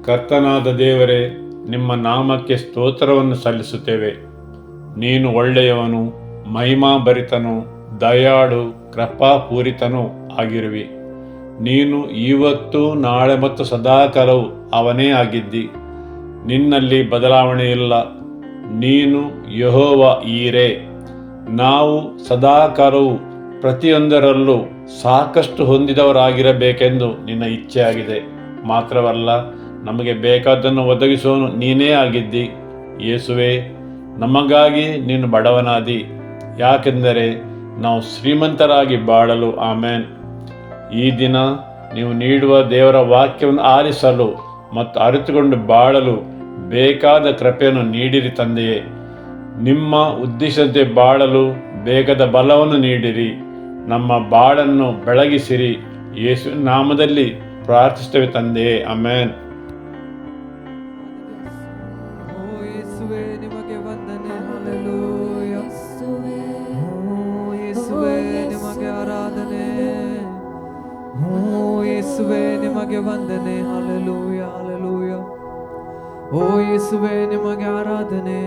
ಕರ್ತನಾದ ದೇವರೇ, ನಿಮ್ಮ ನಾಮಕ್ಕೆ ಸ್ತೋತ್ರವನ್ನು ಸಲ್ಲಿಸುತ್ತೇವೆ. ನೀನು ಒಳ್ಳೆಯವನು, ಮಹಿಮಾಭರಿತನು, ದಯಾಳು, ಕೃಪಾಪೂರಿತನೂ ಆಗಿರುವಿ. ನೀನು ಇವತ್ತು, ನಾಳೆ ಮತ್ತು ಸದಾಕಾಲವೂ ಅವನೇ ಆಗಿದ್ದಿ. ನಿನ್ನಲ್ಲಿ ಬದಲಾವಣೆ ಇಲ್ಲ. ನೀನು ಯೆಹೋವ ಈರೇ. ನಾವು ಸದಾಕಾಲವೂ ಪ್ರತಿಯೊಂದರಲ್ಲೂ ಸಾಕಷ್ಟು ಹೊಂದಿದವರಾಗಿರಬೇಕೆಂದು ನಿನ್ನ ಇಚ್ಛೆಯಾಗಿದೆ. ಮಾತ್ರವಲ್ಲ, ನಮಗೆ ಬೇಕಾದ್ದನ್ನು ಒದಗಿಸುವನು ನೀನೇ ಆಗಿದ್ದಿ. ಯೇಸುವೆ, ನಮಗಾಗಿ ನೀನು ಬಡವನಾದಿ, ಯಾಕೆಂದರೆ ನಾವು ಶ್ರೀಮಂತರಾಗಿ ಬಾಳಲು. ಆಮೇನ್. ಈ ದಿನ ನೀವು ನೀಡುವ ದೇವರ ವಾಕ್ಯವನ್ನು ಆಲಿಸಲು ಮತ್ತು ಅರಿತುಕೊಂಡು ಬಾಳಲು ಬೇಕಾದ ಕೃಪೆಯನ್ನು ನೀಡಿರಿ ತಂದೆಯೇ. ನಿಮ್ಮ ಉದ್ದೇಶದಂತೆ ಬಾಳಲು ಬೇಗದ ಬಲವನ್ನು ನೀಡಿರಿ. ನಮ್ಮ ಬಾಳನ್ನು ಬೆಳಗಿಸಿರಿ. ಯೇಸು ನಾಮದಲ್ಲಿ ಪ್ರಾರ್ಥಿಸುತ್ತೇವೆ ತಂದೆಯೇ. ಆಮೇನ್. ನಿಮಗೆ ವಂದನೆ, ಹಲ್ಲೆಲೂಯ. ಯೇಸುವೇ ನಿಮಗೆ ಆರಾಧನೆ. ಯೇಸುವೇ ನಿಮಗೆ ವಂದನೆ, ಹಲ್ಲೆಲೂಯ, ಹಲ್ಲೆಲೂಯ. ಓ ಯೇಸುವೇ ನಿಮಗೆ ಆರಾಧನೆ.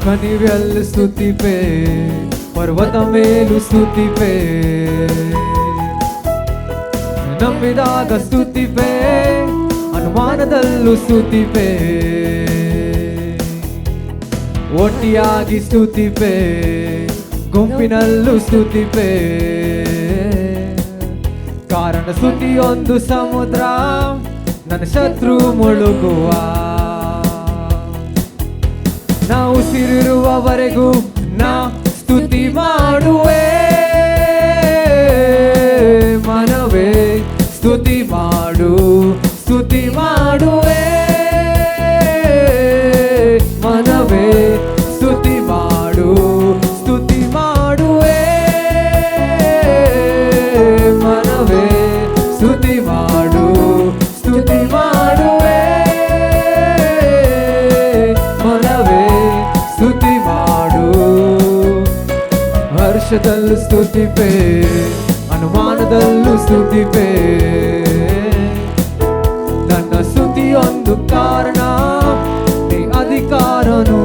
ಕಣಿವೆಯಲ್ಲಿ ಸ್ತುತಿಪೆ, ಪರ್ವತ ಮೇಲೂ ಸ್ತುತಿಪೆ, ನಂಬಿದಾಗ ಸ್ತುತಿಪೆ, ಅನುಮಾನದಲ್ಲೂ ಸ್ತುತಿಪೆ, ಒಟ್ಟಿಯಾಗಿ ಸ್ತುತಿಪೆ, ಗುಂಪಿನಲ್ಲೂ ಸ್ತುತಿಪೆ. ಕಾರಣ ಸ್ತುತಿಯೊಂದು ಸಮುದ್ರ, ನನ್ನ ಶತ್ರು ಮುಳುಗುವ. ನಾವು ಉಸಿರಿರುವವರೆಗೂ ನಾ ಸ್ತುತಿ ಮಾಡುವೆ. ಮನವೇ ಸ್ತುತಿ ಮಾಡು, ಸ್ತುತಿ ಮಾಡುವೆ. ಮನವೇ ಸ್ತುತಿ ಮಾಡು, ಸ್ತುತಿ ಮಾಡುವೆ. ಮನವೇ ಸ್ತುತಿ ಮಾಡು, ಸ್ತುತಿ ಮಾಡುವೆ. ಮನವೇ ಸ್ತುತಿ ಮಾಡು. ಹರ್ಷದಲ್ಲೂ ಸ್ತುತಿಪೆ, ಅನುಮಾನದಲ್ಲೂ ಸ್ತುತಿಪೆ. ನನ್ನ ಸ್ತುತಿಯೊಂದು ಕಾರಣ, ನೀ ಅಧಿಕಾರನು.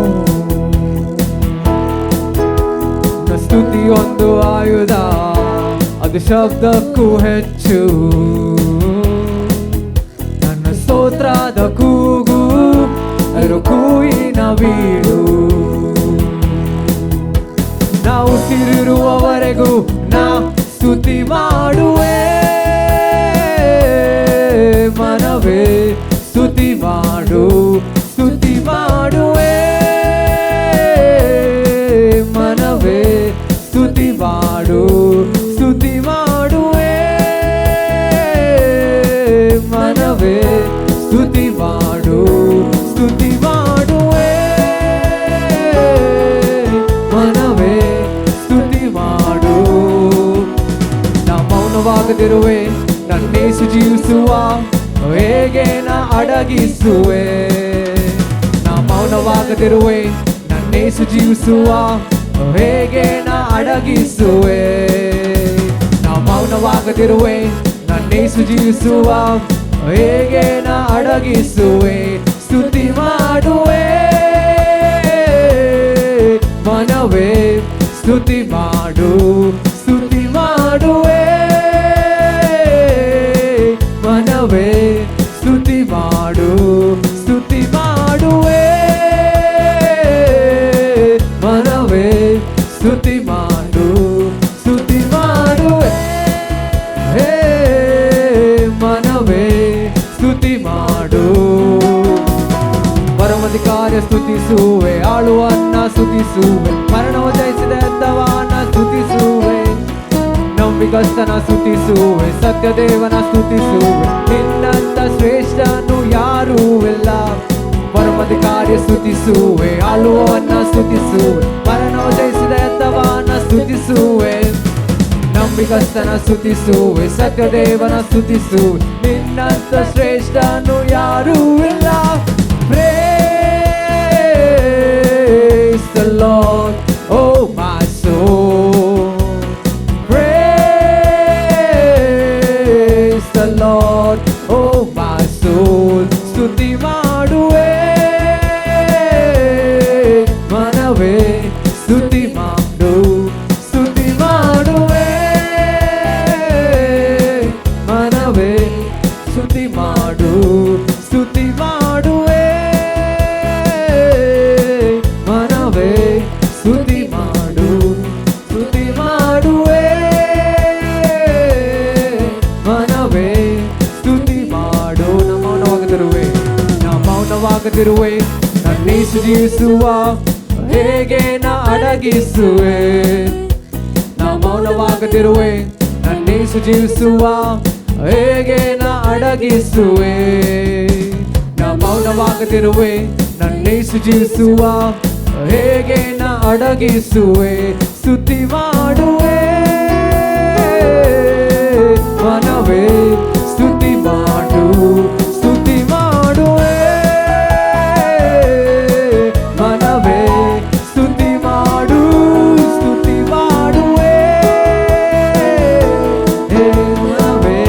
ನನ್ನ ಸ್ತುತಿಯೊಂದು ಆಯುಧ, ಅದು ಶಬ್ದಕ್ಕೂ ಹೆಚ್ಚು. ನನ್ನ ಸ್ತೋತ್ರದ ಕೂಗು, ಅದು ಕೂಯಿನ ಬೀಡು. ನಾವು ಉಸಿರಿರುವವರೆಗೂ ನಾ ಸ್ತುತಿ ಮಾಡುವೆ. ಮನವೇ ಸ್ತುತಿ ಮಾಡು, ಸ್ತುತಿ ಮಾಡುವೆ. ಮನವೇ ಸ್ತುತಿ ಮಾಡು, ಸ್ತುತಿ ಮಾಡುವೆ. ಮನವೇ ಸ್ತುತಿ ಮಾಡು, ಸ್ತುತಿ ಮಾಡುವೆ. ಮನವೇ ಸ್ತುತಿ ಮಾಡು. ನಾ ಮೌನವಾಗದಿರುವೆ, ನನ್ನೇಸು ಜೀವಿಸುವ, ಹೇಗೆ ನಾ ಅಡಗಿಸುವೆ. ನಾ ಮೌನವಾಗದಿರುವೆ, ನನ್ನೇಸು ಜೀವಿಸುವ, ಹೇಗೆ ನಾ ಅಡಗಿಸುವೆ. ನಾ ಮೌನವಾಗದಿರುವೆ, ನನ್ನೇಸು ಜೀವಿಸುವ, ಹೇಗೆ ನಾ ಅಡಗಿಸುವೆ. ಸ್ತುತಿ ಮಾಡುವೆ. ಮನವೇ ಸ್ತುತಿ ಮಾಡು, ಸ್ತುತಿ ಮಾಡುವೆ. ಮನವೇ ಸ್ತುತಿ ಮಾಡು, ಸ್ತುತಿ ಮಾಡುವೆ. ಮನವೇ ಸ್ತುತಿ ಮಾಡು, ಸ್ತುತಿ ಮಾಡುವೆ. ಮನವೇ ಸ್ತುತಿ ಮಾಡು. ಪರಮಾಧಿಕಾರ ಸ್ತುತಿಸುವೆ, ಆಳುವನ್ನ ಸ್ತುತಿಸುವೆ, ಮರಣವ ಜಯಿಸಿದ ಎದ್ದವನ ಸ್ತುತಿಸುವೆ. ನಂಬಿಗಸ್ತನ ಸ್ತುತಿಸುವೆ, ಸತ್ಯ ದೇವನ ಸ್ತುತಿಸುವೆ. ನಿನ್ನಂತ ಶ್ರೇಷ್ಠನು ಯಾರೂ ಇಲ್ಲ. ಪರಮಾಧಿಕಾರಿ ಸ್ತುತಿಸುವೆ, ಆಳುವವನ್ನ ಸ್ತುತಿಸುವೆ, ಮರಣವ ಜಯಿಸಿದ ಎದ್ದವನ ಸ್ತುತಿಸುವೆ. ನಂಬಿಗಸ್ತನ ಸ್ತುತಿಸುವೆ, ಸತ್ಯ ದೇವನ ಸ್ತುತಿಸುವೆ. ನಿನ್ನಂತ ಶ್ರೇಷ್ಠನು ಯಾರೂ ಇಲ್ಲ. Praise the Lord, oh my soul. Praise the Lord, oh my soul. ಸ್ತುತಿ ಮಾಡುವೆ ಮನವೇ, ಸ್ತುತಿ ಮಾಡು, ಸ್ತುತಿ ಮಾಡುವೆ ಮನವೇ, ಸ್ತುತಿ ಮಾಡು, ಸ್ತುತಿ ಮಾಡುವೆ ಮನವೇ, ಸ್ತುತಿ ಮಾಡು, ಸ್ತುತಿ ಮಾಡುವೆ ಮನವೇ, ಸ್ತುತಿ ಮಾಡು. ಮೌನವಾಗದಿರುವೆ ನನ್ನೇಸು ಜೀವಿಸುವ ಹೇಗೆ ನಾ ಅಡಗಿಸುವೆ. ನಾ ಮೌನವಾಗದಿರುವೆ ನನ್ನೇಸು ಜೀವಿಸುವ ಹೇಗೆ ನಾ ಅಡಗಿಸುವೆ. ನಾ ಮೌನವಾಗದಿರುವೆ ನನ್ನೇಸು ಜೀವಿಸುವ ಹೇಗೆ ನಾ ಅಡಗಿಸುವೆ. ಸ್ತುತಿ ಮಾಡುವೆ ಮನವೇ, ಸ್ತುತಿ ಮಾಡು, ಸ್ತುತಿ ಮಾಡುವೆ ಮನವೇ, ಸ್ತುತಿ ಮಾಡು, ಸ್ತುತಿ ಮಾಡುವೆ ಮನವೇ,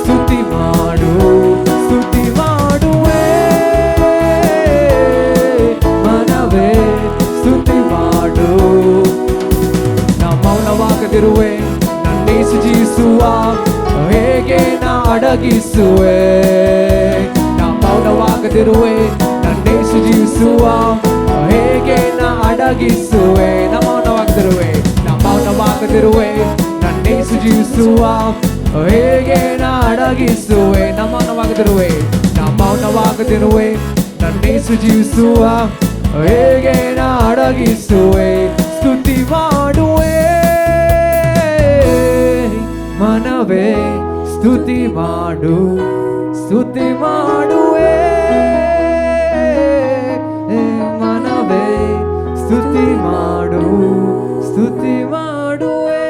ಸ್ತುತಿ ಮಾಡು, ಸ್ತುತಿ ಮಾಡುವೆ ಮನವೇ, ಸ್ತುತಿ ಮಾಡು. ನಾ ಮೌನವಾಗದಿರುವೆ ನನ್ನೇಸು ಜೀವಿಸುವ ಹೇಗೆ ನಾ ಅಡಗಿಸುವೆ. ನಾ ಮೌನವಾಗದಿರುವೆ ನನ್ನೇಸು ಜೀವಿಸುವ ಹೇಗೆ ನಾ ಅಡಗಿಸುವೆ. ನಾ ಮೌನವಾಗದಿರುವೆ, ನಾ ಮೌನವಾಗದಿರುವೆ ನನ್ನೇಸು ಜೀವಿಸುವ ಹೇಗೆ ನಾ ಅಡಗಿಸುವೆ. ನಾ ಮೌನವಾಗದಿರುವೆ, ನಾ ಮೌನವಾಗದಿರುವೆ ನನ್ನೇಸು ಜೀವಿಸುವ ಹೇಗೆ ನಾ ಅಡಗಿಸುವೆ. ಸ್ತುತಿ ಮಾಡುವೆ ಮನವೇ, ಸ್ತುತಿ ಮಾಡು, ಸ್ತುತಿ ಮಾಡುವೆ ಮನವೇ, ಸ್ತುತಿ ಮಾಡು, ಸ್ತುತಿ ಮಾಡುವೆ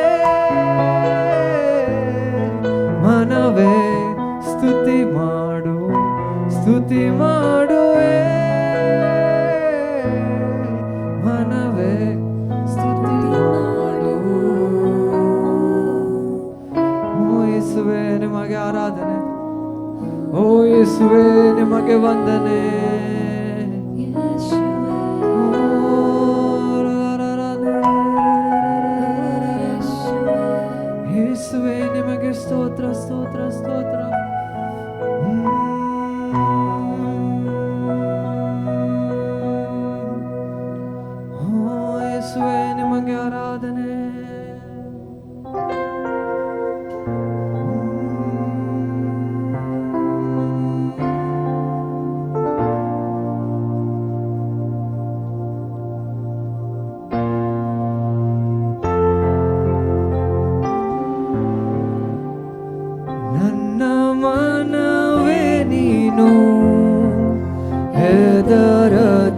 ಮನವೇ, ಸ್ತುತಿ ಮಾಡು, ಸ್ತುತಿ ಮಾಡುವೆ ಮನವೇ, ಸ್ತುತಿ ಮಾಡು. ಓ ಯೇಸುವೇ ನಿಮಗೆ ಆರಾಧನೆ, ಓ ಯೇಸುವೇ ನಿಮಗೆ ವಂದನೆ. ಯೇಸುವೇ ನಿಮಗೆ ಸ್ತೋತ್ರ, ಸ್ತೋತ್ರ, ಸ್ತೋತ್ರ. ಓ ಯೇಸುವೇ ನಿಮಗೆ ಆರಾಧನೆ. ನನ್ನ ಮನವೇ ನೀನು ಹೆದರದಿರು,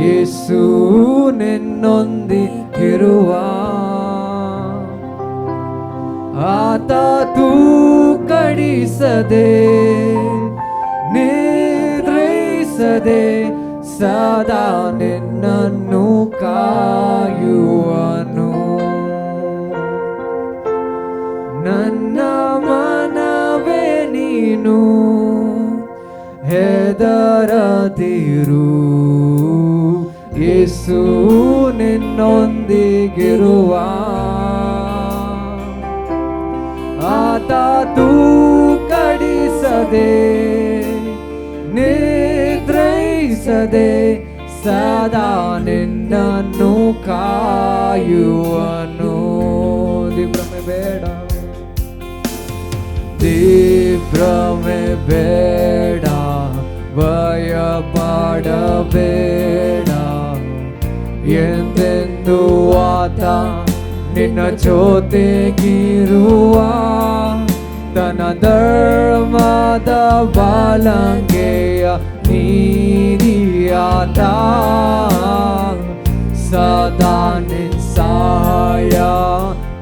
ಯೇಸು ನಿನ್ನೊಂದಿಗಿರುವ. ಆತ ತೂಕಡಿಸದೆ ನಿದ್ರಿಸದೆ ಸದಾ ನಿನ್ನನ್ನು ಕಾಯುವನು. ನನ್ನ ಮನವೇ ನೀನು ಹೆದರದಿರು, ಯೇಸು ನಿನ್ನೊಂದಿಗಿರುವ. ಆತ ತೂಕಡಿಸದೆ ನಿದ್ರಿಸದೆ ಸದಾ ನಿನ್ನನ್ನು ಕಾಯುವನು. ದಿವ್ರಮೆ ಬೇಡ, ದಿವ್ರಮೆ ಬೇಡ, ಭಯ ಪಡಬೇಡ. ಎಂದೆಂದು ಆತ ನಿನ್ನ ಜೊತೆಗಿರುವ. ತನ್ನ ಧರ್ಮದ ಬಾಲಂಗೆಯ ನೀರಿಯಾದ ಸದಾ ನಿನ್ ಸಹಾಯ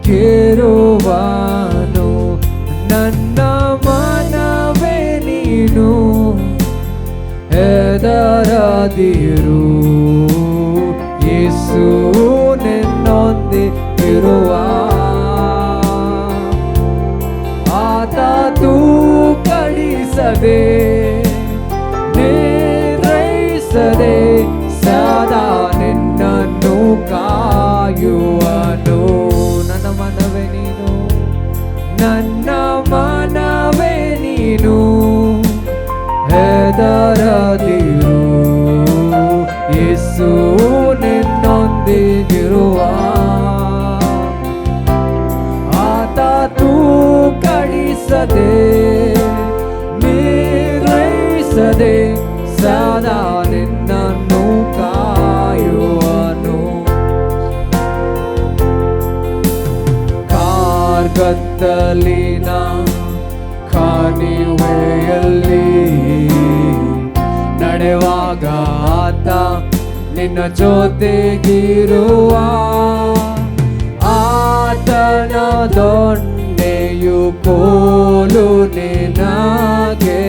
ಕೇರುವನು. ನನ್ನ ಯೇಸು ನಿನ್ನೊಂದಿಗಿರುವ ಆತ ತೂಕಡಿಸದೆ ನಿರ್ಣಯಿಸದೆ ಸದಾ ನಿನ್ನನ್ನು ಕಾಯುವನು. ನನ್ನ ಮನವೇ ನೀನು, ನನ್ನ ಮನವೇ ನೀನು, ಹೆದರದಿರು, ಯೇಸು ನಿನ್ನೊಂದಿಗಿರುವ ಆತ ತೂಕಡಿಸದೆ ನಿರ್ಣಯಿಸದೆ ಸದಾ ನಿನ್ನನ್ನು ಕಾಯುವನು. ಕಾರ್ಗತ್ತಲಿನ ಕಣಿವೆಯಲ್ಲಿ ನಡೆವಾಗ ಆತ ನಿನ್ನ ಜೊತೆಗಿರುವ ಆತನ ದೊಣ್ಣೆಯು ಕೋಲು ನಿನಗೆ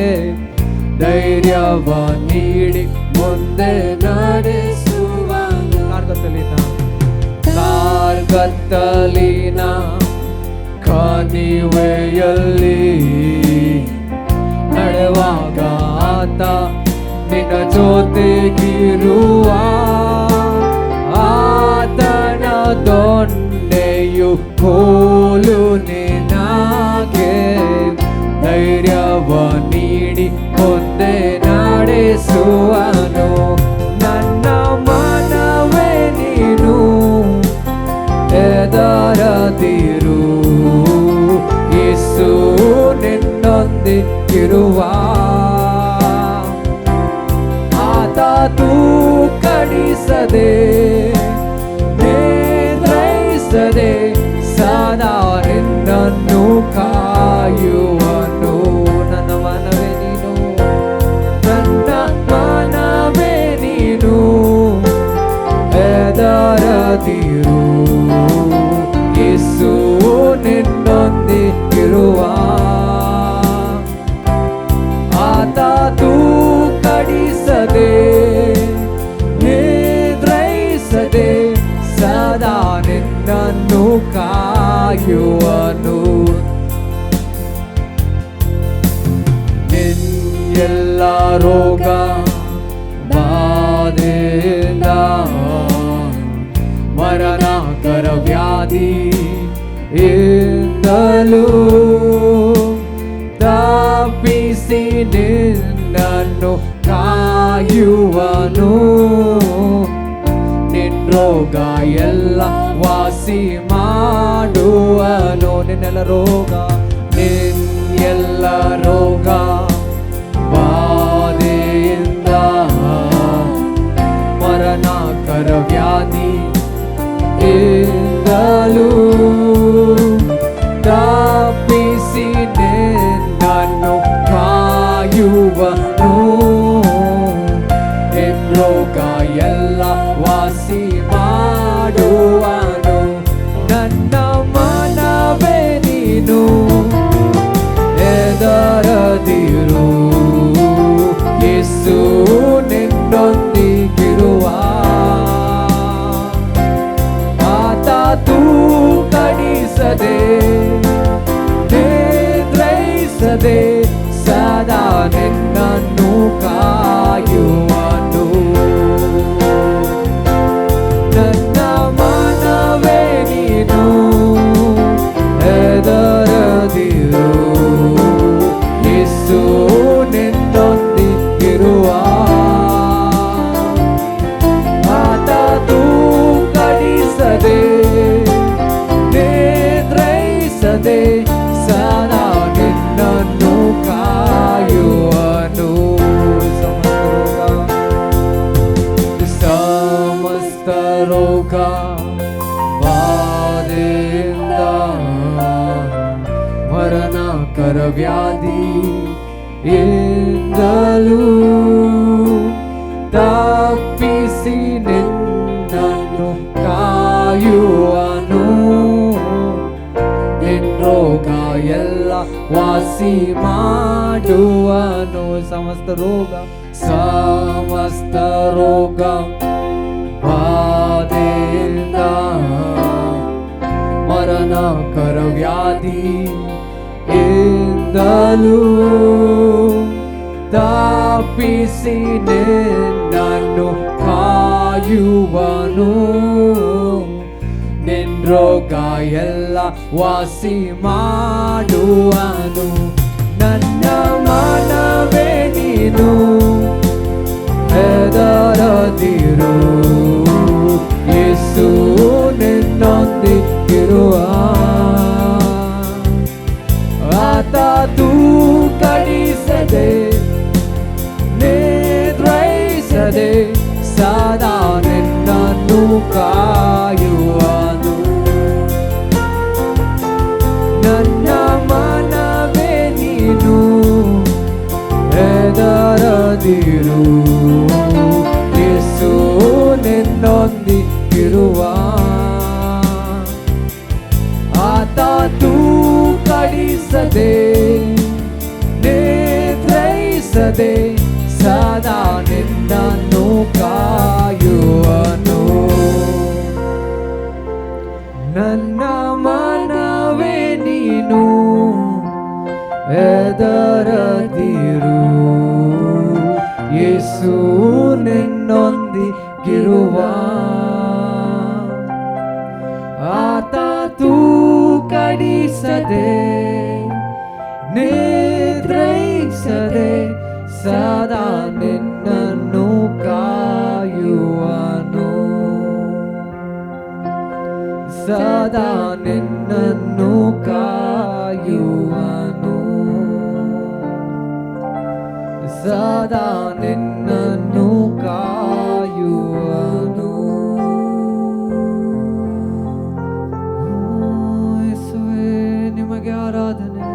ಧೈರ್ಯವ ನೀಡಿ ಮುಂದೆ ನಡೆಸುವ. ಕಾರ್ಗತ್ತಲಿನ ಕಣಿವೆಯಲ್ಲಿ ನಡೆವಾಗ ಆತ ನಿನ್ನ ಜೊತೆಗಿರುವ ಆತನ ದೊಣ್ಣೆಯು ಕೋಲು ನಿನಗೆ ಧೈರ್ಯವ ನೀಡಿ ಮುಂದೆ ನಡೆಸುವನು. ನನ್ನ ಮನವೇ ನೀನು, ಹೆದರದಿರು, ಯೇಸು ನಿನ್ನೊಂದಿಗಿರುವ ಆತ ತೂಕಡಿಸದೆ ನಿರ್ಣಯಿಸದೆ ಸದಾ ನಿನ್ನನ್ನು ಕಾಯುವನು. ನನ್ನ ಮನವೇ ನೀನು, ನನ್ನ ಮನವೇ ನೀನು, ಹೆದರದಿರು, ಯೇಸು ನಿನ್ನೊಂದಿಗಿರುವ ಆತ ತೂಕಡಿಸದೆ ನಿರ್ಣಯಿಸದೆ ಸದಾ ನಿನ್ನನ್ನು ಕಾಯುವನು. ನಿನ್ನೆಲ್ಲ ರೋಗ ಬಾಧೆಯಿಂದ ಮರಣಕರ ವ್ಯಾಧಿ ಇಂದಲೂ ತಪ್ಪಿಸಿ ನಿನ್ನನ್ನು ಕಾಯುವನು. ನಿನ್ನ ರೋಗ ಎಲ್ಲ ವಾಸಿ ಮಾಡುವನು. ನಿನ್ನೆಲ್ಲ ರೋಗ ಬಾಧೆಯಿಂದ ಮರಣಕರ ವ್ಯಾಧಿ ಇಂದಲೂ ತಪ್ಪಿಸಿ ನಿನ್ನನ್ನು ಕಾಯುವನು. ನಿನ್ನ ರೋಗ ಎಲ್ಲ ವಾಸಿ ಮಾಡುವನು. ನನ್ನ ಮನವೇ ನೀನು, ಹೆದರದಿರು, ಯೇಸು ನಿನ್ನೊಂದಿಗಿರುವ ಆತ ತೂಕಡಿಸದೆ ನಿರ್ಣಯಿಸದೆ ಸದಾ ನಿನ್ನನ್ನು ಕಾಯುವನು. ನನ್ನ ಮನವೇ ನೀನು, ಹೆದರದಿರು, ಯೇಸು ನಿನ್ನೊಂದಿಗಿರುವ ಆತ ತೂಕಡಿಸದೆ ನಿರ್ಣಯಿಸದೆ ಸದಾ ನಿನ್ನನ್ನು ಕಾಯುವನು. ಸಮಸ್ತ ರೋಗ ಬಾಧೆಯಿಂದ ಮರಣಕರ ವ್ಯಾಧಿ ಇಂದಲೂ ತಪ್ಪಿಸಿ ನಿನ್ನನ್ನು ಕಾಯುವನು. ನಿನ್ನ ರೋಗ ಎಲ್ಲ ಎಲ್ಲ ವಾಸಿ ಮಾಡುವನು. ಸಮಸ್ತ ರೋಗ ಬಾಧೆಯಿಂದ ಮರಣಕರ ವ್ಯಾಧಿ ಇಂದಲೂ ತಪ್ಪಿಸಿ ನಿನ್ನನ್ನು ಕಾಯುವನು. ನಿನ್ ರೋಗ ಎಲ್ಲ ವಾಸಿ ಮಾಡುವನು. ನನ್ನ ಮನವೇ ನೀನು ಹೆದರದಿರು, ಯೇಸು ನಿನ್ನೊಂದಿಗಿರುವ. ಆತ ತೂಕಡಿಸದೆ ನಿದ್ರಿಸದೆ ಸದಾ ನಿನ್ನನ್ನು ಕಾಯುವನು. ನನ್ನ ಮನವೇ ನೀನು ಹೆದರದಿರು, ಯೇಸು ನಿನ್ನೊಂದಿಗಿರುವ. ಆತ ತೂಕಡಿಸದೆ ನಿದ್ರಿಸದೆ ಸದಾ ನಿನ್ನನ್ನು ಕಾಯುವನು. ನನ್ನ ಮನವೇ ನೀನು ಹೆದರದಿರು, ಯೇಸು ನಿನ್ನೊಂದಿಗಿರುವ. ಆತ ತೂಕಡಿಸದೆ ನಿದ್ರಿಸದೆ ಸದಾ ನಿನ್ನನ್ನು ಕಾಯುವನು. ಸದಾ ನಿನ್ನನ್ನು ಕಾಯುವನು. ಸದಾ ನಿನ್ನನ್ನು ಕಾಯುವನು. ಯೇಸುವೇ ನಿಮಗೆ ಆರಾಧನೆ,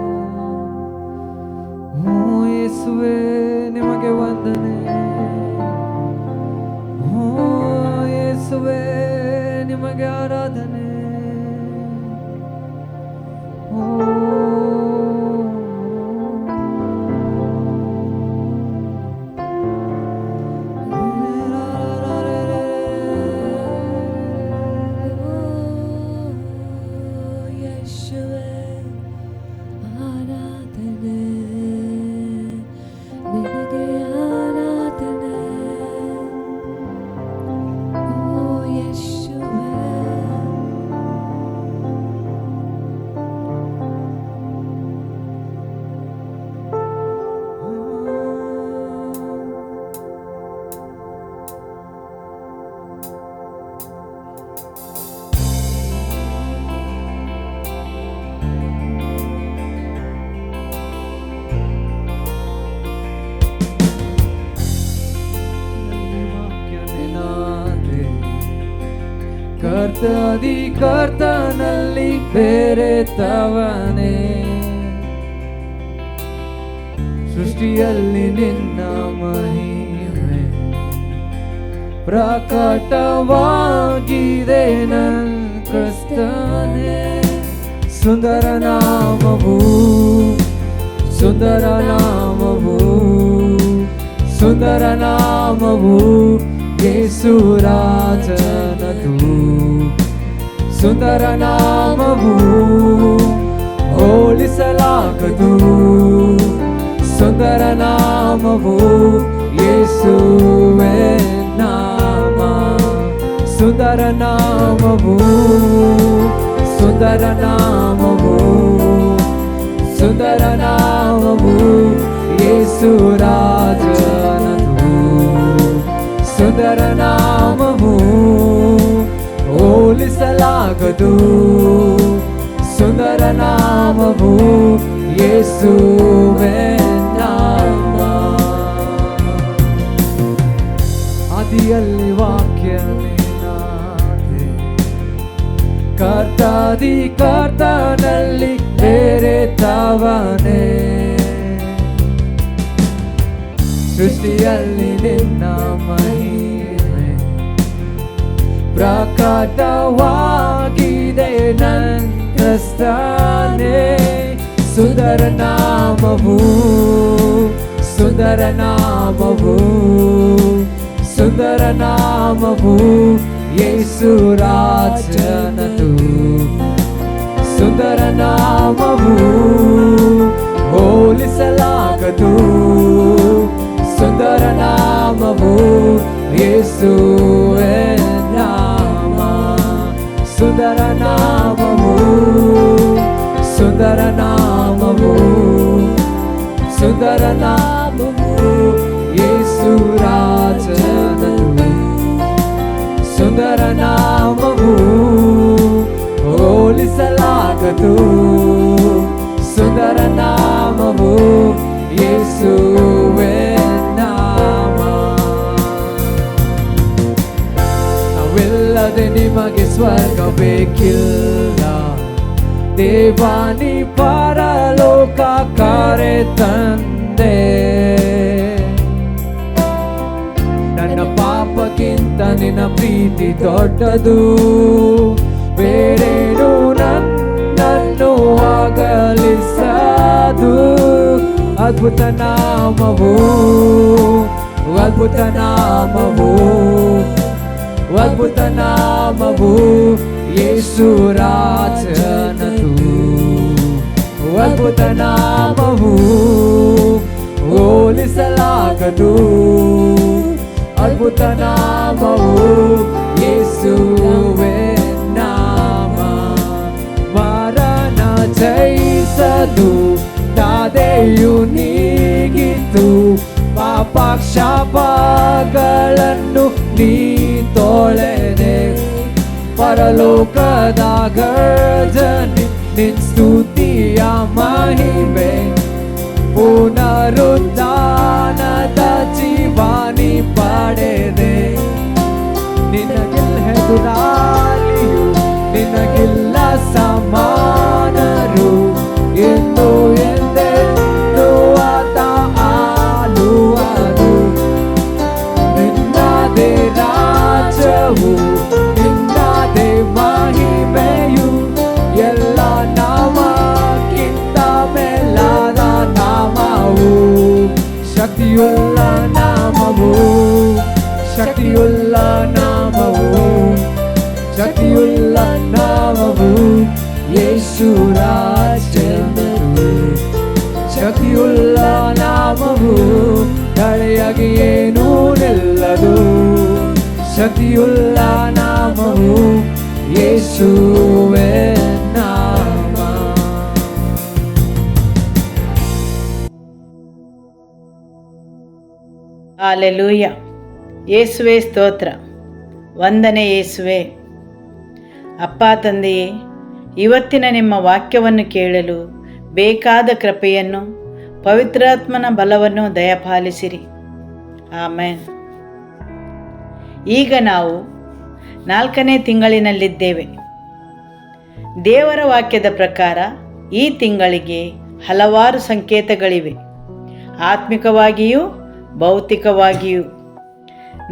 ಯೇಸುವೇ ನಿಮಗೆ ವಂದನೆ, ಯೇಸುವೇ ನಿಮಗೆ ಆರಾಧನೆ. ಕರ್ತದಿ ಕರ್ತನಲ್ಲಿ ಬೆರೆತವನೇ, ಸೃಷ್ಟಿಯಲ್ಲಿ ನಿನ್ನ ಮಹಿಮೆ ಪ್ರಕಟವಾಗಿದೆ ನನ್ನ ಕ್ರಿಸ್ತನೇ. ಸುಂದರ ನಾಮವು, ಸುಂದರ ನಾಮವು, ಸುಂದರ ನಾಮವು ಯೇಸು ರಾಜನದು. ಸುಂದರ ನಾಮವು ಹೋಲಿಸಲಾಗದು. ಸುಂದರ ನಾಮವು ಯೇಸುವೇ ನಾಮ. ಸುಂದರ ನಾಮವು, ಸುಂದರ ನಾಮವು, ಸುಂದರ ನಾಮವು ಯೇಸು ರಾಜನದು. ಸುಂದರ ನಾಮವು ಹೋಲಿಸಲಾಗದು. ಸುಂದರ ನಾಮವು ಯೇಸುವೇ ನಾಮ. ಆದಿಯಲ್ಲಿ ವಾಕ್ಯ ನೀನಾದೆ, ಕರ್ತಾದಿ ಕರ್ತನಲ್ಲಿ ಬೆರೆತವನೇ. ಸೃಷ್ಟಿಯಲ್ಲಿ ನಿನ್ನ ಮಹಿಮೆ ಪ್ರಕಟವಾಗಿದೆ ನನ್ನ ಕ್ರಿಸ್ತನೇ. ಸುಂದರ ಸುಂದರ ನಾಮವು, ಸುಂದರ ನಾಮವು, ಸುಂದರ ನಾಮವು ಯೇಸು ರಾಜನದು. ಸುಂದರ ನಾಮವು ಹೋಲಿಸಲಾಗದು, ಸುಂದರ ನಾಮವು ಯೇಸುವೇ ನಾಮ. ಸುಂದರ ನಾಮವು, ಸುಂದರ ನಾಮವು, ಸುಂದರ ನಾಮವು ಯೇಸು ರಾಜನದು. ಸುಂದರ ನಾಮವು ಹೋಲಿಸಲಾಗದು, ಸುಂದರ ನಾಮವು ಯೇಸುವೇ ನಾಮ. ನಾವಿಲ್ಲದೆ ನಿಮಗೆ ಸ್ವರ್ಗ ಬೇಕಿಲ್ಲ, ದೇವಾನಿ ಪರಲೋಕ ಕರೆ ತಂದೆ. ನನ್ನ ಪಾಪಕ್ಕಿಂತ ನಿನ್ನ ಪ್ರೀತಿ ದೊಡ್ಡದು, ಬೇರೇನು ನನ್ನನ್ನು ಅಗಲಿಸದು. ಅದ್ಭುತ ನಾಮವು, ಅದ್ಭುತ ನಾಮವು, ಅದ್ಭುತ ನಾಮವು ಯೇಸು ರಾಜನದು. ಅದ್ಭುತ ನಾಮವು ಹೋಲಿಸಲಾಗದು, ಅದ್ಭುತ ನಾಮವು ಯೇಸುವೇ ನಾಮ. ಮರಣ ಜಯಿಸದು, ಬಾಧೆಯು ನೀಗಿತು, ಪಾಪ ಶಾಪಗಳನ್ನು ನೀ ತೊಳೆದೆ. ಪರಲೋಕದ ಗರ್ಜನೆ ನಿನ್ ಸ್ತುತಿಯ ಮಹಿಮೆ, ಪುನರುದ್ಧಾನದ ಜೀವಾನಿ ಪಡೆದೆ. ನಿನಗೆಲ್ಲೆದುರಾಳಿಯು, ನಿನಗಿಲ್ಲ ಸಮಾನರು, ಎಂದು ಎಂದೆಂದು ಆತ ಆಳುವನು. ನಿನ್ನದೇ ರಾಜ್ಯವು, ನಿನ್ನದೇ ಮಹಿಮೆಯು, ಎಲ್ಲ ನಾಮಕ್ಕಿಂತ ಮೇಲಾದ ನಾಮವು. ಶಕ್ತಿಯುಳ್ಳ ನಾಮವು, ಶಕ್ತಿಯುಳ್ಳ ನಾಮವು, ಶಕ್ತಿಯುಳ್ಳ ನಾಮವು ಯೇಸು ರಾಜನದು. ಶಕ್ತಿಯುಳ್ಳ ನಾಮವು ತಡೆಯಾಗಿ ಏನೂ ನಿಲ್ಲದು, ಶಕ್ತಿಯುಳ್ಳ ನಾಮವು ಯೇಸುವೇ ನಾಮ. ಹಾಲೆಲೂಯ. ಯೇಸುವೆ ಸ್ತೋತ್ರ. ವಂದನೆ ಯೇಸುವೆ. ಅಪ್ಪ ತಂದೆಯೇ, ಇವತ್ತಿನ ನಿಮ್ಮ ವಾಕ್ಯವನ್ನು ಕೇಳಲು ಬೇಕಾದ ಕೃಪೆಯನ್ನು, ಪವಿತ್ರಾತ್ಮನ ಬಲವನ್ನು ದಯಪಾಲಿಸಿರಿ. ಆಮೆನ್. ಈಗ ನಾವು 4ನೇ ತಿಂಗಳಿನಲ್ಲಿದ್ದೇವೆ. ದೇವರ ವಾಕ್ಯದ ಪ್ರಕಾರ ಈ ತಿಂಗಳಿಗೆ ಹಲವಾರು ಸಂಕೇತಗಳಿವೆ, ಆತ್ಮಿಕವಾಗಿಯೂ ಭೌತಿಕವಾಗಿಯೂ.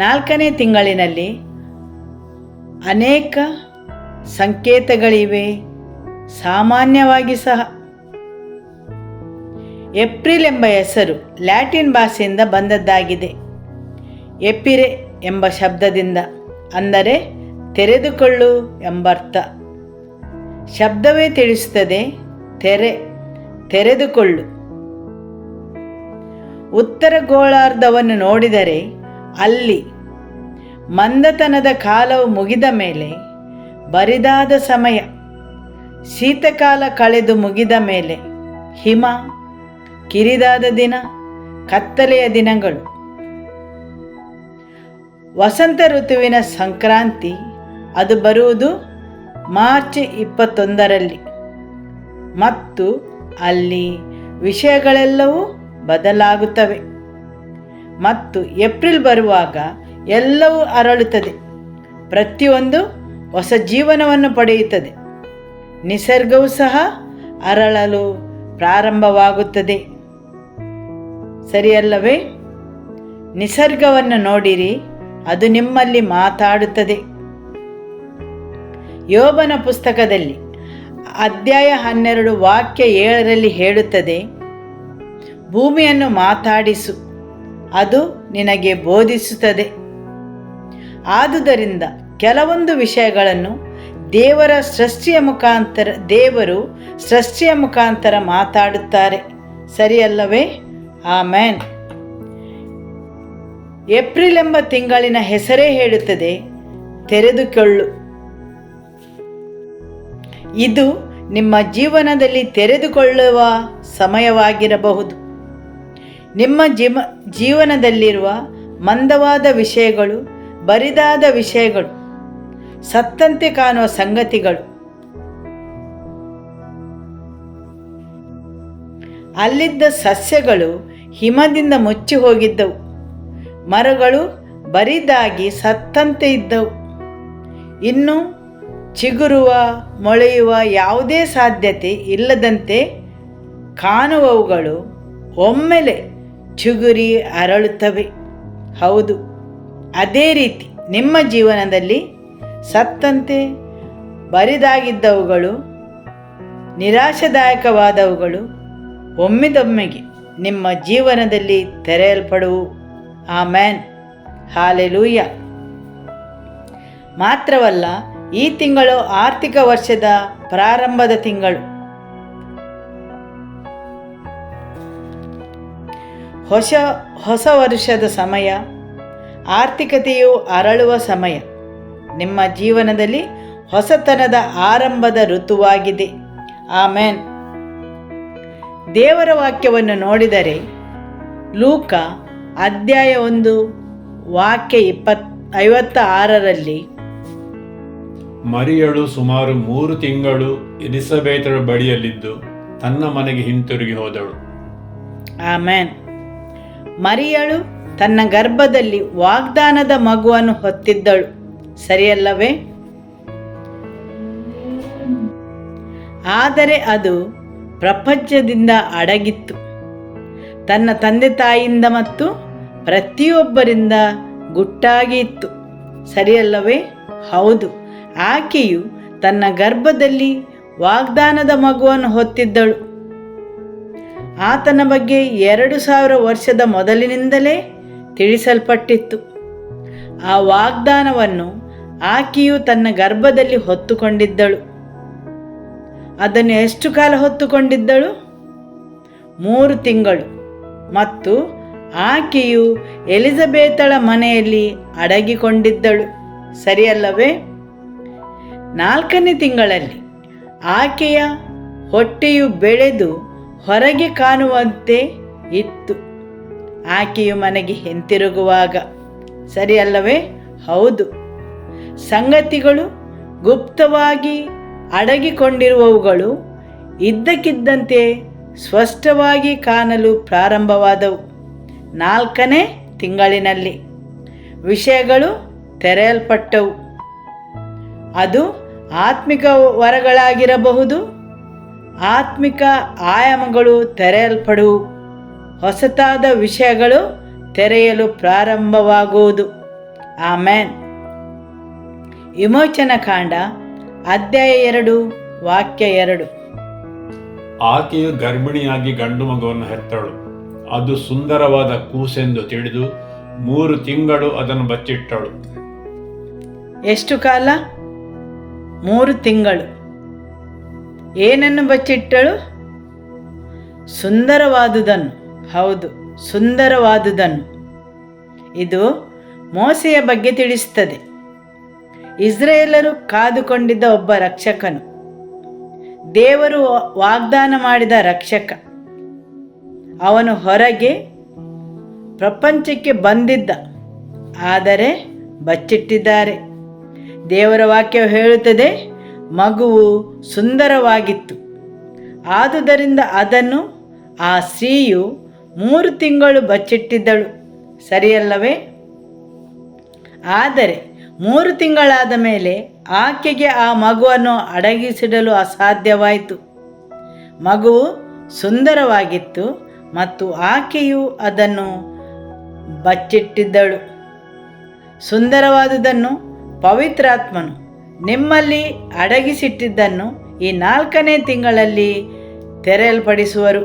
4ನೇ ತಿಂಗಳಿನಲ್ಲಿ ಅನೇಕ ಸಂಕೇತಗಳಿವೆ, ಸಾಮಾನ್ಯವಾಗಿ ಸಹ. ಏಪ್ರಿಲ್ ಎಂಬ ಹೆಸರು ಲ್ಯಾಟಿನ್ ಭಾಷೆಯಿಂದ ಬಂದದ್ದಾಗಿದೆ. ಎಪಿರೆ ಎಂಬ ಶಬ್ದದಿಂದ, ಅಂದರೆ ತೆರೆದುಕೊಳ್ಳು ಎಂಬರ್ಥ. ಶಬ್ದವೇ ತಿಳಿಸುತ್ತದೆ, ತೆರೆದುಕೊಳ್ಳು. ಉತ್ತರ ಗೋಳಾರ್ಧವನ್ನು ನೋಡಿದರೆ ಅಲ್ಲಿ ಮಂದತನದ ಕಾಲವು ಮುಗಿದ ಮೇಲೆ ಬರಿದಾದ ಸಮಯ, ಶೀತಕಾಲ ಕಳೆದು ಮುಗಿದ ಮೇಲೆ ಹಿಮ, ಕಿರಿದಾದ ದಿನ, ಕತ್ತಲೆಯ ದಿನಗಳು. ವಸಂತ ಋತುವಿನ ಸಂಕ್ರಾಂತಿ ಅದು ಬರುವುದು ಮಾರ್ಚ್ 21ರಲ್ಲಿ, ಮತ್ತು ಅಲ್ಲಿ ವಿಷಯಗಳೆಲ್ಲವೂ ಬದಲಾಗುತ್ತವೆ. ಮತ್ತು ಏಪ್ರಿಲ್ ಬರುವಾಗ ಎಲ್ಲವೂ ಅರಳುತ್ತದೆ, ಪ್ರತಿಯೊಂದು ಹೊಸ ಜೀವನವನ್ನು ಪಡೆಯುತ್ತದೆ. ನಿಸರ್ಗವೂ ಸಹ ಅರಳಲು ಪ್ರಾರಂಭವಾಗುತ್ತದೆ. ಸರಿಯಲ್ಲವೇ? ನಿಸರ್ಗವನ್ನು ನೋಡಿರಿ, ಅದು ನಿಮ್ಮಲ್ಲಿ ಮಾತಾಡುತ್ತದೆ. ಯೋಬನ ಪುಸ್ತಕದಲ್ಲಿ ಅಧ್ಯಾಯ 12 ವಾಕ್ಯ 7ರಲ್ಲಿ ಹೇಳುತ್ತದೆ, ಭೂಮಿಯನ್ನು ಮಾತಾಡಿಸು, ಅದು ನಿನಗೆ ಬೋಧಿಸುತ್ತದೆ. ಆದುದರಿಂದ ಕೆಲವೊಂದು ವಿಷಯಗಳನ್ನು ದೇವರು ಸೃಷ್ಟಿಯ ಮುಖಾಂತರ ಮಾತಾಡುತ್ತಾರೆ. ಸರಿಯಲ್ಲವೇ? ಆಮೆನ್. ಏಪ್ರಿಲ್ ಎಂಬ ತಿಂಗಳಿನ ಹೆಸರೇ ಹೇಳುತ್ತದೆ, ತೆರೆದುಕೊಳ್ಳು. ಇದು ನಿಮ್ಮ ಜೀವನದಲ್ಲಿ ತೆರೆದುಕೊಳ್ಳುವ ಸಮಯವಾಗಿರಬಹುದು. ನಿಮ್ಮ ಜೀವನದಲ್ಲಿರುವ ಮಂದವಾದ ವಿಷಯಗಳು, ಬರಿದಾದ ವಿಷಯಗಳು, ಸತ್ತಂತೆ ಕಾಣುವ ಸಂಗತಿಗಳು, ಅಲ್ಲಿದ್ದ ಸಸ್ಯಗಳು ಹಿಮದಿಂದ ಮುಚ್ಚಿ ಹೋಗಿದ್ದವು, ಮರಗಳು ಬರಿದಾಗಿ ಸತ್ತಂತೆ ಇದ್ದವು. ಇನ್ನು ಚಿಗುರುವ, ಮೊಳೆಯುವ ಯಾವುದೇ ಸಾಧ್ಯತೆ ಇಲ್ಲದಂತೆ ಕಾಣುವವುಗಳು ಒಮ್ಮೆಲೆ ಚಿಗುರಿ ಅರಳುತ್ತವೆ. ಹೌದು, ಅದೇ ರೀತಿ ನಿಮ್ಮ ಜೀವನದಲ್ಲಿ ಸತ್ತಂತೆ ಬರಿದಾಗಿದ್ದವುಗಳು, ನಿರಾಶಾದಾಯಕವಾದವುಗಳು ಒಮ್ಮೆದೊಮ್ಮೆಗೆ ನಿಮ್ಮ ಜೀವನದಲ್ಲಿ ತೆರೆಯಲ್ಪಡುವು. ಆಮೆನ್. ಹಾಲೆಲೂಯ. ಮಾತ್ರವಲ್ಲ, ಈ ತಿಂಗಳು ಆರ್ಥಿಕ ವರ್ಷದ ಪ್ರಾರಂಭದ ತಿಂಗಳು. ಹೊಸ ವರ್ಷದ ಸಮಯ, ಆರ್ಥಿಕತೆಯು ಅರಳುವ ಸಮಯ. ನಿಮ್ಮ ಜೀವನದಲ್ಲಿ ಹೊಸತನದ ಆರಂಭದ ಋತುವಾಗಿದೆ. ಆಮೆನ್. ದೇವರ ವಾಕ್ಯವನ್ನು ನೋಡಿದರೆ ಲೂಕ ಅಧ್ಯಾಯ 1 ವಾಕ್ಯ 56ರಲ್ಲಿ, ಮರಿಯಳು ಸುಮಾರು 3 ತಿಂಗಳು ಎಲಿಸಬೇತರ ಬಳಿಯಲ್ಲಿದ್ದು ತನ್ನ ಮನೆಗೆ ಹಿಂತಿರುಗಿ ಹೋದಳು. ಆಮೆನ್. ಮರಿಯಳು ತನ್ನ ಗರ್ಭದಲ್ಲಿ ವಾಗ್ದಾನದ ಮಗುವನ್ನು ಹೊತ್ತಿದ್ದಳು. ಸರಿಯಲ್ಲವೇ? ಆದರೆ ಅದು ಪ್ರಪಂಚದಿಂದ ಅಡಗಿತ್ತು. ತನ್ನ ತಂದೆ ತಾಯಿಯಿಂದ ಮತ್ತು ಪ್ರತಿಯೊಬ್ಬರಿಂದ ಗುಟ್ಟಾಗಿ ಇತ್ತು. ಸರಿಯಲ್ಲವೇ? ಹೌದು. ಆಕೆಯು ತನ್ನ ಗರ್ಭದಲ್ಲಿ ವಾಗ್ದಾನದ ಮಗುವನ್ನು ಹೊತ್ತಿದ್ದಳು. ಆತನ ಬಗ್ಗೆ 2000 ವರ್ಷದ ಮೊದಲಿನಿಂದಲೇ ತಿಳಿಸಲ್ಪಟ್ಟಿತ್ತು. ಆ ವಾಗ್ದಾನವನ್ನು ಆಕೆಯು ತನ್ನ ಗರ್ಭದಲ್ಲಿ ಹೊತ್ತುಕೊಂಡಿದ್ದಳು. ಅದನ್ನು ಎಷ್ಟು ಕಾಲ ಹೊತ್ತುಕೊಂಡಿದ್ದಳು? 3 ತಿಂಗಳು. ಮತ್ತು ಆಕೆಯು ಎಲಿಜಬೇತಳ ಮನೆಯಲ್ಲಿ ಅಡಗಿಕೊಂಡಿದ್ದಳು. ಸರಿಯಲ್ಲವೇ? 4ನೇ ತಿಂಗಳಲ್ಲಿ ಆಕೆಯ ಹೊಟ್ಟೆಯು ಬೆಳೆದು ಹೊರಗೆ ಕಾಣುವಂತೆ ಇತ್ತು, ಆಕೆಯು ಮನೆಗೆ ಹಿಂತಿರುಗುವಾಗ. ಸರಿಯಲ್ಲವೇ? ಹೌದು. ಸಂಗತಿಗಳು ಗುಪ್ತವಾಗಿ ಅಡಗಿಕೊಂಡಿರುವವುಗಳು ಇದ್ದಕ್ಕಿದ್ದಂತೆ ಸ್ಪಷ್ಟವಾಗಿ ಕಾಣಲು ಪ್ರಾರಂಭವಾದವು. 4ನೇ ತಿಂಗಳಿನಲ್ಲಿ ವಿಷಯಗಳು ತೆರೆಯಲ್ಪಟ್ಟವು. ಅದು ಆತ್ಮಿಕ ವರಗಳಾಗಿರಬಹುದು. ಆತ್ಮಿಕ ಆಯಾಮಗಳು ತೆರೆಯಲ್ಪಡುವು. ಹೊಸತಾದ ವಿಷಯಗಳು ತೆರೆಯಲು ಪ್ರಾರಂಭವಾಗುವುದು. ಆಮೆನ್. ವಿಮೋಚನ ಕಾಂಡ ಅಧ್ಯಾಯ 2 ವಾಕ್ಯ 2. ಆಕೆಯು ಗರ್ಭಿಣಿಯಾಗಿ ಗಂಡು ಮಗುವನ್ನು ಹೆತ್ತಳು. ಅದು ಸುಂದರವಾದ ಕೂಸೆಂದು ತಿಳಿದು 3 ತಿಂಗಳು ಅದನ್ನು ಬಚ್ಚಿಟ್ಟಳು. ಎಷ್ಟು ಕಾಲ? 3 ತಿಂಗಳು. ಏನನ್ನು ಬಚ್ಚಿಟ್ಟಳು? ಸುಂದರವಾದುದನ್ನು. ಹೌದು, ಸುಂದರವಾದುದನ್ನು. ಇದು ಮೋಸೆಯ ಬಗ್ಗೆ ತಿಳಿಸುತ್ತದೆ. ಇಸ್ರಾಯೇಲರು ಕಾದುಕೊಂಡಿದ್ದ ಒಬ್ಬ ರಕ್ಷಕನು, ದೇವರು ವಾಗ್ದಾನ ಮಾಡಿದ ರಕ್ಷಕ. ಅವನು ಹೊರಗೆ ಪ್ರಪಂಚಕ್ಕೆ ಬಂದಿದ್ದ, ಆದರೆ ಬಚ್ಚಿಟ್ಟಿದ್ದಾರೆ. ದೇವರ ವಾಕ್ಯವು ಹೇಳುತ್ತದೆ, ಮಗುವು ಸುಂದರವಾಗಿತ್ತು. ಆದುದರಿಂದ ಅದನ್ನು ಆ ಸ್ತ್ರೀಯು 3 ತಿಂಗಳು ಬಚ್ಚಿಟ್ಟಿದ್ದಳು. ಸರಿಯಲ್ಲವೇ? ಆದರೆ 3 ತಿಂಗಳಾದ ಮೇಲೆ ಆಕೆಗೆ ಆ ಮಗುವನ್ನು ಅಡಗಿಸಿಡಲು ಅಸಾಧ್ಯವಾಯಿತು. ಮಗುವು ಸುಂದರವಾಗಿತ್ತು ಮತ್ತು ಆಕೆಯು ಅದನ್ನು ಬಚ್ಚಿಟ್ಟಿದ್ದಳು. ಸುಂದರವಾದುದನ್ನು ಪವಿತ್ರಾತ್ಮನು ನಿಮ್ಮಲ್ಲಿ ಅಡಗಿಸಿಟ್ಟಿದ್ದನ್ನು ಈ 4ನೇ ತಿಂಗಳಲ್ಲಿ ತೆರೆಯಲ್ಪಡಿಸುವರು.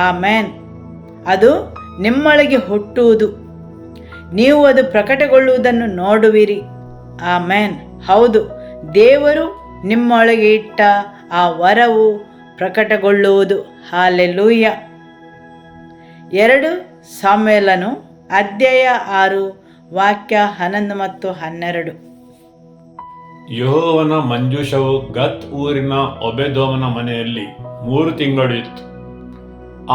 ಆಮೇನ್. ಅದು ನಿಮ್ಮೊಳಗೆ ಹುಟ್ಟುವುದು, ನೀವು ಅದು ಪ್ರಕಟಗೊಳ್ಳುವುದನ್ನು ನೋಡುವಿರಿ. ಆಮೇನ್. ಹೌದು, ದೇವರು ನಿಮ್ಮೊಳಗೆ ಇಟ್ಟ ಆ ವರವು ಪ್ರಕಟಗೊಳ್ಳುವುದು. ಹಾಲೆಲೂಯ. 2 ಸಾಮ್ಯೇಲನು ಅಧ್ಯಾಯ 6 ವಾಕ್ಯ 11 ಮತ್ತು 12. ಯೆಹೋವನ ಮಂಜೂಷವು ಗತ್ ಊರಿನ ಒಬೇದೋಮನ ಮನೆಯಲ್ಲಿ 3 ತಿಂಗಳು ಇತ್ತು.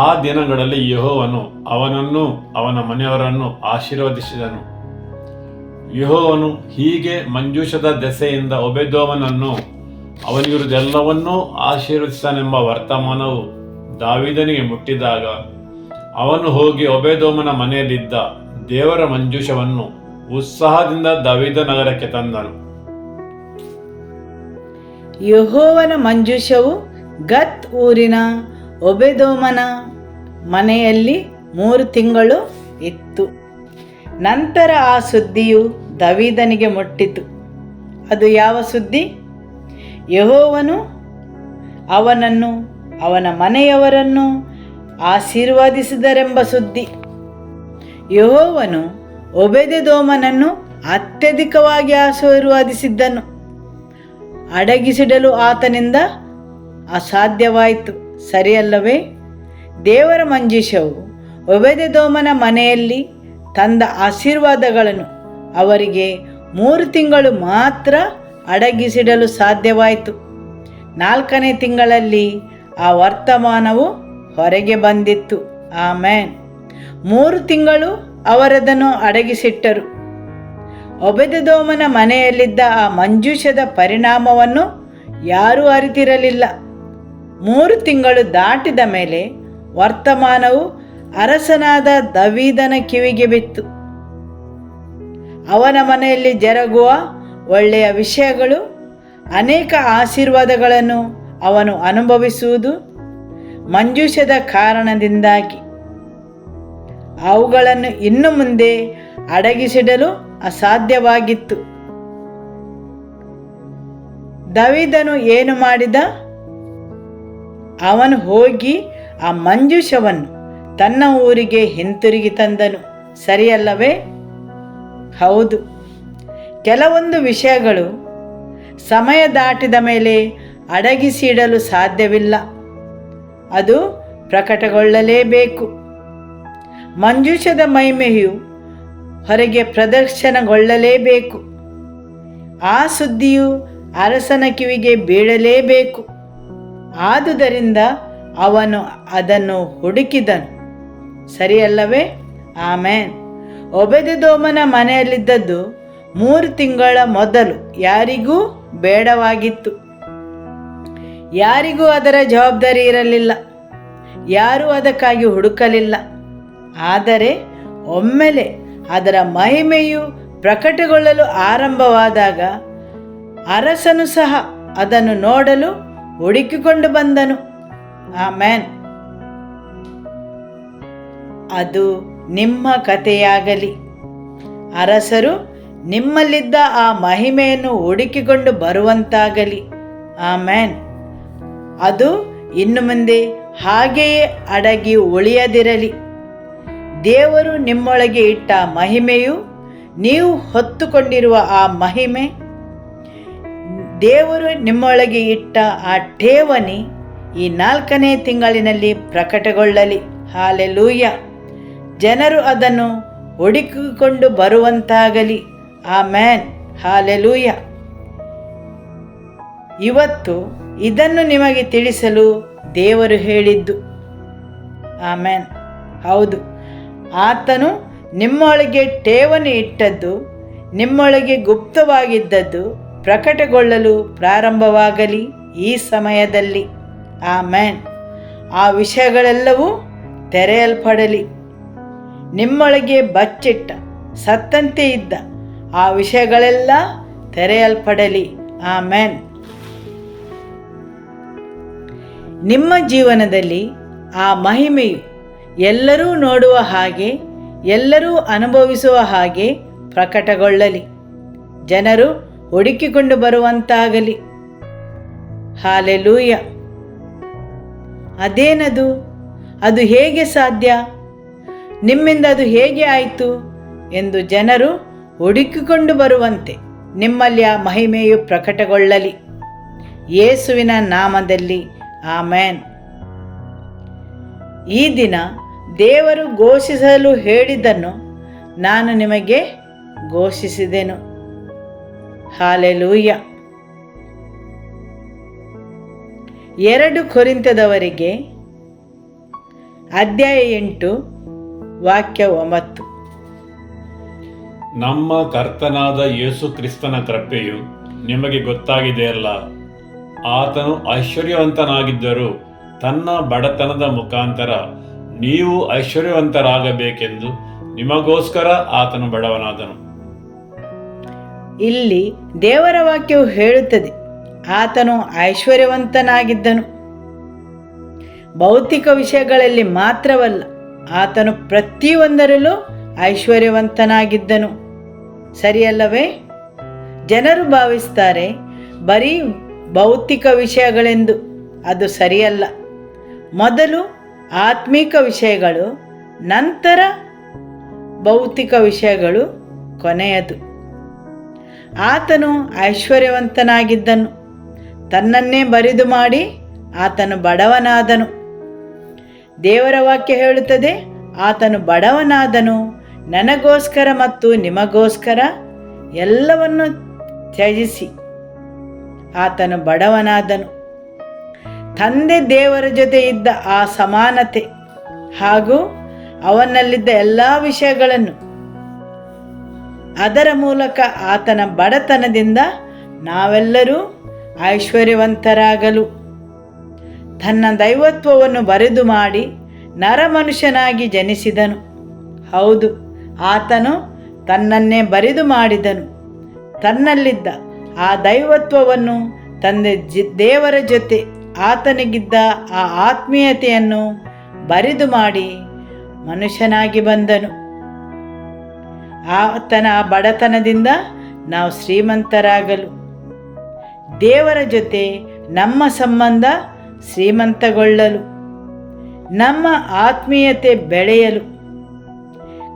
ಆ ದಿನಗಳಲ್ಲಿ ಯೆಹೋವನು ಅವನನ್ನು ಅವನ ಮನೆಯವರನ್ನು ಆಶೀರ್ವದಿಸಿದನು. ಯೆಹೋವನು ಹೀಗೆ ಮಂಜೂಷದ ದೆಸೆಯಿಂದ ಒಬೇದೋಮನನ್ನು ಅವನಿಗಿರುವುದೆಲ್ಲವನ್ನೂ ಆಶೀರ್ವದಿಸನೆಂಬ ವರ್ತಮಾನವು ದಾವೀದನಿಗೆ ಮುಟ್ಟಿದಾಗ ಅವನು ಹೋಗಿ ಒಬೇದೋಮನ ಮನೆಯಲ್ಲಿದ್ದ ದೇವರ ಮಂಜೂಷವನ್ನು ಉತ್ಸಾಹದಿಂದ ದಾವೀದ ನಗರಕ್ಕೆ ತಂದನು. ಯೆಹೋವನ ಮಂಜೂಷವು ಗತ್ ಊರಿನ ಒಬೇದೋಮನ ಮನೆಯಲ್ಲಿ 3 ತಿಂಗಳು ಇತ್ತು. ನಂತರ ಆ ಸುದ್ದಿಯು ದಾವೀದನಿಗೆ ಮುಟ್ಟಿತು. ಅದು ಯಾವ ಸುದ್ದಿ? ಯೆಹೋವನು ಅವನನ್ನು ಅವನ ಮನೆಯವರನ್ನು ಆಶೀರ್ವದಿಸಿದರೆಂಬ ಸುದ್ದಿ. ಯೆಹೋವನು ಒಬೇದೆದೋಮನನ್ನು ಅತ್ಯಧಿಕವಾಗಿ ಆಶೀರ್ವದಿಸಿದ್ದನು. ಅಡಗಿಸಿಡಲು ಆತನಿಂದ ಅಸಾಧ್ಯವಾಯಿತು, ಸರಿಯಲ್ಲವೇ? ದೇವರ ಮಂಜೂಷವು ಒಬೇದೆದೋಮನ ಮನೆಯಲ್ಲಿ ತಂದ ಆಶೀರ್ವಾದಗಳನ್ನು ಅವರಿಗೆ 3 ತಿಂಗಳು ಮಾತ್ರ ಅಡಗಿಸಿಡಲು ಸಾಧ್ಯವಾಯಿತು. 4ನೇ ತಿಂಗಳಲ್ಲಿ ಆ ವರ್ತಮಾನವು ಹೊರಗೆ ಬಂದಿತ್ತು. ಆಮೇನ್. 3 ತಿಂಗಳು ಅವರದನ್ನು ಅಡಗಿಸಿಟ್ಟರು. ಒಬೇದೆದೋಮನ ಮನೆಯಲ್ಲಿದ್ದ ಆ ಮಂಜೂಷದ ಪರಿಣಾಮವನ್ನು ಯಾರೂ ಅರಿತಿರಲಿಲ್ಲ. 3 ತಿಂಗಳು ದಾಟಿದ ಮೇಲೆ ವರ್ತಮಾನವು ಅರಸನಾದ ದಾವೀದನ ಕಿವಿಗೆ ಬಿತ್ತು. ಅವನ ಮನೆಯಲ್ಲಿ ಜರುಗುವ ಒಳ್ಳೆಯ ವಿಷಯಗಳು, ಅನೇಕ ಆಶೀರ್ವಾದಗಳನ್ನು ಅವನು ಅನುಭವಿಸುವುದು ಮಂಜೂಷದ ಕಾರಣದಿಂದಾಗಿ. ಅವುಗಳನ್ನು ಇನ್ನು ಮುಂದೆ ಅಡಗಿಸಿಡಲು ಅಸಾಧ್ಯವಾಗಿತ್ತು. ದಾವೀದನು ಏನು ಮಾಡಿದ? ಅವನು ಹೋಗಿ ಆ ಮಂಜೂಷವನ್ನು ತನ್ನ ಊರಿಗೆ ಹಿಂತಿರುಗಿ ತಂದನು, ಸರಿಯಲ್ಲವೇ? ಹೌದು. ಕೆಲವೊಂದು ವಿಷಯಗಳು ಸಮಯ ದಾಟಿದ ಮೇಲೆ ಅಡಗಿಸಿಡಲು ಸಾಧ್ಯವಿಲ್ಲ, ಅದು ಪ್ರಕಟಗೊಳ್ಳಲೇಬೇಕು. ಮಂಜೂಷದ ಮಹಿಮೆಯು ಹೊರಗೆ ಪ್ರದರ್ಶನಗೊಳ್ಳಲೇಬೇಕು. ಆ ಸುದ್ದಿಯು ಅರಸನ ಕಿವಿಗೆ ಬೀಳಲೇಬೇಕು. ಆದುದರಿಂದ ಅವನು ಅದನ್ನು ಹುಡುಕಿದನು, ಸರಿಯಲ್ಲವೇ? ಆಮೇನ್. ಒಬೇದೆದೋಮನ ಮನೆಯಲ್ಲಿದ್ದದ್ದು 3 ತಿಂಗಳ ಮೊದಲು ಯಾರಿಗೂ ಬೇಡವಾಗಿತ್ತು. ಯಾರಿಗೂ ಅದರ ಜವಾಬ್ದಾರಿ ಇರಲಿಲ್ಲ, ಯಾರೂ ಅದಕ್ಕಾಗಿ ಹುಡುಕಲಿಲ್ಲ. ಆದರೆ ಒಮ್ಮೆಲೆ ಅದರ ಮಹಿಮೆಯು ಪ್ರಕಟಗೊಳ್ಳಲು ಆರಂಭವಾದಾಗ ಅರಸನು ಸಹ ಅದನ್ನು ನೋಡಲು ಹುಡುಕಿಕೊಂಡು ಬಂದನು. ಆಮೇನ್. ಅದು ನಿಮ್ಮ ಕಥೆಯಾಗಲಿ. ಅರಸರು ನಿಮ್ಮಲ್ಲಿದ್ದ ಆ ಮಹಿಮೆಯನ್ನು ಹುಡುಕಿಕೊಂಡು ಬರುವಂತಾಗಲಿ. ಆಮೇನ್. ಅದು ಇನ್ನು ಮುಂದೆ ಹಾಗೆಯೇ ಅಡಗಿ ಉಳಿಯದಿರಲಿ. ದೇವರು ನಿಮ್ಮೊಳಗೆ ಇಟ್ಟ ಮಹಿಮೆಯು, ನೀವು ಹೊತ್ತುಕೊಂಡಿರುವ ಆ ಮಹಿಮೆ, ದೇವರು ನಿಮ್ಮೊಳಗೆ ಇಟ್ಟ ಆ ಠೇವಣಿ ಈ 4ನೇ ತಿಂಗಳಿನಲ್ಲಿ ಪ್ರಕಟಗೊಳ್ಳಲಿ. ಹಾಲೆಲೂಯ. ಜನರು ಅದನ್ನು ಹುಡುಕಿಕೊಂಡು ಬರುವಂತಾಗಲಿ. ಆಮೇನ್. ಹಾಲೆಲೂಯ. ಇವತ್ತು ಇದನ್ನು ನಿಮಗೆ ತಿಳಿಸಲು ದೇವರು ಹೇಳಿದ್ದು. ಆಮೇನ್. ಹೌದು, ಆತನು ನಿಮ್ಮೊಳಗೆ ಠೇವಣಿ ಇಟ್ಟದ್ದು, ನಿಮ್ಮೊಳಗೆ ಗುಪ್ತವಾಗಿದ್ದದ್ದು ಪ್ರಕಟಗೊಳ್ಳಲು ಪ್ರಾರಂಭವಾಗಲಿ ಈ ಸಮಯದಲ್ಲಿ. ಆಮೇನ್. ಆ ವಿಷಯಗಳೆಲ್ಲವೂ ತೆರೆಯಲ್ಪಡಲಿ. ನಿಮ್ಮೊಳಗೆ ಬಚ್ಚಿಟ್ಟ, ಸತ್ತಂತೆ ಇದ್ದ ಆ ವಿಷಯಗಳೆಲ್ಲ ತೆರೆಯಲ್ಪಡಲಿ. ಆಮೇನ್. ನಿಮ್ಮ ಜೀವನದಲ್ಲಿ ಆ ಮಹಿಮೆಯು ಎಲ್ಲರೂ ನೋಡುವ ಹಾಗೆ, ಎಲ್ಲರೂ ಅನುಭವಿಸುವ ಹಾಗೆ ಪ್ರಕಟಗೊಳ್ಳಲಿ. ಜನರು ಹುಡುಕಿಕೊಂಡು ಬರುವಂತಾಗಲಿ. ಹಾಲೆಲೂಯ. ಅದೇನದು? ಅದು ಹೇಗೆ ಸಾಧ್ಯ? ನಿಮ್ಮಿಂದ ಅದು ಹೇಗೆ ಆಯಿತು ಎಂದು ಜನರು ಹುಡುಕಿಕೊಂಡು ಬರುವಂತೆ ನಿಮ್ಮಲ್ಲಿ ಆ ಮಹಿಮೆಯು ಪ್ರಕಟಗೊಳ್ಳಲಿ. ಯೇಸುವಿನ ನಾಮದಲ್ಲಿ ಆಮೆನ್. ಈ ದಿನ ದೇವರು ಘೋಷಿಸಲು ಹೇಳಿದ್ದನ್ನು ನಾನು ನಿಮಗೆ ಘೋಷಿಸಿದೆನು. ಹಾಲೆಲೂಯ. 2 ಕೊರಿಂಥದವರಿಗೆ ಅಧ್ಯಾಯ 8 ವಾಕ್ಯ 9. ನಮ್ಮ ಕರ್ತನಾದ ಯೇಸು ಕ್ರಿಸ್ತನ ಕೃಪೆಯು ನಿಮಗೆ ಗೊತ್ತಾಗಿದೆಯಲ್ಲ. ಆತನು ಐಶ್ವರ್ಯವಂತನಾಗಿದ್ದರೂ ತನ್ನ ಬಡತನದ ಮುಖಾಂತರ ನೀವು ಐಶ್ವರ್ಯವಂತರಾಗಬೇಕೆಂದು ನಿಮಗೋಸ್ಕರ ಆತನು ಬಡವನಾದನು. ಇಲ್ಲಿ ದೇವರ ವಾಕ್ಯವು ಹೇಳುತ್ತದೆ, ಆತನು ಐಶ್ವರ್ಯವಂತನಾಗಿದ್ದನು. ಭೌತಿಕ ವಿಷಯಗಳಲ್ಲಿ ಮಾತ್ರವಲ್ಲ, ಆತನು ಪ್ರತಿಯೊಂದರಲ್ಲೂ ಐಶ್ವರ್ಯವಂತನಾಗಿದ್ದನು. ಸರಿಯಲ್ಲವೇ? ಜನರು ಭಾವಿಸ್ತಾರೆ ಬರೀ ಭೌತಿಕ ವಿಷಯಗಳೆಂದು. ಅದು ಸರಿಯಲ್ಲ. ಮೊದಲು ಆತ್ಮಿಕ ವಿಷಯಗಳು, ನಂತರ ಭೌತಿಕ ವಿಷಯಗಳು ಕೊನೆಯದು. ಆತನು ಐಶ್ವರ್ಯವಂತನಾಗಿದ್ದನು. ತನ್ನನ್ನೇ ಬರಿದು ಮಾಡಿ ಆತನು ಬಡವನಾದನು. ದೇವರ ವಾಕ್ಯ ಹೇಳುತ್ತದೆ, ಆತನು ಬಡವನಾದನು ನನಗೋಸ್ಕರ ಮತ್ತು ನಿಮಗೋಸ್ಕರ ಎಲ್ಲವನ್ನು ತ್ಯಜಿಸಿ ಆತನು ಬಡವನಾದನು. ತಂದೆ ದೇವರ ಜೊತೆ ಇದ್ದ ಆ ಸಮಾನತೆ ಹಾಗೂ ಅವನಲ್ಲಿದ್ದ ಎಲ್ಲ ವಿಷಯಗಳನ್ನು, ಅದರ ಮೂಲಕ ಆತನ ಬಡತನದಿಂದ ನಾವೆಲ್ಲರೂ ಐಶ್ವರ್ಯವಂತರಾಗಲು ತನ್ನ ದೈವತ್ವವನ್ನು ಬರೆದು ಮಾಡಿ ನರಮನುಷ್ಯನಾಗಿ ಜನಿಸಿದನು. ಹೌದು, ಆತನು ತನ್ನನ್ನೇ ಬರಿದು ಮಾಡಿದನು. ತನ್ನಲ್ಲಿದ್ದ ಆ ದೈವತ್ವವನ್ನು ತಂದೆ ದೇವರ ಜೊತೆ ಆತನಿಗಿದ್ದ ಆ ಆತ್ಮೀಯತೆಯನ್ನು ಬರಿದು ಮಾಡಿ ಮನುಷ್ಯನಾಗಿ ಬಂದನು. ಆತನ ಬಡತನದಿಂದ ನಾವು ಶ್ರೀಮಂತರಾಗಲು, ದೇವರ ಜೊತೆ ನಮ್ಮ ಸಂಬಂಧ ಶ್ರೀಮಂತಗೊಳ್ಳಲು, ನಮ್ಮ ಆತ್ಮೀಯತೆ ಬೆಳೆಯಲು,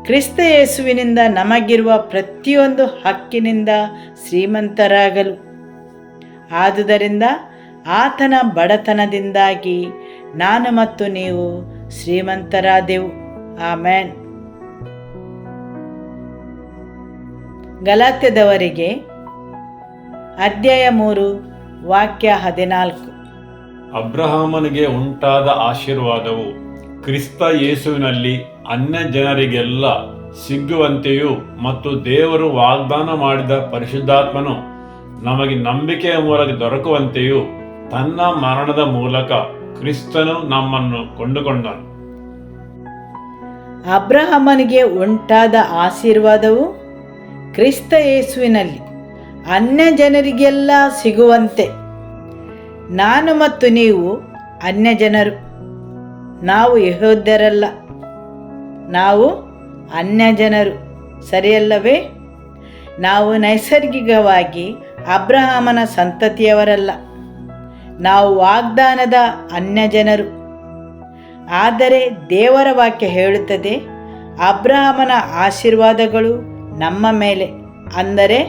ಕ್ರಿಸ್ತ ಯೇಸುವಿನಿಂದ ನಮಗಿರುವ ಪ್ರತಿಯೊಂದು ಹಕ್ಕಿನಿಂದ ಶ್ರೀಮಂತರಾಗಲು. ಆದುದರಿಂದ ಆತನ ಬಡತನದಿಂದಾಗಿ ನಾನು ಮತ್ತು ನೀವು ಶ್ರೀಮಂತರಾದೆವು. ಆಮೆನ್. ಗಲಾತ್ಯದವರಿಗೆ ಅಧ್ಯಾಯ 3 ವಾಕ್ಯ 14. ಅಬ್ರಹಾಮನಿಗೆ ಉಂಟಾದ ಆಶೀರ್ವಾದವು ಕ್ರಿಸ್ತ ಯೇಸುವಿನಲ್ಲಿ ಅನ್ಯ ಜನರಿಗೆಲ್ಲ ಸಿಗುವಂತೆಯೂ ಮತ್ತು ದೇವರು ವಾಗ್ದಾನ ಮಾಡಿದ ಪರಿಶುದ್ಧಾತ್ಮನು ನಮಗೆ ನಂಬಿಕೆಯ ಮೂಲಕ ದೊರಕುವಂತೆಯೂ ತನ್ನ ಮರಣದ ಮೂಲಕ ಕ್ರಿಸ್ತನು ನಮ್ಮನ್ನು ಕೊಂಡುಕೊಂಡನು. ಅಬ್ರಹಾಮನಿಗೆ ಉಂಟಾದ ಆಶೀರ್ವಾದವು ಕ್ರಿಸ್ತ ಯೇಸುವಿನಲ್ಲಿ ಅನ್ಯ ಜನರಿಗೆಲ್ಲ ಸಿಗುವಂತೆ. ನಾನು ಮತ್ತು ನೀವು ಅನ್ಯ ಜನರು, ನಾವು ಯೆಹೂದ್ಯರಲ್ಲ, ನಾವು ಅನ್ಯ ಜನರು. ಸರಿಯಲ್ಲವೇ? ನಾವು ನೈಸರ್ಗಿಕವಾಗಿ ಅಬ್ರಹಾಮನ ಸಂತತಿಯವರಲ್ಲ, ನಾವು ವಾಗ್ದಾನದ ಅನ್ಯ ಜನರು. ಆದರೆ ದೇವರ ವಾಕ್ಯ ಹೇಳುತ್ತದೆ, ಅಬ್ರಹಾಮನ ಆಶೀರ್ವಾದಗಳು ನಮ್ಮ ಮೇಲೆ, ಅಂದರೆ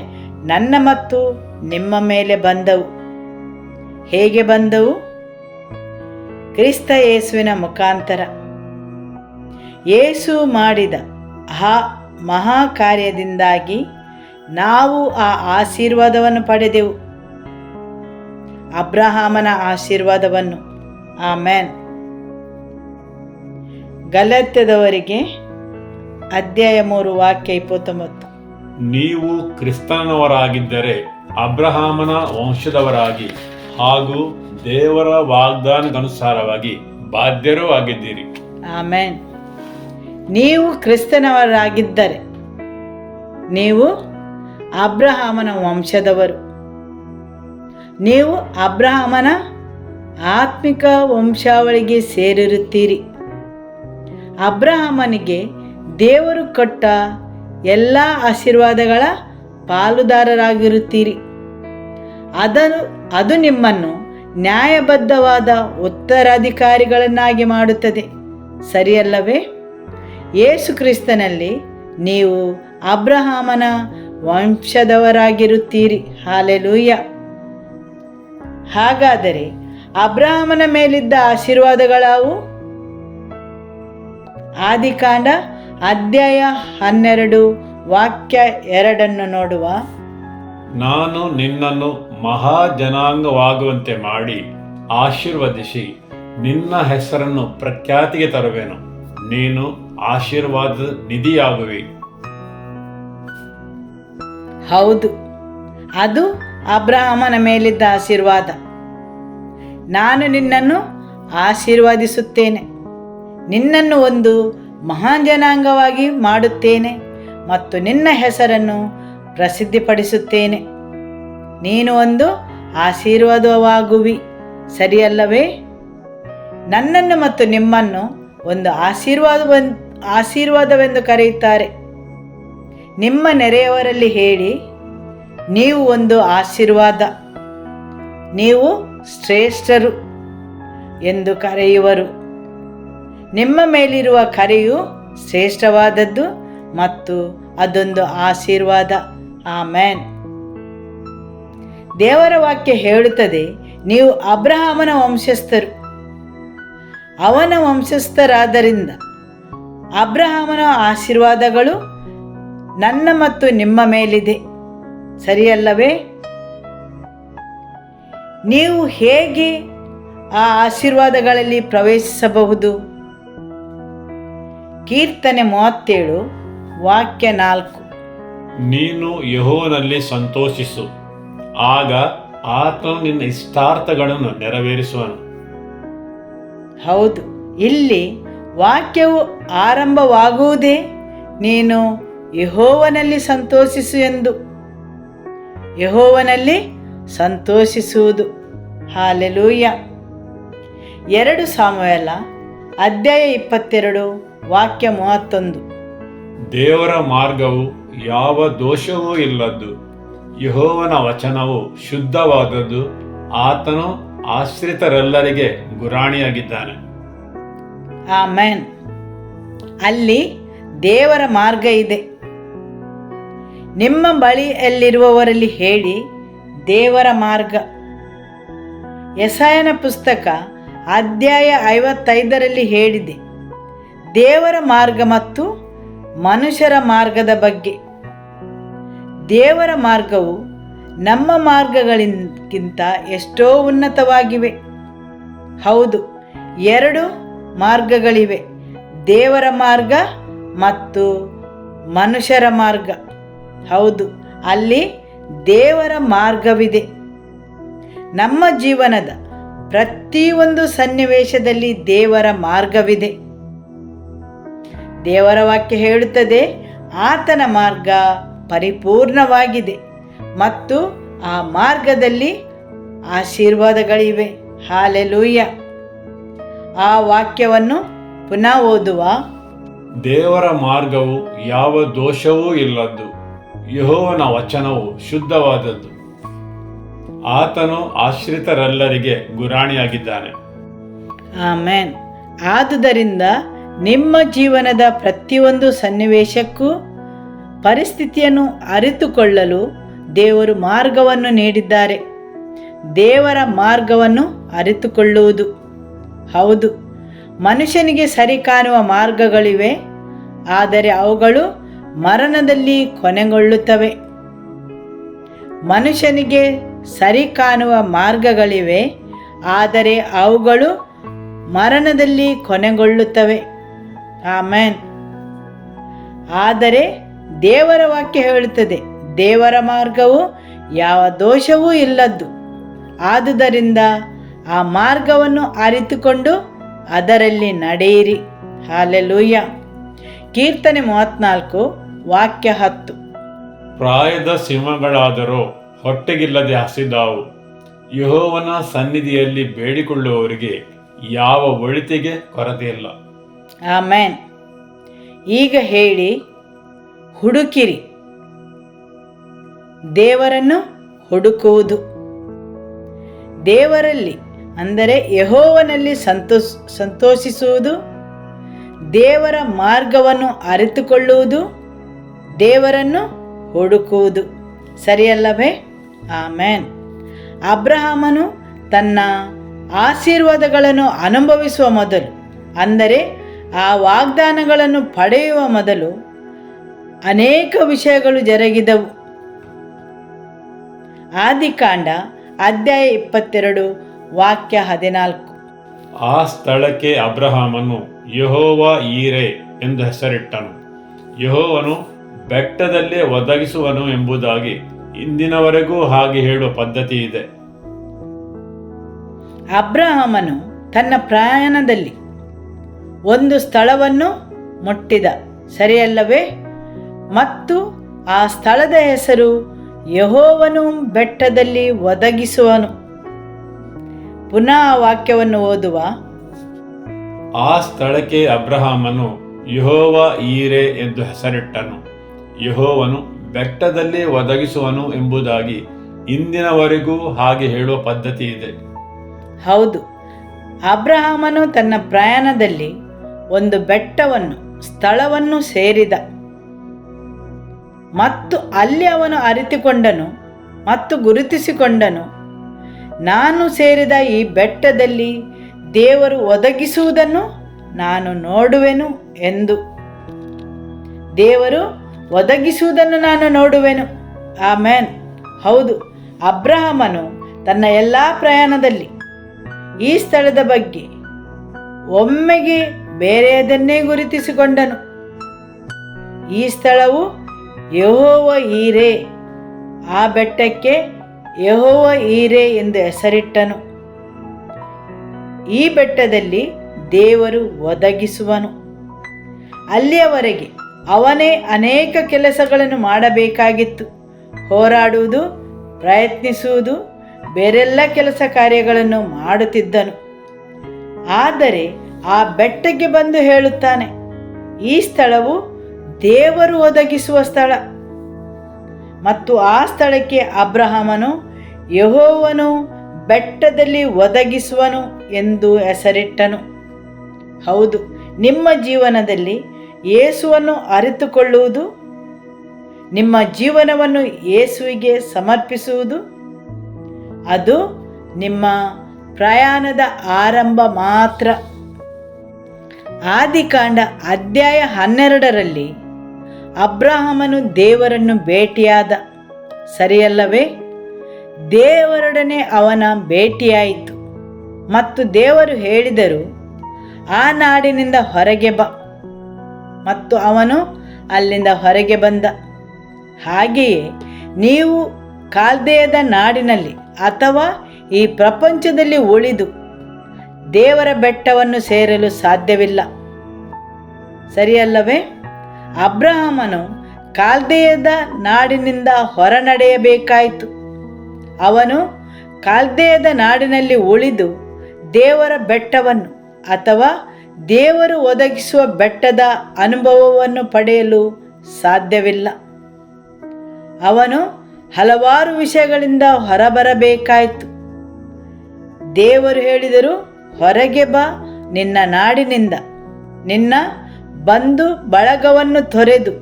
ನನ್ನ ಮತ್ತು ನಿಮ್ಮ ಮೇಲೆ ಬಂದವು. ಹೇಗೆ ಬಂದವು? ಕ್ರಿಸ್ತ ಯೇಸುವಿನ ಮುಖಾಂತರ. ಯೇಸು ಮಾಡಿದ ಆ ಮಹಾ ಕಾರ್ಯದಿಂದಾಗಿ ನಾವು ಆ ಆಶೀರ್ವಾದವನ್ನು ಪಡೆದೆವು, ಅಬ್ರಹಾಮನ ಆಶೀರ್ವಾದವನ್ನು. ಆಮೆನ್. ಗಲಾತ್ಯದವರಿಗೆ ಅಧ್ಯಾಯ 3 ವಾಕ್ಯ 29. ನೀವು ಕ್ರಿಸ್ತನವರಾಗಿದ್ದರೆ ಅಬ್ರಹಾಮನ ವಂಶದವರಾಗಿ ಹಾಗೂ ದೇವರ ವಾಗ್ದಾನಕ್ಕನುಸಾರವಾಗಿ ಬಾಧ್ಯರೂ ಆಗಿದ್ದೀರಿ. ಆಮೆನ್. ನೀವು ಕ್ರಿಸ್ತನವರಾಗಿದ್ದರೆ ನೀವು ಅಬ್ರಹಾಮನ ವಂಶದವರು. ನೀವು ಅಬ್ರಹಾಮನ ಆತ್ಮಿಕ ವಂಶಾವಳಿಗೆ ಸೇರಿರುತ್ತೀರಿ. ಅಬ್ರಹಾಮನಿಗೆ ದೇವರು ಕೊಟ್ಟ ಎಲ್ಲ ಆಶೀರ್ವಾದಗಳ ಪಾಲುದಾರರಾಗಿರುತ್ತೀರಿ. ಅದು ನಿಮ್ಮನ್ನು ನ್ಯಾಯಬದ್ಧವಾದ ಉತ್ತರಾಧಿಕಾರಿಗಳನ್ನಾಗಿ ಮಾಡುತ್ತದೆ. ಸರಿಯಲ್ಲವೇ? ಯೇಸು ಕ್ರಿಸ್ತನಲ್ಲಿ ನೀವು ಅಬ್ರಹಾಮನ ವಂಶದವರಾಗಿರುತ್ತೀರಿ. ಹಾಲೆಲೂಯ. ಹಾಗಾದರೆ ಅಬ್ರಹಾಮನ ಮೇಲಿದ್ದ ಆಶೀರ್ವಾದಗಳಾವು? ಆದಿಕಾಂಡ ಅಧ್ಯಾಯ 12 ವಾಕ್ಯ 2 ನೋಡುವ. ನಾನು ನಿನ್ನನ್ನು ಮಹಾಜನಾಂಗವಾಗುವಂತೆ ಮಾಡಿ ಆಶೀರ್ವದಿಸಿ ನಿನ್ನ ಹೆಸರನ್ನು ಪ್ರಖ್ಯಾತಿಗೆ ತರುವೆನು. ನೀನು ಆಶೀರ್ವಾದದ ನಿಧಿಯಾಗುವಿ. ಹೌದು, ಅದು ಅಬ್ರಹಾಮನ ಮೇಲಿದ್ದ ಆಶೀರ್ವಾದ. ನಾನು ನಿನ್ನನ್ನು ಆಶೀರ್ವದಿಸುತ್ತೇನೆ, ನಿನ್ನನ್ನು ಒಂದು ಮಹಾನ್ ಜನಾಂಗವಾಗಿ ಮಾಡುತ್ತೇನೆ ಮತ್ತು ನಿನ್ನ ಹೆಸರನ್ನು ಪ್ರಸಿದ್ಧಿಪಡಿಸುತ್ತೇನೆ. ನೀನು ಒಂದು ಆಶೀರ್ವಾದವಾಗುವಿ. ಸರಿಯಲ್ಲವೇ? ನನ್ನನ್ನು ಮತ್ತು ನಿಮ್ಮನ್ನು ಒಂದು ಆಶೀರ್ವಾದವೆಂದು ಕರೆಯುತ್ತಾರೆ. ನಿಮ್ಮ ನೆರೆಯವರಲ್ಲಿ ಹೇಳಿ, ನೀವು ಒಂದು ಆಶೀರ್ವಾದ, ನೀವು ಶ್ರೇಷ್ಠರು ಎಂದು ಕರೆಯುವರು. ನಿಮ್ಮ ಮೇಲಿರುವ ಕರೆಯು ಶ್ರೇಷ್ಠವಾದದ್ದು ಮತ್ತು ಅದೊಂದು ಆಶೀರ್ವಾದ. ಆಮೆನ್. ದೇವರ ವಾಕ್ಯ ಹೇಳುತ್ತದೆ, ನೀವು ಅಬ್ರಹಾಮನ ವಂಶಸ್ಥರು. ಅವನ ವಂಶಸ್ಥರಾದ್ದರಿಂದ ಅಬ್ರಹಾಮನ ಆಶೀರ್ವಾದಗಳು ನನ್ನ ಮತ್ತು ನಿಮ್ಮ ಮೇಲಿದೆ. ಸರಿಯಲ್ಲವೇ? ನೀವು ಹೇಗೆ ಆ ಆಶೀರ್ವಾದಗಳಲ್ಲಿ ಪ್ರವೇಶಿಸಬಹುದು? ಕೀರ್ತನೆ 37 ವಾಕ್ಯ 4. ನೀನು ಯೆಹೋವನಲ್ಲಿ ಸಂತೋಷಿಸು, ಆಗ ಆತನು ನಿನ್ನ ಇಷ್ಟಾರ್ಥಗಳನ್ನು ನೆರವೇರಿಸುವನು. ಹೌದು, ಇಲ್ಲಿ ವಾಕ್ಯವು ಆರಂಭವಾಗುವುದೇ ನೀನು ಯೆಹೋವನಲ್ಲಿ ಸಂತೋಷಿಸು ಎಂದು. ಯೆಹೋವನಲ್ಲಿ ಸಂತೋಷಿಸುವುದು. ಹಾಲೆಲೂಯ. 2 ಸಾಮುವೇಲ ಅಧ್ಯಾಯ 22 ವಾಕ್ಯ 31. ದೇವರ ಮಾರ್ಗವು ಯಾವ ದೋಷವೂ ಇಲ್ಲದ್ದು, ಯೆಹೋವನ ವಚನವು ಶುದ್ಧವಾದದ್ದು, ಆತನು ಆಶ್ರಿತರೆಲ್ಲರಿಗೆ ಗುರಾಣಿಯಾಗಿದ್ದಾನೆ. ಆಮೆನ್. ಅಲ್ಲಿ ದೇವರ ಮಾರ್ಗ ಇದೆ. ನಿಮ್ಮ ಬಳಿಯಲ್ಲಿರುವವರಲ್ಲಿ ಹೇಳಿ, ದೇವರ ಮಾರ್ಗ. ಯೆಶಾಯನ ಪುಸ್ತಕ ಅಧ್ಯಾಯ 55 ಹೇಳಿದೆ, ದೇವರ ಮಾರ್ಗ ಮತ್ತು ಮನುಷ್ಯರ ಮಾರ್ಗದ ಬಗ್ಗೆ. ದೇವರ ಮಾರ್ಗವು ನಮ್ಮ ಮಾರ್ಗಗಳಿಗಿಂತ ಎಷ್ಟೋ ಉನ್ನತವಾಗಿವೆ. ಹೌದು, 2 ಮಾರ್ಗಗಳಿವೆ, ದೇವರ ಮಾರ್ಗ ಮತ್ತು ಮನುಷ್ಯರ ಮಾರ್ಗ. ಹೌದು, ಅಲ್ಲಿ ದೇವರ ಮಾರ್ಗವಿದೆ. ನಮ್ಮ ಜೀವನದ ಪ್ರತಿಯೊಂದು ಸನ್ನಿವೇಶದಲ್ಲಿ ದೇವರ ಮಾರ್ಗವಿದೆ. ದೇವರ ವಾಕ್ಯ ಹೇಳುತ್ತದೆ, ಆತನ ಮಾರ್ಗ ಪರಿಪೂರ್ಣವಾಗಿದೆ ಮತ್ತು ಆ ಮಾರ್ಗದಲ್ಲಿ ಆಶೀರ್ವಾದಗಳಿವೆ. ಹಾಲೆಲೂಯ. ಆ ವಾಕ್ಯವನ್ನು ಪುನಃ ಓದುವ. ದೇವರ ಮಾರ್ಗವು ಯಾವ ದೋಷವೂ ಇಲ್ಲದ್ದು, ಯೆಹೋವನ ವಚನವು ಶುದ್ಧವಾದದ್ದು, ಆತನು ಆಶ್ರಿತರೆಲ್ಲರಿಗೆ ಗುರಾಣಿಯಾಗಿದ್ದಾನೆ. ಆಮೆನ್. ಆದುದರಿಂದ ನಿಮ್ಮ ಜೀವನದ ಪ್ರತಿಯೊಂದು ಸನ್ನಿವೇಶಕ್ಕೂ ಪರಿಸ್ಥಿತಿಯನ್ನು ಅರಿತುಕೊಳ್ಳಲು ದೇವರು ಮಾರ್ಗವನ್ನು ನೀಡಿದ್ದಾರೆ. ದೇವರ ಮಾರ್ಗವನ್ನು ಅರಿತುಕೊಳ್ಳುವುದು. ಹೌದು, ಮನುಷ್ಯನಿಗೆ ಸರಿ ಕಾಣುವ ಮಾರ್ಗಗಳಿವೆ, ಆದರೆ ಅವುಗಳು ಮರಣದಲ್ಲಿ ಕೊನೆಗೊಳ್ಳುತ್ತವೆ. ಮನುಷ್ಯನಿಗೆ ಸರಿ ಕಾಣುವ ಮಾರ್ಗಗಳಿವೆ, ಆದರೆ ಅವುಗಳು ಮರಣದಲ್ಲಿ ಕೊನೆಗೊಳ್ಳುತ್ತವೆ. ಆಮೆನ್. ಆದರೆ ದೇವರ ವಾಕ್ಯ ಹೇಳುತ್ತದೆ, ದೇವರ ಮಾರ್ಗವು ಯಾವ ದೋಷವೂ ಇಲ್ಲದ್ದು. ಆದುದರಿಂದ ಆ ಮಾರ್ಗವನ್ನು ಅರಿತುಕೊಂಡು ಅದರಲ್ಲಿ ನಡೆಯಿರಿ. ಹಾಲೆಲೂಯ. ಕೀರ್ತನೆ 34 ವಾಕ್ಯ 10. ಪ್ರಾಯದ ಸಿಂಹಗಳಾದರೋ ಹೊಟ್ಟೆಗಿಲ್ಲದೆ ಹಸಿದಾವು, ಯೆಹೋವನ ಸನ್ನಿಧಿಯಲ್ಲಿ ಬೇಡಿಕೊಳ್ಳುವವರಿಗೆ ಯಾವ ಒಳಿತಿಗೆ ಕೊರತೆಯಿಲ್ಲ. ಆಮೆನ್. ಈಗ ಹೇಳಿ, ಹುಡುಕಿರಿ. ದೇವರನ್ನು ಹುಡುಕುವುದು. ದೇವರಲ್ಲಿ ಅಂದರೆ ಯೆಹೋವನಲ್ಲಿ ಸಂತೋಷಿಸುವುದು, ದೇವರ ಮಾರ್ಗವನ್ನು ಅರಿತುಕೊಳ್ಳುವುದು, ದೇವರನ್ನು ಹುಡುಕುವುದು. ಸರಿಯಲ್ಲವೇ? ಆಮೆನ್. ಅಬ್ರಹಾಮನು ತನ್ನ ಆಶೀರ್ವಾದಗಳನ್ನು ಅನುಭವಿಸುವ ಮೊದಲು, ಅಂದರೆ ಆ ವಾಗ್ದಾನಗಳನ್ನು ಪಡೆಯುವ ಮೊದಲು ಅನೇಕ ವಿಷಯಗಳು ಜರುಗಿದವು. ಆದಿಕಾಂಡ ಅಧ್ಯಾಯ 22 ವಾಕ್ಯ 14. ಆ ಸ್ಥಳಕ್ಕೆ ಅಬ್ರಹಾಮನು ಯೆಹೋವ ಈರೆ ಎಂದು ಹೆಸರಿಟ್ಟನು. ಯೆಹೋವನು ಬೆಟ್ಟದಲ್ಲೇ ಒದಗಿಸುವನು ಎಂಬುದಾಗಿ ಇಂದಿನವರೆಗೂ ಹಾಗೆ ಹೇಳುವ ಪದ್ಧತಿ ಇದೆ. ಅಬ್ರಹಾಮನು ತನ್ನ ಪ್ರಯಾಣದಲ್ಲಿ ಒಂದು ಸ್ಥಳವನ್ನು ಮುಟ್ಟಿದ, ಸರಿಯಲ್ಲವೇ? ಮತ್ತು ಆ ಸ್ಥಳದ ಹೆಸರು ಯೆಹೋವನು ಬೆಟ್ಟದಲ್ಲಿ ಒದಗಿಸುವನು. ಪುನಃ ಆ ವಾಕ್ಯವನ್ನು ಓದುವ. ಆ ಸ್ಥಳಕ್ಕೆ ಅಬ್ರಹಾಮನು ಯೆಹೋವ ಈರೆ ಎಂದು ಹೆಸರಿಟ್ಟನು. ಯೆಹೋವನು ಬೆಟ್ಟದಲ್ಲಿ ಒದಗಿಸುವನು ಎಂಬುದಾಗಿ ಇಂದಿನವರೆಗೂ ಹಾಗೆ ಹೇಳುವ ಪದ್ಧತಿ ಇದೆ. ಹೌದು, ಅಬ್ರಹಾಮನು ತನ್ನ ಪ್ರಯಾಣದಲ್ಲಿ ಒಂದು ಸ್ಥಳವನ್ನು ಸೇರಿದ ಮತ್ತು ಅಲ್ಲಿ ಅವನು ಅರಿತುಕೊಂಡನು ಮತ್ತು ಗುರುತಿಸಿಕೊಂಡನು, ನಾನು ಸೇರಿದ ಈ ಬೆಟ್ಟದಲ್ಲಿ ದೇವರು ಒದಗಿಸುವುದನ್ನು ನಾನು ನೋಡುವೆನು ಎಂದು. ದೇವರು ಒದಗಿಸುವುದನ್ನು ನಾನು ನೋಡುವೆನು. ಆಮೆನ್. ಹೌದು, ಅಬ್ರಹಾಮನು ತನ್ನ ಎಲ್ಲ ಪ್ರಯಾಣದಲ್ಲಿ ಈ ಸ್ಥಳದ ಬಗ್ಗೆ ಒಮ್ಮೆಗೆ ಬೇರೆಯದನ್ನೇ ಗುರುತಿಸಿಕೊಂಡನು. ಈ ಸ್ಥಳವು ಯೆಹೋವ ಈರೆ. ಆ ಬೆಟ್ಟಕ್ಕೆ ಯೆಹೋವ ಈರೆ ಎಂದು ಹೆಸರಿಟ್ಟನು. ಈ ಬೆಟ್ಟದಲ್ಲಿ ದೇವರು ಒದಗಿಸುವನು. ಅಲ್ಲಿಯವರೆಗೆ ಅವನೇ ಅನೇಕ ಕೆಲಸಗಳನ್ನು ಮಾಡಬೇಕಾಗಿತ್ತು. ಹೋರಾಡುವುದು, ಪ್ರಯತ್ನಿಸುವುದು, ಬೇರೆಲ್ಲ ಕೆಲಸ ಕಾರ್ಯಗಳನ್ನು ಮಾಡುತ್ತಿದ್ದನು. ಆದರೆ ಆ ಬೆಟ್ಟಕ್ಕೆ ಬಂದು ಹೇಳುತ್ತಾನೆ, ಈ ಸ್ಥಳವು ದೇವರು ಒದಗಿಸುವ ಸ್ಥಳ. ಮತ್ತು ಆ ಸ್ಥಳಕ್ಕೆ ಅಬ್ರಹಾಮನು ಯೆಹೋವನು ಬೆಟ್ಟದಲ್ಲಿ ಒದಗಿಸುವನು ಎಂದು ಹೆಸರಿಟ್ಟನು. ಹೌದು, ನಿಮ್ಮ ಜೀವನದಲ್ಲಿ ಯೇಸುವನ್ನು ಅರಿತುಕೊಳ್ಳುವುದು, ನಿಮ್ಮ ಜೀವನವನ್ನು ಯೇಸುವಿಗೆ ಸಮರ್ಪಿಸುವುದು, ಅದು ನಿಮ್ಮ ಪ್ರಯಾಣದ ಆರಂಭ ಮಾತ್ರ. ಆದಿಕಾಂಡ ಅಧ್ಯಾಯ 12ರಲ್ಲಿ ಅಬ್ರಹಾಮನು ದೇವರನ್ನು ಭೇಟಿಯಾದ, ಸರಿಯಲ್ಲವೇ? ದೇವರೊಡನೆ ಅವನ ಭೇಟಿಯಾಯಿತು ಮತ್ತು ದೇವರು ಹೇಳಿದರು, ಆ ನಾಡಿನಿಂದ ಹೊರಗೆ ಬಾ. ಮತ್ತು ಅವನು ಅಲ್ಲಿಂದ ಹೊರಗೆ ಬಂದ. ಹಾಗೆಯೇ ನೀವು ಕಾಲ್ದೆಯದ ನಾಡಿನಲ್ಲಿ ಅಥವಾ ಈ ಪ್ರಪಂಚದಲ್ಲಿ ಉಳಿದು ದೇವರ ಬೆಟ್ಟವನ್ನು ಸೇರಲು ಸಾಧ್ಯವಿಲ್ಲ, ಸರಿಯಲ್ಲವೇ? ಅಬ್ರಹಾಮನು ಕಾಲ್ದೆಯದ ನಾಡಿನಿಂದ ಹೊರನಡೆಯಬೇಕಾಯಿತು. ಅವನು ಕಾಲ್ದೆಯದ ನಾಡಿನಲ್ಲಿ ಉಳಿದು ದೇವರ ಬೆಟ್ಟವನ್ನು ಅಥವಾ ದೇವರು ಒದಗಿಸುವ ಬೆಟ್ಟದ ಅನುಭವವನ್ನು ಪಡೆಯಲು ಸಾಧ್ಯವಿಲ್ಲ. ಅವನು ಹಲವಾರು ವಿಷಯಗಳಿಂದ ಹೊರಬರಬೇಕಾಯಿತು. ದೇವರು ಹೇಳಿದರು, ಹೊರಗೆ ಬಾ, ನಿನ್ನ ನಾಡಿನಿಂದ, ನಿನ್ನ ಬಂಧು ಬಳಗವನ್ನು ತೊರೆದು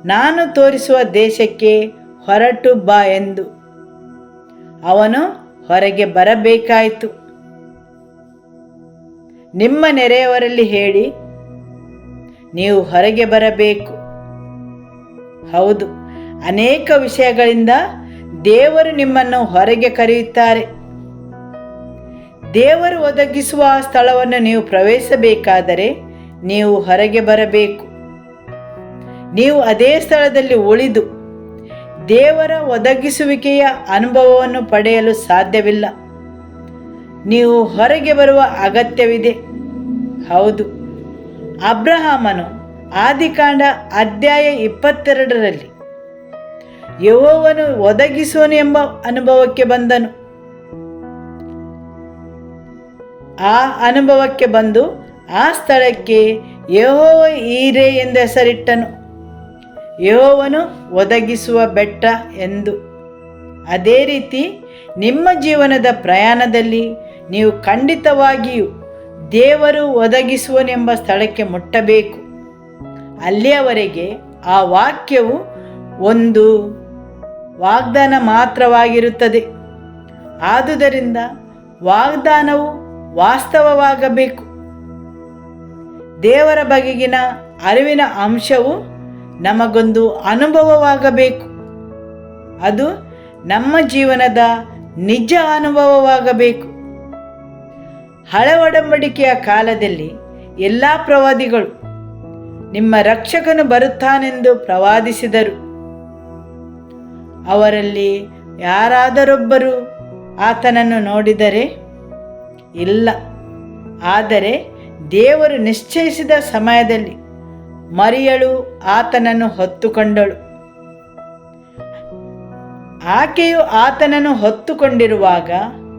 ನಾನು ತೋರಿಸುವ ದೇಶಕ್ಕೆ ಹೊರಟು ಬಾ ಎಂದು. ಅವನು ಹೊರಗೆ ಬರಬೇಕಾಯಿತು. ನಿಮ್ಮ ನೆರೆಯವರಲ್ಲಿ ಹೇಳಿ, ನೀವು ಹೊರಗೆ ಬರಬೇಕು. ಹೌದು, ಅನೇಕ ವಿಷಯಗಳಿಂದ ದೇವರು ನಿಮ್ಮನ್ನು ಹೊರಗೆ ಕರೆಯುತ್ತಾರೆ. ದೇವರು ಒದಗಿಸುವ ಆ ಸ್ಥಳವನ್ನು ನೀವು ಪ್ರವೇಶಿಸಬೇಕಾದರೆ ನೀವು ಹೊರಗೆ ಬರಬೇಕು. ನೀವು ಅದೇ ಸ್ಥಳದಲ್ಲಿ ಉಳಿದು ದೇವರ ಒದಗಿಸುವಿಕೆಯ ಅನುಭವವನ್ನು ಪಡೆಯಲು ಸಾಧ್ಯವಿಲ್ಲ. ನೀವು ಹೊರಗೆ ಬರುವ ಅಗತ್ಯವಿದೆ. ಹೌದು, ಅಬ್ರಹಾಮನು ಆದಿಕಾಂಡ ಅಧ್ಯಾಯ 22ರಲ್ಲಿ ಯೆಹೋವನು ಒದಗಿಸುವನು ಎಂಬ ಅನುಭವಕ್ಕೆ ಬಂದನು. ಆ ಅನುಭವಕ್ಕೆ ಬಂದು ಆ ಸ್ಥಳಕ್ಕೆ ಯೆಹೋವ ಈರೆ ಎಂದು ಹೆಸರಿಟ್ಟನು. ಯೆಹೋವನು ಒದಗಿಸುವ ಬೆಟ್ಟ ಎಂದು. ಅದೇ ರೀತಿ ನಿಮ್ಮ ಜೀವನದ ಪ್ರಯಾಣದಲ್ಲಿ ನೀವು ಖಂಡಿತವಾಗಿಯೂ ದೇವರು ಒದಗಿಸುವನೆಂಬ ಸ್ಥಳಕ್ಕೆ ಮುಟ್ಟಬೇಕು. ಅಲ್ಲಿಯವರೆಗೆ ಆ ವಾಕ್ಯವು ಒಂದು ವಾಗ್ದಾನ ಮಾತ್ರವಾಗಿರುತ್ತದೆ. ಆದುದರಿಂದ ವಾಗ್ದಾನವು ವಾಸ್ತವವಾಗಬೇಕು. ದೇವರ ಬಗೆಗಿನ ಅರಿವಿನ ಅಂಶವು ನಮಗೊಂದು ಅನುಭವವಾಗಬೇಕು. ಅದು ನಮ್ಮ ಜೀವನದ ನಿಜ ಅನುಭವವಾಗಬೇಕು. ಹಳೆ ಒಡಂಬಡಿಕೆಯ ಕಾಲದಲ್ಲಿ ಎಲ್ಲ ಪ್ರವಾದಿಗಳು ನಿಮ್ಮ ರಕ್ಷಕನು ಬರುತ್ತಾನೆಂದು ಪ್ರವಾದಿಸಿದರು. ಅವರಲ್ಲಿ ಯಾರಾದರೊಬ್ಬರು ಆತನನ್ನು ನೋಡಿದರೆ ಇಲ್ಲ. ಆದರೆ ದೇವರು ನಿಶ್ಚಯಿಸಿದ ಸಮಯದಲ್ಲಿ ಮರಿಯಳು ಆತನನ್ನು ಹೊತ್ತುಕೊಂಡಳು. ಆಕೆಯು ಆತನನ್ನು ಹೊತ್ತುಕೊಂಡಿರುವಾಗ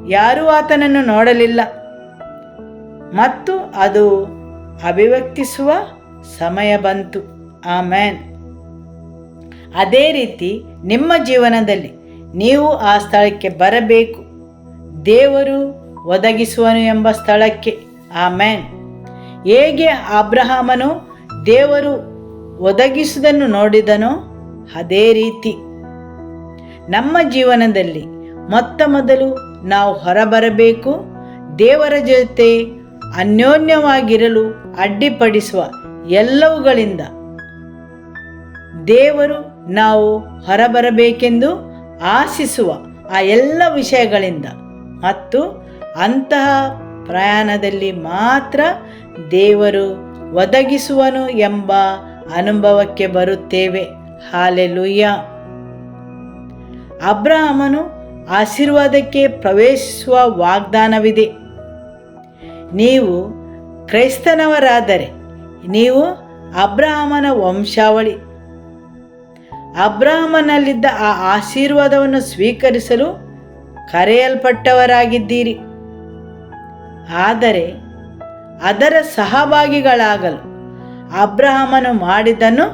ಯಾರೂ ಆತನನ್ನು ನೋಡಲಿಲ್ಲ ಮತ್ತು ಅದು ಅಭಿವ್ಯಕ್ತಿಸುವ ಸಮಯ ಬಂತು. ಆಮೆನ್. ಅದೇ ರೀತಿ ನಿಮ್ಮ ಜೀವನದಲ್ಲಿ ನೀವು ಆ ಸ್ಥಳಕ್ಕೆ ಬರಬೇಕು. ದೇವರು ಒದಗಿಸುವನು ಎಂಬ ಸ್ಥಳಕ್ಕೆ. ಆಮೆನ್. ಹೇಗೆ ಅಬ್ರಹಾಮನು ದೇವರು ಒದಗಿಸುವುದನ್ನು ನೋಡಿದನೋ ಅದೇ ರೀತಿ ನಮ್ಮ ಜೀವನದಲ್ಲಿ ಮೊದಲು ನಾವು ಹೊರಬರಬೇಕು. ದೇವರ ಜೊತೆ ಅನ್ಯೋನ್ಯವಾಗಿರಲು ಅಡ್ಡಿಪಡಿಸುವ ಎಲ್ಲವುಗಳಿಂದ ದೇವರು ನಾವು ಹೊರಬರಬೇಕೆಂದು ಆಶಿಸುವ ಆ ಎಲ್ಲ ವಿಷಯಗಳಿಂದ ಮತ್ತು ಅಂತಹ ಪ್ರಯಾಣದಲ್ಲಿ ಮಾತ್ರ ದೇವರು ಒದಗಿಸುವನು ಎಂಬ ಅನುಭವಕ್ಕೆ ಬರುತ್ತೇವೆ. ಹಾಲೆಲೂಯ. ಅಬ್ರಹಾಮನು ಆಶೀರ್ವಾದಕ್ಕೆ ಪ್ರವೇಶಿಸುವ ವಾಗ್ದಾನವಿದೆ. ನೀವು ಕ್ರೈಸ್ತನವರಾದರೆ ನೀವು ಅಬ್ರಹಾಮನ ವಂಶಾವಳಿ. ಅಬ್ರಹಾಮನಲ್ಲಿದ್ದ ಆ ಆಶೀರ್ವಾದವನ್ನು ಸ್ವೀಕರಿಸಲು ಕರೆಯಲ್ಪಟ್ಟವರಾಗಿದ್ದೀರಿ. ಆದರೆ ಅದರ ಸಹಭಾಗಿಗಳಾಗಲು ಅಬ್ರಹಾಮನು ಮಾಡಿದ್ದನ್ನು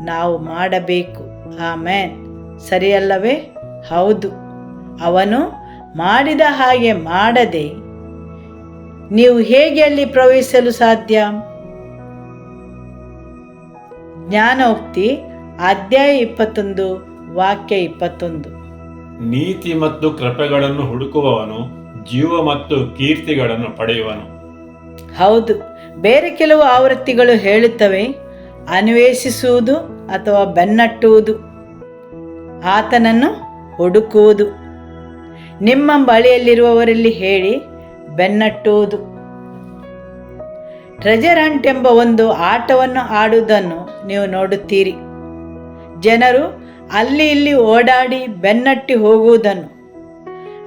ನಾವು ಮಾಡಬೇಕು. ಆಮೆನ್. ಸರಿಯಲ್ಲವೇ? ಹೌದು. ಅವನು ಮಾಡಿದ ಹಾಗೆ ಮಾಡದೆ ನೀವು ಹೇಗೆ ಅಲ್ಲಿ ಪ್ರವೇಶಿಸಲು ಸಾಧ್ಯ? ಜ್ಞಾನೋಕ್ತಿ ಅಧ್ಯಾಯ 21 ವಾಕ್ಯ 21. ನೀತಿ ಮತ್ತು ಕೃಪೆಗಳನ್ನು ಹುಡುಕುವವನು ಜೀವ ಮತ್ತು ಕೀರ್ತಿಗಳನ್ನು ಪಡೆಯುವನು. ಹೌದು. ಬೇರೆ ಕೆಲವು ಆವೃತ್ತಿಗಳು ಹೇಳುತ್ತವೆ ಅನ್ವೇಷಿಸುವುದು ಅಥವಾ ಬೆನ್ನಟ್ಟುವುದು, ಆತನನ್ನು ಹುಡುಕುವುದು. ನಿಮ್ಮ ಬಳಿಯಲ್ಲಿರುವವರಲ್ಲಿ ಹೇಳಿ ಬೆನ್ನಟ್ಟುವುದು. ಟ್ರೆಜರ್ ಹಂಟ್ ಎಂಬ ಒಂದು ಆಟವನ್ನು ಆಡುವುದನ್ನು ನೀವು ನೋಡುತ್ತೀರಿ. ಜನರು ಅಲ್ಲಿ ಇಲ್ಲಿ ಓಡಾಡಿ ಬೆನ್ನಟ್ಟಿ ಹೋಗುವುದನ್ನು.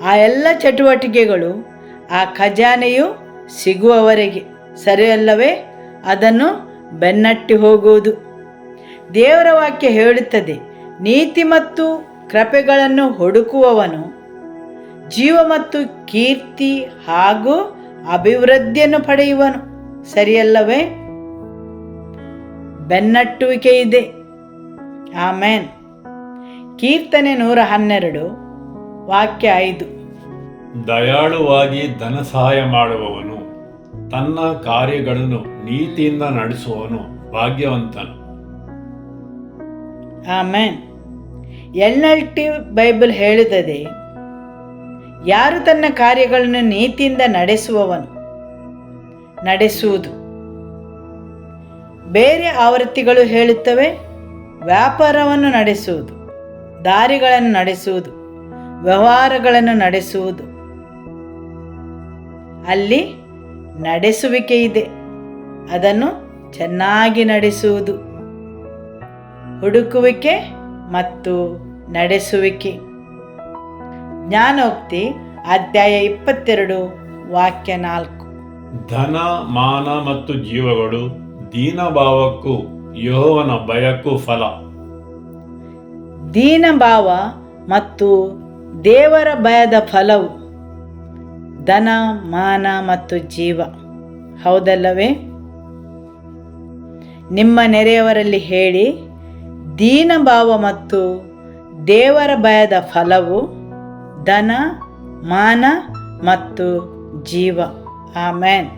ಆ ಎಲ್ಲ ಚಟುವಟಿಕೆಗಳು ಆ ಖಜಾನೆಯು ಸಿಗುವವರೆಗೆ. ಸರಿಯಲ್ಲವೇ? ಅದನ್ನು ಬೆನ್ನಟ್ಟಿ ಹೋಗುವುದು. ದೇವರ ವಾಕ್ಯ ಹೇಳುತ್ತದೆ, ನೀತಿ ಮತ್ತು ಕೃಪೆಗಳನ್ನು ಹುಡುಕುವವನು ಜೀವ ಮತ್ತು ಕೀರ್ತಿ ಹಾಗೂ ಅಭಿವೃದ್ಧಿಯನ್ನು ಪಡೆಯುವನು. ಸರಿಯಲ್ಲವೇ? ಬೆನ್ನಟ್ಟುವಿಕೆ ಇದೆ. ಆಮೆನ್. ಕೀರ್ತನೆ 112 ವಾಕ್ಯ 5. ದಯಾಳುವಾಗಿ ಧನ ಸಹಾಯ ಮಾಡುವವನು, ತನ್ನ ಕಾರ್ಯಗಳನ್ನು ನೀತಿಯಿಂದ ನಡೆಸುವವನು ಭಾಗ್ಯವಂತನು. ಆಮೆನ್. NLT ಬೈಬಲ್ ಹೇಳುತ್ತದೆ, ಯಾರು ತನ್ನ ಕಾರ್ಯಗಳನ್ನು ನೀತಿಯಿಂದ ನಡೆಸುವುದು. ಬೇರೆ ಆವೃತ್ತಿಗಳು ಹೇಳುತ್ತವೆ ವ್ಯಾಪಾರವನ್ನು ನಡೆಸುವುದು, ದಾರಿಗಳನ್ನು ನಡೆಸುವುದು, ವ್ಯವಹಾರಗಳನ್ನು ನಡೆಸುವುದು. ಅಲ್ಲಿ ನಡೆಸುವಿಕೆ ಇದೆ, ಅದನ್ನು ಚೆನ್ನಾಗಿ ನಡೆಸುವುದು. ಹುಡುಕುವಿಕೆ ಮತ್ತು ನಡೆಸುವಿಕೆ. ಜ್ಞಾನೋಕ್ತಿ ಅಧ್ಯಾಯ 22 ವಾಕ್ಯ 4. ಧನ, ಮಾನ ಮತ್ತು ಜೀವಗಳು ದೀನಭಾವಕ್ಕೂ ಯೆಹೋವನ ಭಯಕ್ಕೂ ಫಲ. ದೀನಭಾವ ಮತ್ತು ದೇವರ ಭಯದ ಫಲವು ಧನ, ಮಾನ ಮತ್ತು ಜೀವ. ಹೌದಲ್ಲವೇ? ನಿಮ್ಮ ನೆರೆಯವರಲ್ಲಿ ಹೇಳಿ, ದೀನಭಾವ ಮತ್ತು ದೇವರ ಭಯದ ಫಲವು ಧನ, ಮಾನ ಮತ್ತು ಜೀವ. ಆಮೇನ್.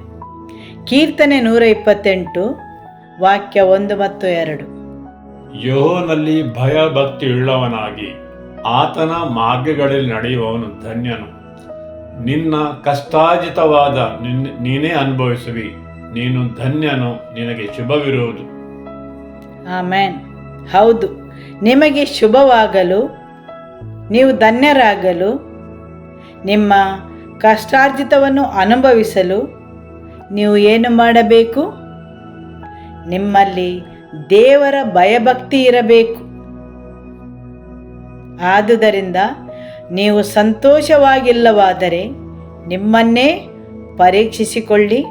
ಕೀರ್ತನೆ 128 ವಾಕ್ಯ 1 ಮತ್ತು 2. ಯೆಹೋವನಲ್ಲಿ ಭಯಭಕ್ತಿಯುಳ್ಳವನಾಗಿ ಆತನ ಮಾರ್ಗಗಳಲ್ಲಿ ನಡೆಯುವವನು ಧನ್ಯನು. ನಿನ್ನ ಕಷ್ಟಾರ್ಜಿತವಾದ ನೀನೇ ಅನುಭವಿಸುವಿ, ನೀನು ಧನ್ಯನು, ನಿನಗೆ ಶುಭವಿರುವುದು. ಆಮೇನ್. ಹೌದು, ನಿಮಗೆ ಶುಭವಾಗಲು, ನೀವು ಧನ್ಯರಾಗಲು, ನಿಮ್ಮ ಕಷ್ಟಾರ್ಜಿತವನ್ನು ಅನುಭವಿಸಲು ನೀವು ಏನು ಮಾಡಬೇಕು? ನಿಮ್ಮಲ್ಲಿ ದೇವರ ಭಯಭಕ್ತಿ ಇರಬೇಕು. ಆದುದರಿಂದ ನೀವು ಸಂತೋಷವಾಗಿಲ್ಲವಾದರೆ ನಿಮ್ಮನ್ನೇ ಪರೀಕ್ಷಿಸಿಕೊಳ್ಳಿ.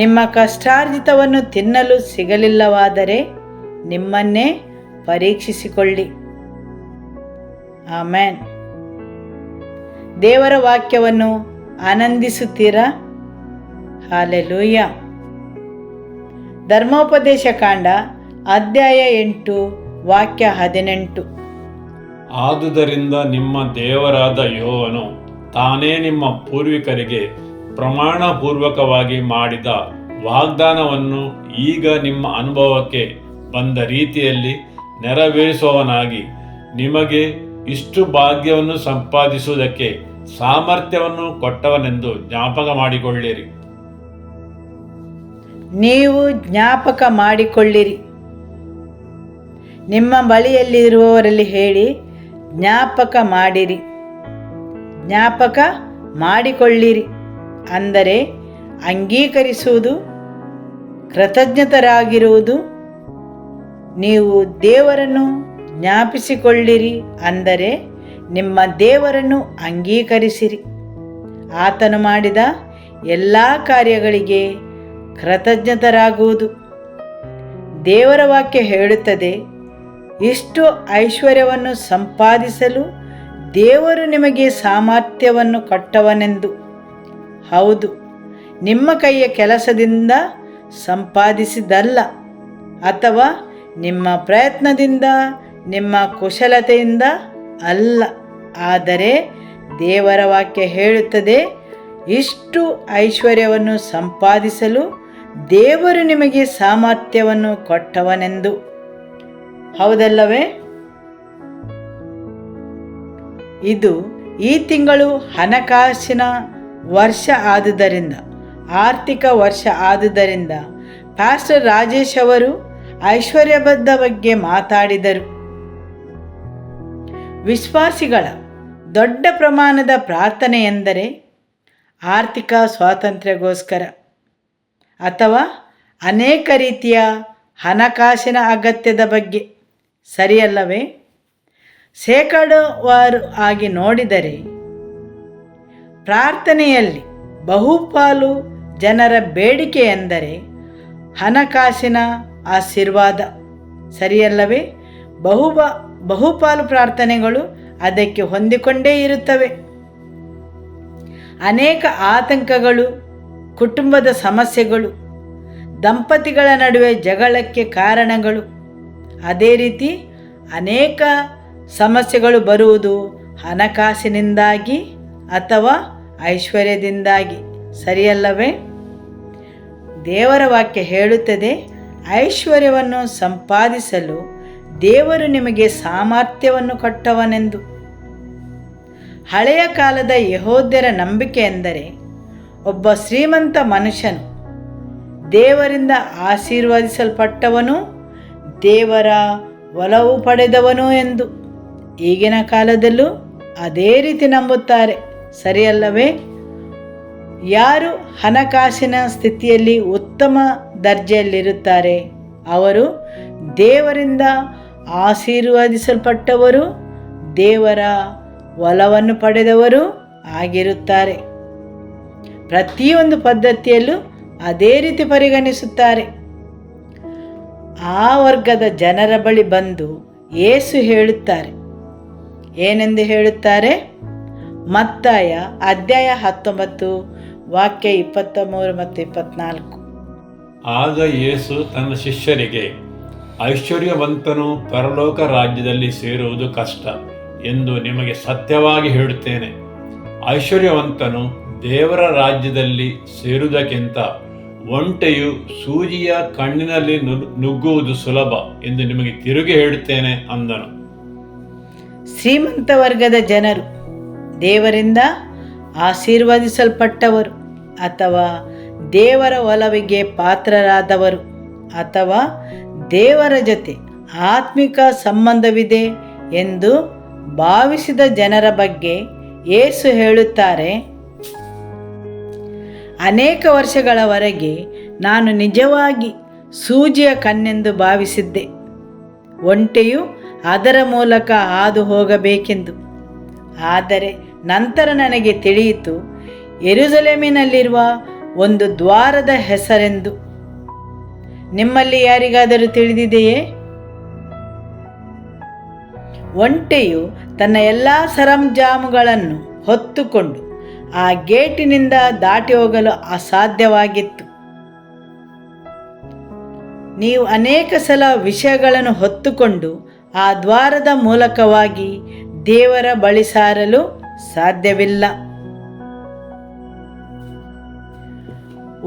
ನಿಮ್ಮ ಕಷ್ಟಾರ್ಜಿತವನ್ನು ತಿನ್ನಲು ಸಿಗಲಿಲ್ಲವಾದರೆ ನಿಮ್ಮನ್ನೇ ಪರೀಕ್ಷಿಸಿಕೊಳ್ಳಿ. ಆಮೇನ್. ದೇವರ ವಾಕ್ಯವನ್ನು ಆನಂದಿಸುತ್ತೀರಾ? ಹಾಲೆಲೂಯ. ಧರ್ಮೋಪದೇಶ ಕಾಂಡ ಅಧ್ಯಾಯ 8 ವಾಕ್ಯ 18. ಆದುದರಿಂದ ನಿಮ್ಮ ದೇವರಾದ ಯೆಹೋವನು ತಾನೇ ನಿಮ್ಮ ಪೂರ್ವಿಕರಿಗೆ ಪ್ರಮಾಣಪೂರ್ವಕವಾಗಿ ಮಾಡಿದ ವಾಗ್ದಾನವನ್ನು ಈಗ ನಿಮ್ಮ ಅನುಭವಕ್ಕೆ ಬಂದ ರೀತಿಯಲ್ಲಿ ನೆರವೇರಿಸುವವನಾಗಿ ನಿಮಗೆ ಇಷ್ಟು ಭಾಗ್ಯವನ್ನು ಸಂಪಾದಿಸುವುದಕ್ಕೆ ಸಾಮರ್ಥ್ಯವನ್ನು ಕೊಟ್ಟವನೆಂದು ಜ್ಞಾಪಕ ಮಾಡಿಕೊಳ್ಳಿರಿ. ನೀವು ಜ್ಞಾಪಕ ಮಾಡಿಕೊಳ್ಳಿರಿ. ನಿಮ್ಮ ಬಳಿಯಲ್ಲಿರುವವರಲ್ಲಿ ಹೇಳಿ, ಜ್ಞಾಪಕ ಮಾಡಿರಿ, ಜ್ಞಾಪಕ ಮಾಡಿಕೊಳ್ಳಿರಿ. ಅಂದರೆ ಅಂಗೀಕರಿಸುವುದು, ಕೃತಜ್ಞತರಾಗಿರುವುದು. ನೀವು ದೇವರನ್ನು ಜ್ಞಾಪಿಸಿಕೊಳ್ಳಿರಿ ಅಂದರೆ ನಿಮ್ಮ ದೇವರನ್ನು ಅಂಗೀಕರಿಸಿರಿ. ಆತನು ಮಾಡಿದ ಎಲ್ಲ ಕಾರ್ಯಗಳಿಗೆ ಕೃತಜ್ಞತರಾಗುವುದು. ದೇವರ ವಾಕ್ಯ ಹೇಳುತ್ತದೆ, ಇಷ್ಟು ಐಶ್ವರ್ಯವನ್ನು ಸಂಪಾದಿಸಲು ದೇವರು ನಿಮಗೆ ಸಾಮರ್ಥ್ಯವನ್ನು ಕೊಟ್ಟವನೆಂದು. ಹೌದು, ನಿಮ್ಮ ಕೈಯ ಕೆಲಸದಿಂದ ಸಂಪಾದಿಸಿದಲ್ಲ, ಅಥವಾ ನಿಮ್ಮ ಪ್ರಯತ್ನದಿಂದ, ನಿಮ್ಮ ಕುಶಲತೆಯಿಂದ ಅಲ್ಲ. ಆದರೆ ದೇವರ ವಾಕ್ಯ ಹೇಳುತ್ತದೆ, ಇಷ್ಟು ಐಶ್ವರ್ಯವನ್ನು ಸಂಪಾದಿಸಲು ದೇವರು ನಿಮಗೆ ಸಾಮರ್ಥ್ಯವನ್ನು ಕೊಟ್ಟವನೆಂದು. ಹೌದಲ್ಲವೇ? ಇದು ಈ ತಿಂಗಳು ಹಣಕಾಸಿನ ವರ್ಷ ಆದುದರಿಂದ, ಆರ್ಥಿಕ ವರ್ಷ ಆದುದರಿಂದ ಪಾಸ್ಟರ್ ರಾಜೇಶ್ ಅವರು ಐಶ್ವರ್ಯಬದ್ಧ ಬಗ್ಗೆ ಮಾತಾಡಿದರು. ವಿಶ್ವಾಸಿಗಳ ದೊಡ್ಡ ಪ್ರಮಾಣದ ಪ್ರಾರ್ಥನೆ ಎಂದರೆ ಆರ್ಥಿಕ ಸ್ವಾತಂತ್ರ್ಯಕ್ಕೋಸ್ಕರ ಅಥವಾ ಅನೇಕ ರೀತಿಯ ಹಣಕಾಸಿನ ಅಗತ್ಯದ ಬಗ್ಗೆ, ಸರಿಯಲ್ಲವೇ? ಶೇಕಡಾವಾರು ಆಗಿ ನೋಡಿದರೆ ಪ್ರಾರ್ಥನೆಯಲ್ಲಿ ಬಹುಪಾಲು ಜನರ ಬೇಡಿಕೆ ಎಂದರೆ ಹಣಕಾಸಿನ ಆಶೀರ್ವಾದ, ಸರಿಯಲ್ಲವೇ? ಬಹುಪಾಲು ಪ್ರಾರ್ಥನೆಗಳು ಅದಕ್ಕೆ ಹೊಂದಿಕೊಂಡೇ ಇರುತ್ತವೆ. ಅನೇಕ ಆತಂಕಗಳು, ಕುಟುಂಬದ ಸಮಸ್ಯೆಗಳು, ದಂಪತಿಗಳ ನಡುವೆ ಜಗಳಕ್ಕೆ ಕಾರಣಗಳು, ಅದೇ ರೀತಿ ಅನೇಕ ಸಮಸ್ಯೆಗಳು ಬರುವುದು ಹಣಕಾಸಿನಿಂದಾಗಿ ಅಥವಾ ಐಶ್ವರ್ಯದಿಂದಾಗಿ, ಸರಿಯಲ್ಲವೇ? ದೇವರ ವಾಕ್ಯ ಹೇಳುತ್ತದೆ, ಐಶ್ವರ್ಯವನ್ನು ಸಂಪಾದಿಸಲು ದೇವರು ನಿಮಗೆ ಸಾಮರ್ಥ್ಯವನ್ನು ಕೊಟ್ಟವನೆಂದು. ಹಳೆಯ ಕಾಲದ ಯೆಹೂದ್ಯರ ನಂಬಿಕೆ ಎಂದರೆ ಒಬ್ಬ ಶ್ರೀಮಂತ ಮನುಷ್ಯನು ದೇವರಿಂದ ಆಶೀರ್ವದಿಸಲ್ಪಟ್ಟವನು, ದೇವರ ಒಲವು ಪಡೆದವನು ಎಂದು. ಈಗಿನ ಕಾಲದಲ್ಲೂ ಅದೇ ರೀತಿ ನಂಬುತ್ತಾರೆ, ಸರಿಯಲ್ಲವೇ? ಯಾರು ಹಣಕಾಸಿನ ಸ್ಥಿತಿಯಲ್ಲಿ ಉತ್ತಮ ದರ್ಜೆಯಲ್ಲಿರುತ್ತಾರೆ ಅವರು ದೇವರಿಂದ ಆಶೀರ್ವದಿಸಲ್ಪಟ್ಟವರು, ದೇವರ ಒಲವನ್ನು ಪಡೆದವರು ಆಗಿರುತ್ತಾರೆ. ಪ್ರತಿಯೊಂದು ಪದ್ಧತಿಯಲ್ಲೂ ಅದೇ ರೀತಿ ಪರಿಗಣಿಸುತ್ತಾರೆ. ಆ ವರ್ಗದ ಜನರ ಬಳಿ ಬಂದು ಯೇಸು ಹೇಳುತ್ತಾರೆ, ಏನೆಂದು ಹೇಳುತ್ತಾರೆ? ಮತ್ತಾಯ ಅಧ್ಯಾಯ 19 ವಾಕ್ಯ 23 ಮತ್ತು 24. ಆಗ ಯೇಸು ತನ್ನ ಶಿಷ್ಯರಿಗೆ, ಐಶ್ವರ್ಯವಂತನು ಪರಲೋಕ ರಾಜ್ಯದಲ್ಲಿ ಸೇರುವುದು ಕಷ್ಟ ಎಂದು ನಿಮಗೆ ಸತ್ಯವಾಗಿ ಹೇಳುತ್ತೇನೆ. ಐಶ್ವರ್ಯವಂತನು ದೇವರ ರಾಜ್ಯದಲ್ಲಿ ಸೇರುವುದಕ್ಕಿಂತ ಒಂಟೆಯು ಸೂಜಿಯ ಕಣ್ಣಿನಲ್ಲಿ ನುಗ್ಗುವುದು ಸುಲಭ ಎಂದು ನಿಮಗೆ ತಿರುಗಿ ಹೇಳುತ್ತೇನೆ ಅಂದನು. ಶ್ರೀಮಂತ ವರ್ಗದ ಜನರು ದೇವರಿಂದ ಆಶೀರ್ವದಿಸಲ್ಪಟ್ಟವರು ಅಥವಾ ದೇವರ ಒಲವಿಗೆ ಪಾತ್ರರಾದವರು ಅಥವಾ ದೇವರ ಜೊತೆ ಆತ್ಮಿಕ ಸಂಬಂಧವಿದೆ ಎಂದು ಭಾವಿಸಿದ ಜನರ ಬಗ್ಗೆ ಯೇಸು ಹೇಳುತ್ತಾರೆ, ಅನೇಕ ವರ್ಷಗಳವರೆಗೆ ನಾನು ನಿಜವಾಗಿ ಸೂಜಿಯ ಕಣ್ಣೆಂದು ಭಾವಿಸಿದ್ದೆ. ಒಂಟೆಯು ಅದರ ಮೂಲಕ ಹಾದು ಹೋಗಬೇಕೆಂದು. ಆದರೆ ನಂತರ ನನಗೆ ತಿಳಿಯಿತು, ಯೆರೂಸಲೇಮಿನಲ್ಲಿರುವ ಒಂದು ದ್ವಾರದ ಹೆಸರೆಂದು. ನಿಮ್ಮಲ್ಲಿ ಯಾರಿಗಾದರೂ ತಿಳಿದಿದೆಯೇ? ಒಂಟೆಯು ತನ್ನ ಎಲ್ಲ ಸರಂಜಾಮುಗಳನ್ನು ಹೊತ್ತುಕೊಂಡು ಆ ಗೇಟಿನಿಂದ ದಾಟಿ ಹೋಗಲು ಅಸಾಧ್ಯವಾಗಿತ್ತು. ನೀವು ಅನೇಕ ಸಲ ವಿಷಯಗಳನ್ನು ಹೊತ್ತುಕೊಂಡು ಆ ದ್ವಾರದ ಮೂಲಕವಾಗಿ ದೇವರ ಬಳಿ ಸಾರಲು ಸಾಧ್ಯವಿಲ್ಲ.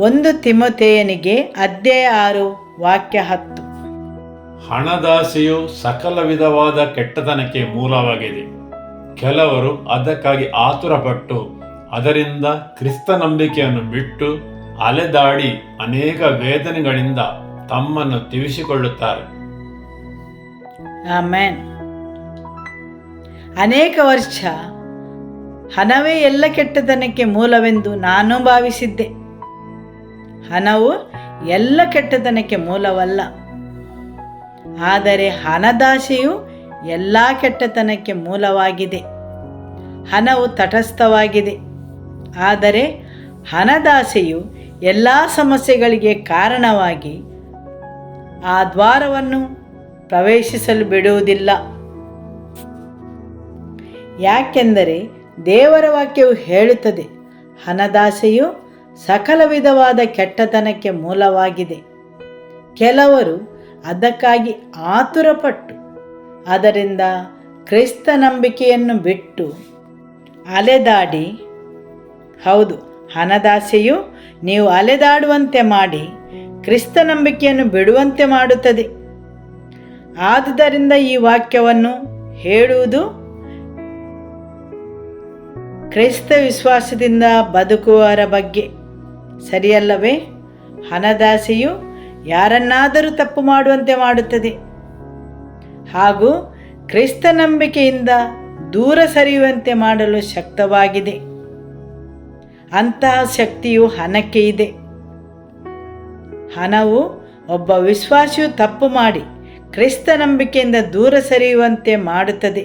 1 ತಿಮೊಥೆಯನಿಗೆ ಅಧ್ಯಾಯ 6 ವಾಕ್ಯ 10. ಹಣದಾಸೆಯು ಸಕಲ ವಿಧವಾದ ಕೆಟ್ಟತನಕ್ಕೆ ಮೂಲವಾಗಿದೆ. ಕೆಲವರು ಅದಕ್ಕಾಗಿ ಆತುರಪಟ್ಟು ಅದರಿಂದ ಕ್ರಿಸ್ತ ನಂಬಿಕೆಯನ್ನು ಬಿಟ್ಟು ಅಲೆದಾಡಿ ಅನೇಕ ವೇದನೆಗಳಿಂದ ತಮ್ಮನ್ನು ತಿವಿಸಿಕೊಳ್ಳುತ್ತಾರೆ. ಆಮೆನ್. ಅನೇಕ ವರ್ಷ ಹಣವೇ ಎಲ್ಲ ಕೆಟ್ಟತನಕ್ಕೆ ಮೂಲವೆಂದು ನಾನು ಭಾವಿಸಿದ್ದೆ. ಹಣವು ಎಲ್ಲ ಕೆಟ್ಟತನಕ್ಕೆ ಮೂಲವಲ್ಲ, ಆದರೆ ಹಣದಾಸೆಯು ಎಲ್ಲ ಕೆಟ್ಟತನಕ್ಕೆ ಮೂಲವಾಗಿದೆ. ಹಣವು ತಟಸ್ಥವಾಗಿದೆ, ಆದರೆ ಹಣದಾಸೆಯು ಎಲ್ಲ ಸಮಸ್ಯೆಗಳಿಗೆ ಕಾರಣವಾಗಿ ಆ ದ್ವಾರವನ್ನು ಪ್ರವೇಶಿಸಲು ಬಿಡುವುದಿಲ್ಲ. ಯಾಕೆಂದರೆ ದೇವರ ವಾಕ್ಯವು ಹೇಳುತ್ತದೆ, ಹಣದಾಸೆಯು ಸಕಲ ವಿಧವಾದ ಕೆಟ್ಟತನಕ್ಕೆ ಮೂಲವಾಗಿದೆ. ಕೆಲವರು ಅದಕ್ಕಾಗಿ ಆತುರಪಟ್ಟು ಅದರಿಂದ ಕ್ರಿಸ್ತ ನಂಬಿಕೆಯನ್ನು ಬಿಟ್ಟು ಅಲೆದಾಡಿ, ಹೌದು, ಹಣದಾಸೆಯು ನೀವು ಅಲೆದಾಡುವಂತೆ ಮಾಡಿ ಕ್ರಿಸ್ತ ನಂಬಿಕೆಯನ್ನು ಬಿಡುವಂತೆ ಮಾಡುತ್ತದೆ. ಆದುದರಿಂದ ಈ ವಾಕ್ಯವನ್ನು ಹೇಳುವುದು ಕ್ರೈಸ್ತ ವಿಶ್ವಾಸದಿಂದ ಬದುಕುವವರ ಬಗ್ಗೆ, ಸರಿಯಲ್ಲವೇ? ಹಣದಾಸೆಯು ಯಾರನ್ನಾದರೂ ತಪ್ಪು ಮಾಡುವಂತೆ ಮಾಡುತ್ತದೆ ಹಾಗೂ ಕ್ರಿಸ್ತ ನಂಬಿಕೆಯಿಂದ ದೂರ ಸರಿಯುವಂತೆ ಮಾಡಲು ಶಕ್ತವಾಗಿದೆ. ಅಂತಹ ಶಕ್ತಿಯು ಹಣಕ್ಕೆ ಇದೆ. ಹಣವು ಒಬ್ಬ ವಿಶ್ವಾಸಿಯು ತಪ್ಪು ಮಾಡಿ ಕ್ರಿಸ್ತ ನಂಬಿಕೆಯಿಂದ ದೂರ ಸರಿಯುವಂತೆ ಮಾಡುತ್ತದೆ.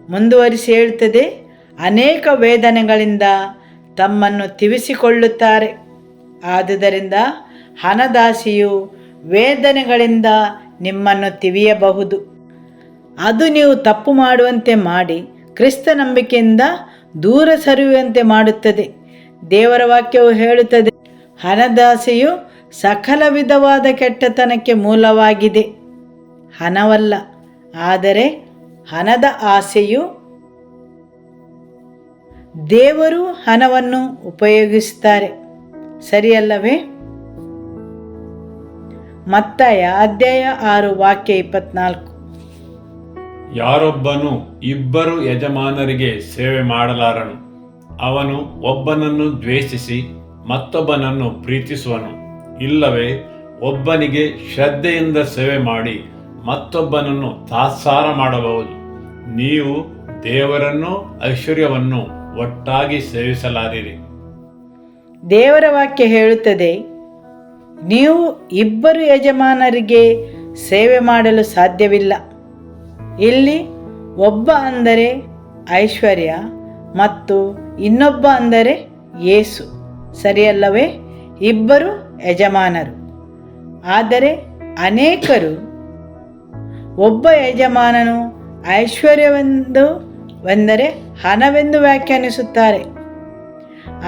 ಮುಂದುವರಿಸಿ ಹೇಳುತ್ತದೆ, ಅನೇಕ ವೇದನೆಗಳಿಂದ ತಮ್ಮನ್ನು ತಿವಿಸಿಕೊಳ್ಳುತ್ತಾರೆ. ಆದುದರಿಂದ ಹಣದಾಸೆಯು ವೇದನೆಗಳಿಂದ ನಿಮ್ಮನ್ನು ತಿವಿಯಬಹುದು. ಅದು ನೀವು ತಪ್ಪು ಮಾಡುವಂತೆ ಮಾಡಿ ಕ್ರಿಸ್ತ ನಂಬಿಕೆಯಿಂದ ದೂರ ಸರಿಯುವಂತೆ ಮಾಡುತ್ತದೆ. ದೇವರ ವಾಕ್ಯವು ಹೇಳುತ್ತದೆ, ಹಣದಾಸೆಯು ಸಕಲ ವಿಧವಾದ ಕೆಟ್ಟತನಕ್ಕೆ ಮೂಲವಾಗಿದೆ. ಹಣವಲ್ಲ, ಆದರೆ ಹಣದ ಆಸೆಯು. ದೇವರು ಹಣವನ್ನು ಉಪಯೋಗಿಸುತ್ತಾರೆ, ಸರಿಯಲ್ಲವೇ? ಮತ್ತಾಯ ಅಧ್ಯಾಯ 6 ವಾಕ್ಯ 24. ಯಾರೊಬ್ಬನು ಇಬ್ಬರು ಯಜಮಾನರಿಗೆ ಸೇವೆ ಮಾಡಲಾರನು. ಅವನು ಒಬ್ಬನನ್ನು ದ್ವೇಷಿಸಿ ಮತ್ತೊಬ್ಬನನ್ನು ಪ್ರೀತಿಸುವನು, ಇಲ್ಲವೇ ಒಬ್ಬನಿಗೆ ಶ್ರದ್ಧೆಯಿಂದ ಸೇವೆ ಮಾಡಿ ಮತ್ತೊಬ್ಬನನ್ನು ತಾತ್ಸಾರ ಮಾಡಬಹುದು. ನೀವು ದೇವರನ್ನು ಐಶ್ವರ್ಯವನ್ನು ಒಟ್ಟಾಗಿ ಸೇವಿಸಲಾರಿರಿ. ದೇವರ ವಾಕ್ಯ ಹೇಳುತ್ತದೆ, ನೀವು ಇಬ್ಬರು ಯಜಮಾನರಿಗೆ ಸೇವೆ ಮಾಡಲು ಸಾಧ್ಯವಿಲ್ಲ. ಇಲ್ಲಿ ಒಬ್ಬ ಅಂದರೆ ಐಶ್ವರ್ಯ ಮತ್ತು ಇನ್ನೊಬ್ಬ ಅಂದರೆ ಯೇಸು, ಸರಿಯಲ್ಲವೇ? ಇಬ್ಬರು ಯಜಮಾನರು. ಆದರೆ ಅನೇಕರು ಒಬ್ಬ ಯಜಮಾನನು ಐಶ್ವರ್ಯವೆಂದರೆ ಹಣವೆಂದು ವ್ಯಾಖ್ಯಾನಿಸುತ್ತಾರೆ.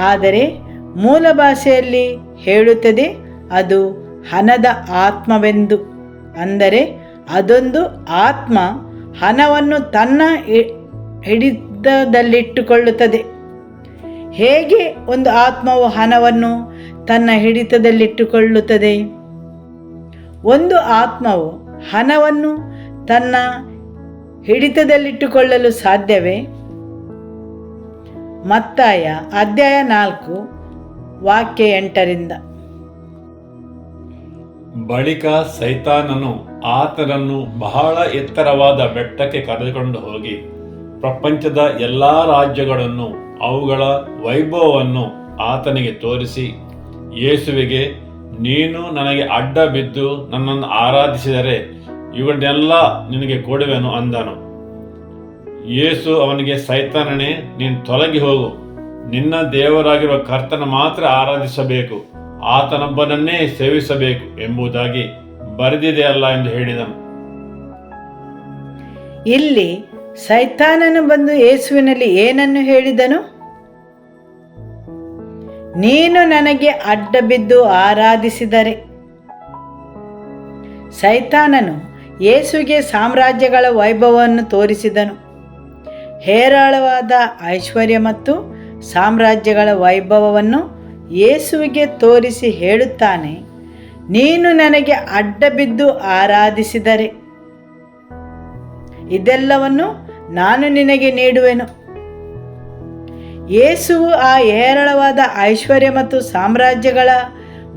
ಆದರೆ ಮೂಲ ಭಾಷೆಯಲ್ಲಿ ಹೇಳುತ್ತದೆ ಅದು ಹಣದ ಆತ್ಮವೆಂದು. ಅಂದರೆ ಅದೊಂದು ಆತ್ಮ ಹಣವನ್ನು ತನ್ನ ಹಿಡಿತದಲ್ಲಿಟ್ಟುಕೊಳ್ಳುತ್ತದೆ. ಹೇಗೆ ಒಂದು ಆತ್ಮವು ಹಣವನ್ನು ತನ್ನ ಹಿಡಿತದಲ್ಲಿಟ್ಟುಕೊಳ್ಳುತ್ತದೆ? ಒಂದು ಆತ್ಮವು ಹಣವನ್ನು ತನ್ನ ಹಿಡಿತದಲ್ಲಿಟ್ಟುಕೊಳ್ಳಲು ಸಾಧ್ಯವೇ? ಮತ್ತಾಯ ಅಧ್ಯಾಯ 4 ವಾಕ್ಯ 8ರಿಂದ. ಬಳಿಕ ಸೈತಾನನು ಆತನನ್ನು ಬಹಳ ಎತ್ತರವಾದ ಬೆಟ್ಟಕ್ಕೆ ಕರೆದುಕೊಂಡು ಹೋಗಿ ಪ್ರಪಂಚದ ಎಲ್ಲ ರಾಜ್ಯಗಳನ್ನು ಅವುಗಳ ವೈಭವವನ್ನು ಆತನಿಗೆ ತೋರಿಸಿ, ಯೇಸುವಿಗೆ, ನೀನು ನನಗೆ ಅಡ್ಡ ಬಿದ್ದು ನನ್ನನ್ನು ಆರಾಧಿಸಿದರೆ ಇವುಗಳನ್ನೆಲ್ಲ ನಿನಗೆ ಕೊಡುವೆನು ಅಂದನು. ಯೇಸು ಅವನಿಗೆ, ಸೈತಾನನೇ, ನೀನು ತೊಲಗಿ ಹೋಗು, ನಿನ್ನ ದೇವರಾಗಿರುವ ಕರ್ತನ ಮಾತ್ರ ಆರಾಧಿಸಬೇಕು, ಆತನೊಬ್ಬನನ್ನೇ ಸೇವಿಸಬೇಕು ಎಂಬುದಾಗಿ ಬರೆದಿದೆಯಲ್ಲ ಎಂದು ಹೇಳಿದನು. ಇಲ್ಲಿ ಸೈತಾನನು ಬಂದು ಯೇಸುವಿನಲ್ಲಿ ಏನನ್ನು ಹೇಳಿದನು? ನೀನು ನನಗೆ ಅಡ್ಡ ಬಿದ್ದು ಆರಾಧಿಸಿದರೆ. ಸೈತಾನನು ಯೇಸುವಿಗೆ ಸಾಮ್ರಾಜ್ಯಗಳ ವೈಭವವನ್ನು ತೋರಿಸಿದನು. ಹೇರಳವಾದ ಐಶ್ವರ್ಯ ಮತ್ತು ಸಾಮ್ರಾಜ್ಯಗಳ ವೈಭವವನ್ನು ಯೇಸುವಿಗೆ ತೋರಿಸಿ ಹೇಳುತ್ತಾನೆ, ನೀನು ನನಗೆ ಅಡ್ಡ ಬಿದ್ದು ಆರಾಧಿಸಿದರೆ ಇದೆಲ್ಲವನ್ನು ನಾನು ನಿನಗೆ ನೀಡುವೆನು. ಯೇಸುವು ಆ ಹೇರಳವಾದ ಐಶ್ವರ್ಯ ಮತ್ತು ಸಾಮ್ರಾಜ್ಯಗಳ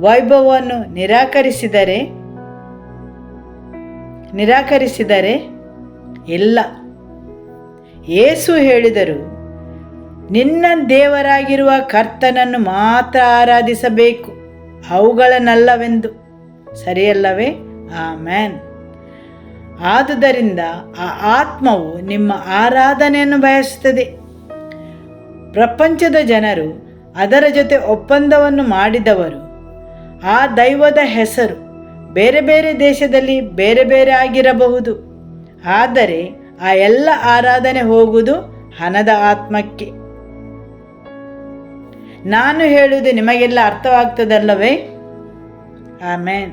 ವೈಭವವನ್ನು ನಿರಾಕರಿಸಿದರೆ ಇಲ್ಲ. ಯೇಸು ಹೇಳಿದರು, ನಿನ್ನ ದೇವರಾಗಿರುವ ಕರ್ತನನ್ನು ಮಾತ್ರ ಆರಾಧಿಸಬೇಕು, ಅವುಗಳನ್ನಲ್ಲವೆಂದು. ಸರಿಯಲ್ಲವೇ? ಆಮೆನ್. ಆದುದರಿಂದ ಆ ಆತ್ಮವು ನಿಮ್ಮ ಆರಾಧನೆಯನ್ನು ಬಯಸುತ್ತದೆ. ಪ್ರಪಂಚದ ಜನರು ಅದರ ಜೊತೆ ಒಪ್ಪಂದವನ್ನು ಮಾಡಿದವರು. ಆ ದೈವದ ಹೆಸರು ಬೇರೆ ಬೇರೆ ದೇಶದಲ್ಲಿ ಬೇರೆ ಬೇರೆ ಆಗಿರಬಹುದು, ಆದರೆ ಆ ಎಲ್ಲ ಆರಾಧನೆ ಹೋಗುವುದು ಹಣದ ಆತ್ಮಕ್ಕೆ. ನಾನು ಹೇಳುವುದು ನಿಮಗೆಲ್ಲ ಅರ್ಥವಾಗ್ತದಲ್ಲವೇ? ಆಮೇನ್.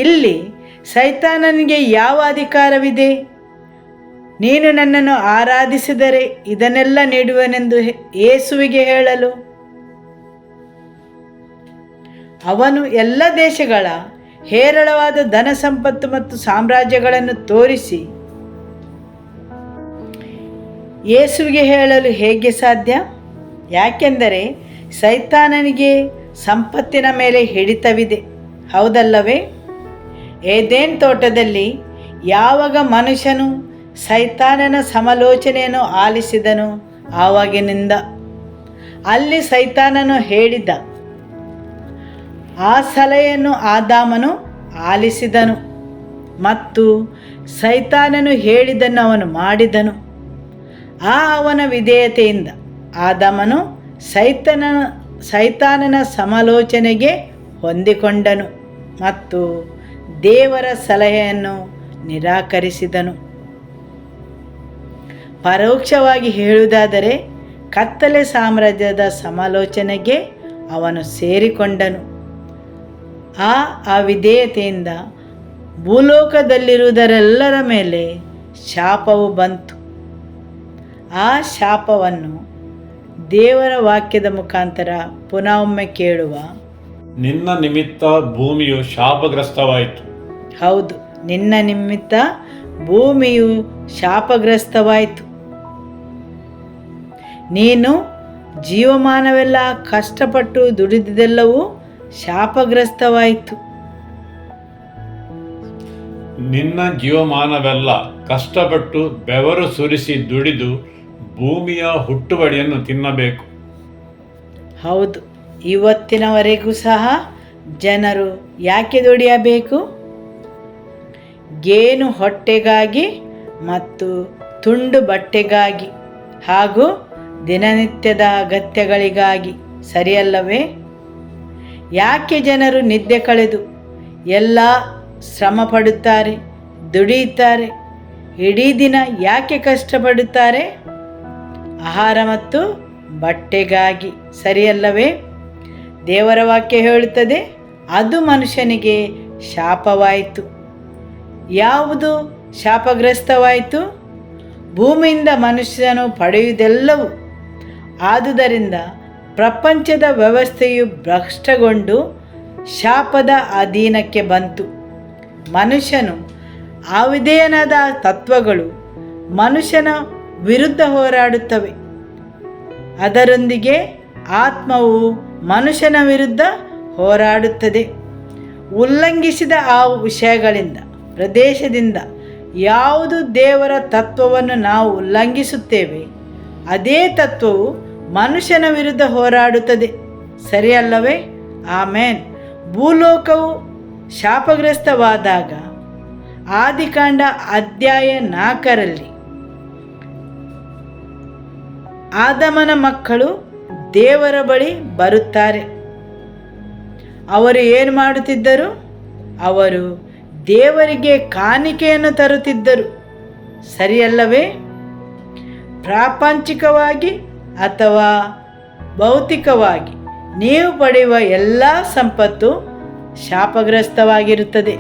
ಇಲ್ಲಿ ಸೈತಾನನಿಗೆ ಯಾವ ಅಧಿಕಾರವಿದೆ? ನೀನು ನನ್ನನ್ನು ಆರಾಧಿಸಿದರೆ ಇದನ್ನೆಲ್ಲ ನೀಡುವೆನೆಂದು ಯೇಸುವಿಗೆ ಹೇಳಲು. ಅವನು ಎಲ್ಲ ದೇಶಗಳ ಹೇರಳವಾದ ಧನ ಸಂಪತ್ತು ಮತ್ತು ಸಾಮ್ರಾಜ್ಯಗಳನ್ನು ತೋರಿಸಿ ಯೇಸುವಿಗೆ ಹೇಳಲು ಹೇಗೆ ಸಾಧ್ಯ? ಯಾಕೆಂದರೆ ಸೈತಾನನಿಗೆ ಸಂಪತ್ತಿನ ಮೇಲೆ ಹಿಡಿತವಿದೆ, ಹೌದಲ್ಲವೇ? ಏದೇನ್ ತೋಟದಲ್ಲಿ ಯಾವಾಗ ಮನುಷ್ಯನು ಸೈತಾನನ ಸಮಾಲೋಚನೆಯನ್ನು ಆಲಿಸಿದನು, ಆವಾಗಿನಿಂದ ಅಲ್ಲಿ ಸೈತಾನನು ಹೇಳಿದ ಆ ಸಲಹೆಯನ್ನು ಆದಾಮನು ಆಲಿಸಿದನು ಮತ್ತು ಸೈತಾನನು ಹೇಳಿದ್ದನ್ನು ಅವನು ಮಾಡಿದನು. ಅವನ ವಿಧೇಯತೆಯಿಂದ ಆದಾಮನು ಸೈತಾನನ ಸಮಾಲೋಚನೆಗೆ ಹೊಂದಿಕೊಂಡನು ಮತ್ತು ದೇವರ ಸಲಹೆಯನ್ನು ನಿರಾಕರಿಸಿದನು. ಪರೋಕ್ಷವಾಗಿ ಹೇಳುವುದಾದರೆ ಕತ್ತಲೆ ಸಾಮ್ರಾಜ್ಯದ ಸಮಾಲೋಚನೆಗೆ ಅವನು ಸೇರಿಕೊಂಡನು. ಆ ಅವಿಧೇಯತೆಯಿಂದ ಭೂಲೋಕದಲ್ಲಿರುವುದರೆಲ್ಲರ ಮೇಲೆ ಶಾಪವು ಬಂತು. ಆ ಶಾಪವನ್ನು ದೇವರ ವಾಕ್ಯದ ಮುಖಾಂತರ ಪುನಃ ಒಮ್ಮೆ ಕೇಳುವ. ನಿನ್ನ ನಿಮಿತ್ತ ಭೂಮಿಯು ಶಾಪಗ್ರಸ್ತವಾಯಿತು. ಹೌದು, ನಿನ್ನ ನಿಮಿತ್ತ ಭೂಮಿಯು ಶಾಪಗ್ರಸ್ತವಾಯಿತು. ನೀನು ಜೀವಮಾನವೆಲ್ಲ ಕಷ್ಟಪಟ್ಟು ದುಡಿದಿದ್ದೆಲ್ಲವೂ ಶಾಪಗ್ರಸ್ತವಾಯಿತು. ನಿನ್ನ ಜೀವಮಾನವೆಲ್ಲ ಕಷ್ಟಪಟ್ಟು ಬೆವರು ಸುರಿಸಿ ದುಡಿದು ಭೂಮಿಯ ಹುಟ್ಟುವಳಿಯನ್ನು ತಿನ್ನಬೇಕು. ಹೌದು, ಇವತ್ತಿನವರೆಗೂ ಸಹ ಜನರು ಯಾಕೆ ದುಡಿಯಬೇಕು? ಗೇಣು ಹೊಟ್ಟೆಗಾಗಿ ಮತ್ತು ತುಂಡು ಬಟ್ಟೆಗಾಗಿ ಹಾಗೂ ದಿನನಿತ್ಯದ ಅಗತ್ಯಗಳಿಗಾಗಿ, ಸರಿಯಲ್ಲವೇ? ಯಾಕೆ ಜನರು ನಿದ್ದೆ ಕಳೆದು ಎಲ್ಲ ಶ್ರಮ ಪಡುತ್ತಾರೆ, ದುಡಿಯುತ್ತಾರೆ? ಇಡೀ ದಿನ ಯಾಕೆ ಕಷ್ಟಪಡುತ್ತಾರೆ? ಆಹಾರ ಮತ್ತು ಬಟ್ಟೆಗಾಗಿ, ಸರಿಯಲ್ಲವೇ? ದೇವರ ವಾಕ್ಯ ಹೇಳುತ್ತದೆ, ಅದು ಮನುಷ್ಯನಿಗೆ ಶಾಪವಾಯಿತು. ಯಾವುದು ಶಾಪಗ್ರಸ್ತವಾಯಿತು? ಭೂಮಿಯಿಂದ ಮನುಷ್ಯನು ಪಡೆಯುವುದೆಲ್ಲವೂ. ಆದುದರಿಂದ ಪ್ರಪಂಚದ ವ್ಯವಸ್ಥೆಯು ಭ್ರಷ್ಟಗೊಂಡು ಶಾಪದ ಅಧೀನಕ್ಕೆ ಬಂತು. ಮನುಷ್ಯನು ಅವಿಧೇಯನಾದ ತತ್ವಗಳು ಮನುಷ್ಯನ ವಿರುದ್ಧ ಹೋರಾಡುತ್ತವೆ. ಅದರೊಂದಿಗೆ ಆತ್ಮವು ಮನುಷ್ಯನ ವಿರುದ್ಧ ಹೋರಾಡುತ್ತದೆ. ಉಲ್ಲಂಘಿಸಿದ ಆ ವಿಷಯಗಳಿಂದ ಪ್ರದೇಶದಿಂದ ಯಾವುದು ದೇವರ ತತ್ವವನ್ನು ನಾವು ಉಲ್ಲಂಘಿಸುತ್ತೇವೆ, ಅದೇ ತತ್ವವು ಮನುಷ್ಯನ ವಿರುದ್ಧ ಹೋರಾಡುತ್ತದೆ. ಸರಿಯಲ್ಲವೇ? ಆಮೇನ್. ಭೂಲೋಕವು ಶಾಪಗ್ರಸ್ತವಾದಾಗ ಆದಿಕಾಂಡ ಅಧ್ಯಾಯ 4ರಲ್ಲಿ ಆದಮನ ಮಕ್ಕಳು ದೇವರ ಬಳಿ ಬರುತ್ತಾರೆ. ಅವರು ಏನು ಮಾಡುತ್ತಿದ್ದರು? ಅವರು ದೇವರಿಗೆ ಕಾಣಿಕೆಯನ್ನು ತರುತ್ತಿದ್ದರು. ಸರಿಯಲ್ಲವೇ? ಪ್ರಾಪಂಚಿಕವಾಗಿ ಅಥವಾ ಭೌತಿಕವಾಗಿ ನೀವು ಪಡೆಯುವ ಎಲ್ಲ ಸಂಪತ್ತು ಶಾಪಗ್ರಸ್ತವಾಗಿರುತ್ತದೆ.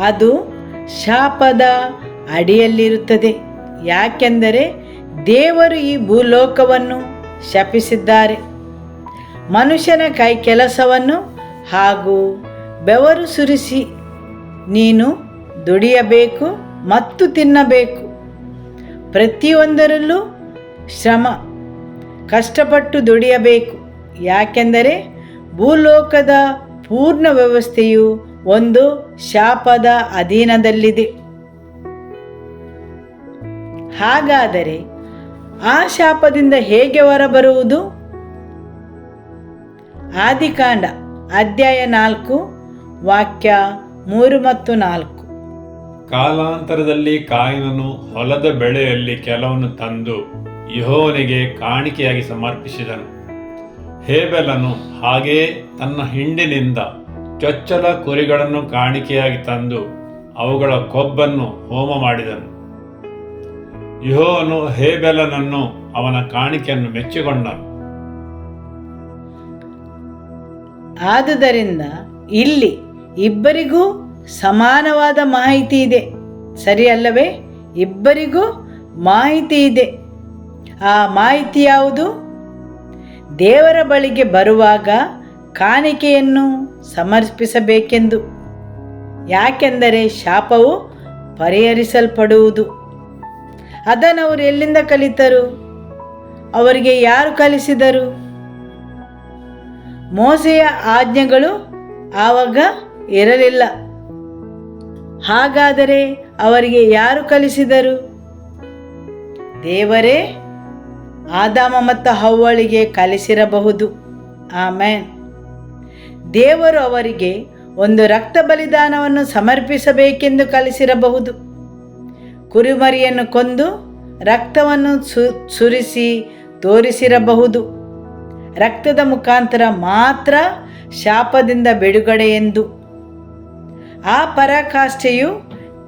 ಅದು ಶಾಪದ ಅಡಿಯಲ್ಲಿರುತ್ತದೆ. ಯಾಕೆಂದರೆ ದೇವರು ಈ ಭೂಲೋಕವನ್ನು ಶಪಿಸಿದ್ದಾರೆ. ಮನುಷ್ಯನ ಕೈ ಕೆಲಸವನ್ನು ಹಾಗೂ ಬೆವರು ಸುರಿಸಿ ನೀನು ದುಡಿಯಬೇಕು ಮತ್ತು ತಿನ್ನಬೇಕು. ಪ್ರತಿಯೊಂದರಲ್ಲೂ ಶ್ರಮ, ಕಷ್ಟಪಟ್ಟು ದುಡಿಯಬೇಕು. ಯಾಕೆಂದರೆ ಭೂಲೋಕದ ಪೂರ್ಣ ವ್ಯವಸ್ಥೆಯು ಒಂದು ಶಾಪದ ಅಧೀನದಲ್ಲಿದೆ. ಹಾಗಾದರೆ ಆ ಶಾಪದಿಂದ ಹೇಗೆ ಹೊರಬರುವುದು? ಆದಿಕಾಂಡ ಅಧ್ಯಾಯ 4 ವಾಕ್ಯ 3 ಮತ್ತು 4. ಕಾಲಾಂತರದಲ್ಲಿ ಕಾಯಿನನು ಹೊಲದ ಬೆಳೆಯಲ್ಲಿ ಕೆಲವನ್ನು ತಂದು ಯೆಹೋವನಿಗೆ ಕಾಣಿಕೆಯಾಗಿ ಸಮರ್ಪಿಸಿದನು. ಹೇಬೆಲನು ಹಾಗೆಯೇ ತನ್ನ ಹಿಂಡಿನಿಂದ ಚೊಚ್ಚಲ ಕುರಿಗಳನ್ನು ಕಾಣಿಕೆಯಾಗಿ ತಂದು ಅವುಗಳ ಕೊಬ್ಬನ್ನು ಹೋಮ ಮಾಡಿದನು. ಯೆಹೋವನು ಹೇಬೆಲನನ್ನು ಅವನ ಕಾಣಿಕೆಯನ್ನು ಮೆಚ್ಚಿಕೊಂಡನು. ಆದುದರಿಂದ ಇಲ್ಲಿ ಇಬ್ಬರಿಗೂ ಸಮಾನವಾದ ಮಾಹಿತಿ ಇದೆ. ಸರಿಯಲ್ಲವೇ? ಇಬ್ಬರಿಗೂ ಮಾಹಿತಿ ಇದೆ. ಆ ಮಾಹಿತಿ ಯಾವುದು? ದೇವರ ಬಳಿಗೆ ಬರುವಾಗ ಕಾಣಿಕೆಯನ್ನು ಸಮರ್ಪಿಸಬೇಕೆಂದು. ಯಾಕೆಂದರೆ ಶಾಪವು ಪರಿಹರಿಸಲ್ಪಡುವುದು. ಅದನ್ನು ಅವರು ಎಲ್ಲಿಂದ ಕಲಿತರು? ಅವರಿಗೆ ಯಾರು ಕಲಿಸಿದರು? ಮೋಸೆಯ ಆಜ್ಞೆಗಳು ಆವಾಗ ಇರಲಿಲ್ಲ. ಹಾಗಾದರೆ ಅವರಿಗೆ ಯಾರು ಕಲಿಸಿದರು? ದೇವರೇ ಆದಾಮ ಮತ್ತು ಹವ್ವಳಿಗೆ ಕಲಿಸಿರಬಹುದು. ಆಮೇನ್. ದೇವರು ಅವರಿಗೆ ಒಂದು ರಕ್ತ ಬಲಿದಾನವನ್ನು ಸಮರ್ಪಿಸಬೇಕೆಂದು ಕಲಿಸಿರಬಹುದು. ಕುರಿಮರಿಯನ್ನು ಕೊಂದು ರಕ್ತವನ್ನು ಸುರಿಸಿ ತೋರಿಸಿರಬಹುದು. ರಕ್ತದ ಮುಖಾಂತರ ಮಾತ್ರ ಶಾಪದಿಂದ ಬಿಡುಗಡೆ ಎಂದು. ಆ ಪರಾಕಾಷ್ಠೆಯು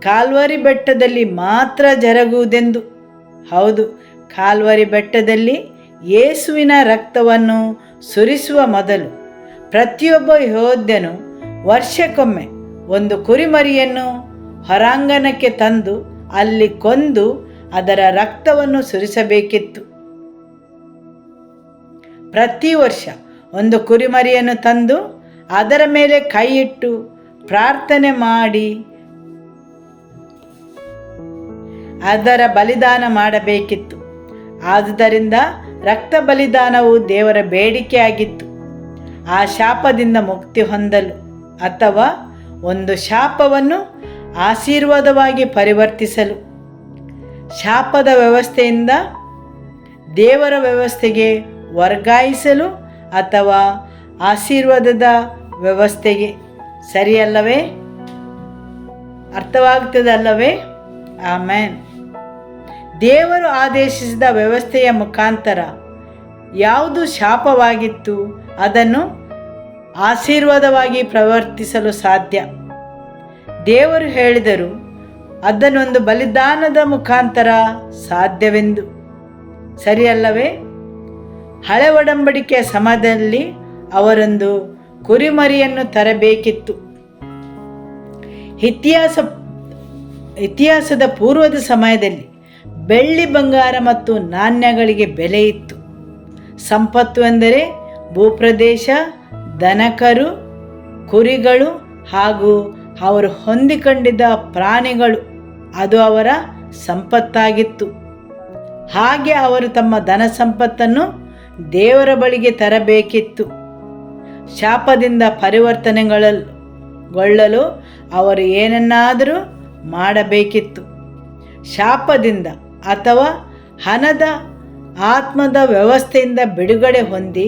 ಕಾಲ್ವರಿ ಬೆಟ್ಟದಲ್ಲಿ ಮಾತ್ರ ಜರುಗುವುದೆಂದು. ಹೌದು, ಕಾಲ್ವರಿ ಬೆಟ್ಟದಲ್ಲಿ ಯೇಸುವಿನ ರಕ್ತವನ್ನು ಸುರಿಸುವ ಮೊದಲು ಪ್ರತಿಯೊಬ್ಬ ಯೆಹೂದ್ಯನು ವರ್ಷಕ್ಕೊಮ್ಮೆ ಒಂದು ಕುರಿಮರಿಯನ್ನು ಹೊರಾಂಗಣಕ್ಕೆ ತಂದು ಅಲ್ಲಿ ಕೊಂದು ಅದರ ರಕ್ತವನ್ನು ಸುರಿಸಬೇಕಿತ್ತು. ಪ್ರತಿ ವರ್ಷ ಒಂದು ಕುರಿಮರಿಯನ್ನು ತಂದು ಅದರ ಮೇಲೆ ಕೈ ಇಟ್ಟು ಪ್ರಾರ್ಥನೆ ಮಾಡಿ ಅದರ ಬಲಿದಾನ ಮಾಡಬೇಕಿತ್ತು. ಆದುದರಿಂದ ರಕ್ತ ಬಲಿದಾನವು ದೇವರ ಬೇಡಿಕೆಯಾಗಿತ್ತು. ಆ ಶಾಪದಿಂದ ಮುಕ್ತಿ ಹೊಂದಲು ಅಥವಾ ಒಂದು ಶಾಪವನ್ನು ಆಶೀರ್ವಾದವಾಗಿ ಪರಿವರ್ತಿಸಲು. ಶಾಪದ ವ್ಯವಸ್ಥೆಯಿಂದ ದೇವರ ವ್ಯವಸ್ಥೆಗೆ ವರ್ಗಾಯಿಸಲು ಅಥವಾ ಆಶೀರ್ವಾದದ ವ್ಯವಸ್ಥೆಗೆ. ಸರಿಯಲ್ಲವೇ? ಅರ್ಥವಾಗ್ತದಲ್ಲವೇ? ಆಮೇನ್. ದೇವರು ಆದೇಶಿಸಿದ ವ್ಯವಸ್ಥೆಯ ಮುಖಾಂತರ ಯಾವುದು ಶಾಪವಾಗಿತ್ತು ಅದನ್ನು ಆಶೀರ್ವಾದವಾಗಿ ಪ್ರವರ್ತಿಸಲು ಸಾಧ್ಯ. ದೇವರು ಹೇಳಿದರು ಅದನ್ನೊಂದು ಬಲಿದಾನದ ಮುಖಾಂತರ ಸಾಧ್ಯವೆಂದು. ಸರಿಯಲ್ಲವೇ? ಹಳೆ ಒಡಂಬಡಿಕೆಯ ಸಮಯದಲ್ಲಿ ಅವರೊಂದು ಕುರಿಮರಿಯನ್ನು ತರಬೇಕಿತ್ತು. ಇತಿಹಾಸದ ಪೂರ್ವದ ಸಮಯದಲ್ಲಿ ಬೆಳ್ಳಿ ಬಂಗಾರ ಮತ್ತು ನಾಣ್ಯಗಳಿಗೆ ಬೆಲೆ ಇತ್ತು. ಸಂಪತ್ತು ಎಂದರೆ ಭೂಪ್ರದೇಶ, ದನಕರು, ಕುರಿಗಳು ಹಾಗೂ ಅವರು ಹೊಂದಿಕೊಂಡಿದ್ದ ಪ್ರಾಣಿಗಳು. ಅದು ಅವರ ಸಂಪತ್ತಾಗಿತ್ತು. ಹಾಗೆ ಅವರು ತಮ್ಮ ಧನ ಸಂಪತ್ತನ್ನು ದೇವರ ಬಳಿಗೆ ತರಬೇಕಿತ್ತು. ಶಾಪದಿಂದ ಪರಿವರ್ತನೆಗೊಳ್ಳಲು ಅವರು ಏನನ್ನಾದರೂ ಮಾಡಬೇಕಿತ್ತು. ಶಾಪದಿಂದ ಅಥವಾ ಹಣದ ಆತ್ಮದ ವ್ಯವಸ್ಥೆಯಿಂದ ಬಿಡುಗಡೆ ಹೊಂದಿ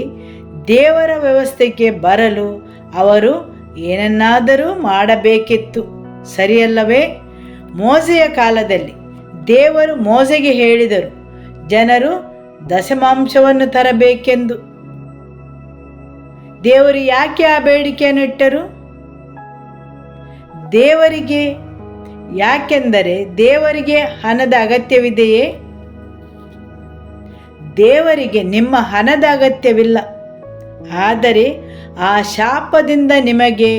ದೇವರ ವ್ಯವಸ್ಥೆಗೆ ಬರಲು ಅವರು ಏನನ್ನಾದರೂ ಮಾಡಬೇಕಿತ್ತು. ಸರಿಯಲ್ಲವೇ? ಮೋಸೆಯ ಕಾಲದಲ್ಲಿ ದೇವರು ಮೋಸೆಗೆ ಹೇಳಿದರು, ಜನರು ದಶಮಾಂಶವನ್ನು ತರಬೇಕೆಂದು. ದೇವರು ಯಾಕೆ ಆ ಬೇಡಿಕೆಯನ್ನು ಇಟ್ಟರು? ಯಾಕೆಂದರೆ ದೇವರಿಗೆ ಹಣದ ಅಗತ್ಯವಿದೆಯೇ? ದೇವರಿಗೆ ನಿಮ್ಮ ಹಣದ ಅಗತ್ಯವಿಲ್ಲ. ಆದರೆ ಆ ಶಾಪದಿಂದ ನಿಮಗೆ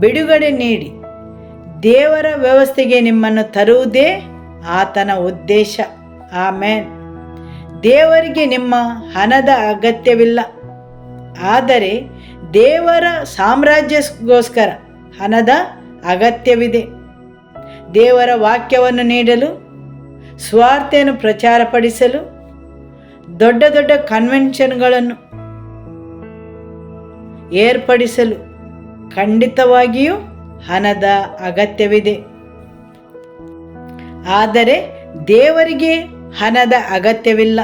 ಬಿಡುಗಡೆ ನೀಡಿ ದೇವರ ವ್ಯವಸ್ಥೆಗೆ ನಿಮ್ಮನ್ನು ತರುವುದೇ ಆತನ ಉದ್ದೇಶ. ಆಮೆನ್. ದೇವರಿಗೆ ನಿಮ್ಮ ಹಣದ ಅಗತ್ಯವಿಲ್ಲ. ಆದರೆ ದೇವರ ಸಾಮ್ರಾಜ್ಯಕ್ಕೋಸ್ಕರ ಹಣದ ಅಗತ್ಯವಿದೆ. ದೇವರ ವಾಕ್ಯವನ್ನು ನೀಡಲು, ಸ್ವಾರ್ಥೆಯನ್ನು ಪ್ರಚಾರಪಡಿಸಲು, ದೊಡ್ಡ ದೊಡ್ಡ ಕನ್ವೆನ್ಷನ್ಗಳನ್ನು ಏರ್ಪಡಿಸಲು ಖಂಡಿತವಾಗಿಯೂ ಹಣದ ಅಗತ್ಯವಿದೆ. ಆದರೆ ದೇವರಿಗೆ ಹಣದ ಅಗತ್ಯವಿಲ್ಲ.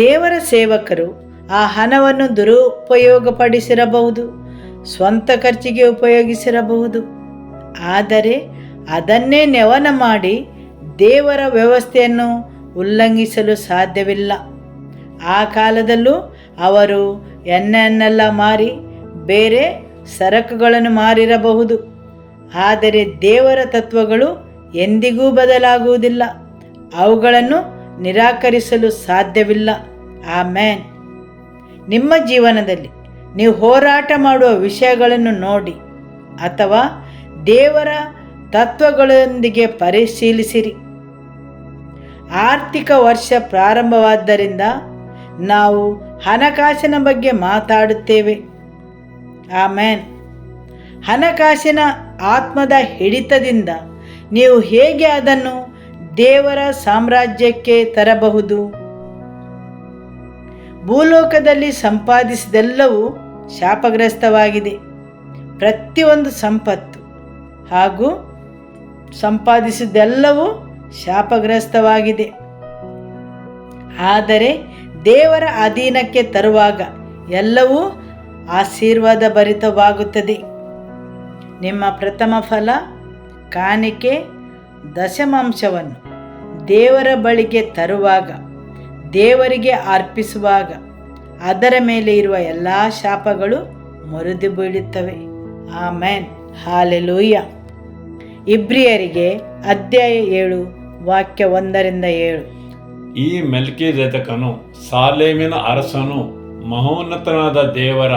ದೇವರ ಸೇವಕರು ಆ ಹಣವನ್ನು ದುರುಪಯೋಗಪಡಿಸಿರಬಹುದು, ಸ್ವಂತ ಖರ್ಚಿಗೆ ಉಪಯೋಗಿಸಿರಬಹುದು. ಆದರೆ ಅದನ್ನೇ ನೆವನ ಮಾಡಿ ದೇವರ ವ್ಯವಸ್ಥೆಯನ್ನು ಉಲ್ಲಂಘಿಸಲು ಸಾಧ್ಯವಿಲ್ಲ. ಆ ಕಾಲದಲ್ಲೂ ಅವರು ಎಣ್ಣೆಯನ್ನೆಲ್ಲ ಮಾರಿ ಬೇರೆ ಸರಕುಗಳನ್ನು ಮಾರಿರಬಹುದು. ಆದರೆ ದೇವರ ತತ್ವಗಳು ಎಂದಿಗೂ ಬದಲಾಗುವುದಿಲ್ಲ. ಅವುಗಳನ್ನು ನಿರಾಕರಿಸಲು ಸಾಧ್ಯವಿಲ್ಲ. ಆಮೆನ್. ನಿಮ್ಮ ಜೀವನದಲ್ಲಿ ನೀವು ಹೋರಾಟ ಮಾಡುವ ವಿಷಯಗಳನ್ನು ನೋಡಿ ಅಥವಾ ದೇವರ ತತ್ವಗಳೊಂದಿಗೆ ಪರಿಶೀಲಿಸಿರಿ. ಆರ್ಥಿಕ ವರ್ಷ ಪ್ರಾರಂಭವಾದ್ದರಿಂದ ನಾವು ಹಣಕಾಸಿನ ಬಗ್ಗೆ ಮಾತಾಡುತ್ತೇವೆ. ಆಮೆನ್. ಹಣಕಾಸಿನ ಆತ್ಮದ ಹಿಡಿತದಿಂದ ನೀವು ಹೇಗೆ ಅದನ್ನು ದೇವರ ಸಾಮ್ರಾಜ್ಯಕ್ಕೆ ತರಬಹುದು? ಭೂಲೋಕದಲ್ಲಿ ಸಂಪಾದಿಸಿದೆಲ್ಲವೂ ಶಾಪಗ್ರಸ್ತವಾಗಿದೆ. ಪ್ರತಿಯೊಂದು ಸಂಪತ್ತು ಹಾಗೂ ಸಂಪಾದಿಸಿದೆಲ್ಲವೂ ಶಾಪಗ್ರಸ್ತವಾಗಿದೆ. ಆದರೆ ದೇವರ ಅಧೀನಕ್ಕೆ ತರುವಾಗ ಎಲ್ಲವೂ ಆಶೀರ್ವಾದ ಭರಿತವಾಗುತ್ತದೆ. ನಿಮ್ಮ ಪ್ರಥಮ ಫಲ, ಕಾಣಿಕೆ, ದಶಮಾಂಶವನ್ನು ದೇವರ ಬಳಿಗೆ ತರುವಾಗ, ದೇವರಿಗೆ ಅರ್ಪಿಸುವಾಗ ಅದರ ಮೇಲೆ ಇರುವ ಎಲ್ಲ ಶಾಪಗಳು ಮುರಿದು ಬೀಳುತ್ತವೆ. ಆಮೆನ್. ಹಾಲೆಲೂಯ. ಇಬ್ರಿಯರಿಗೆ ಅಧ್ಯಾಯ 7 ವಾಕ್ಯ 1-7. ಈ ಮೆಲ್ಕಿಜೆದಕನು ಸಾಲೇಮಿನ ಅರಸನೂ ಮಹೋನ್ನತನಾದ ದೇವರ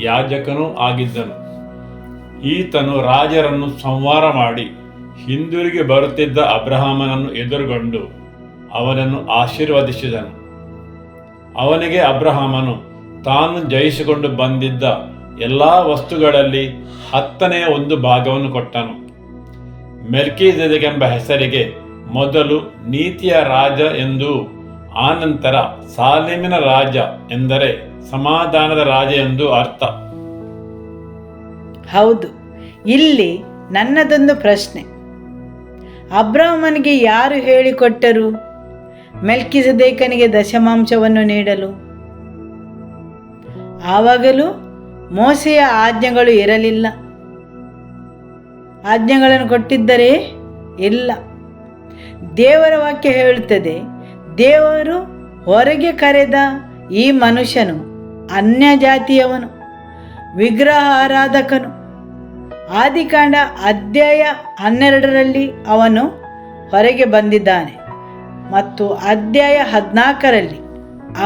ಯಾಜಕನೂ ಆಗಿದ್ದನು. ಈತನು ರಾಜರನ್ನು ಸಂಹಾರ ಮಾಡಿ ಹಿಂದಿರುಗಿ ಬರುತ್ತಿದ್ದ ಅಬ್ರಹಾಮನನ್ನು ಎದುರುಗೊಂಡು ಅವನನ್ನು ಆಶೀರ್ವದಿಸಿದನು. ಅವನಿಗೆ ಅಬ್ರಹಾಮನು ತಾನು ಜಯಿಸಿಕೊಂಡು ಬಂದಿದ್ದ ಎಲ್ಲ ವಸ್ತುಗಳಲ್ಲಿ 10ನೇ 1 ಭಾಗವನ್ನು ಕೊಟ್ಟನು. ಮೆಲ್ಕಿಜೆದೆಕೆಂಬ ಹೆಸರಿಗೆ ಮೊದಲು ನೀತಿಯ ರಾಜ ಎಂದೂ ಆನಂತರ ಸಾಲೇಮಿನ ರಾಜ ಎಂದರೆ ಸಮಾಧಾನದ ರಾಜ ಎಂದು ಅರ್ಥ. ಹೌದು. ಇಲ್ಲಿ ನನ್ನದೊಂದು ಪ್ರಶ್ನೆ. ಅಬ್ರಹಾಮನಿಗೆ ಯಾರು ಹೇಳಿಕೊಟ್ಟರು ಮೆಲ್ಕಿಜೆದೇಕನಿಗೆ ದಶಮಾಂಶವನ್ನು ನೀಡಲು? ಆವಾಗಲೂ ಮೋಸೆಯ ಆಜ್ಞೆಗಳು ಇರಲಿಲ್ಲ. ಆಜ್ಞೆಗಳನ್ನು ಕೊಟ್ಟಿದ್ದರೆ ಇಲ್ಲ. ದೇವರ ವಾಕ್ಯ ಹೇಳುತ್ತದೆ, ದೇವರು ಹೊರಗೆ ಕರೆದ ಈ ಮನುಷ್ಯನು ಅನ್ಯ ಜಾತಿಯವನು, ವಿಗ್ರಹ ಆರಾಧಕನು. ಆದಿಕಾಂಡ ಅಧ್ಯಾಯ 12ರಲ್ಲಿ ಅವನು ಹೊರಗೆ ಬಂದಿದ್ದಾನೆ ಮತ್ತು ಅಧ್ಯಾಯ 14ರಲ್ಲಿ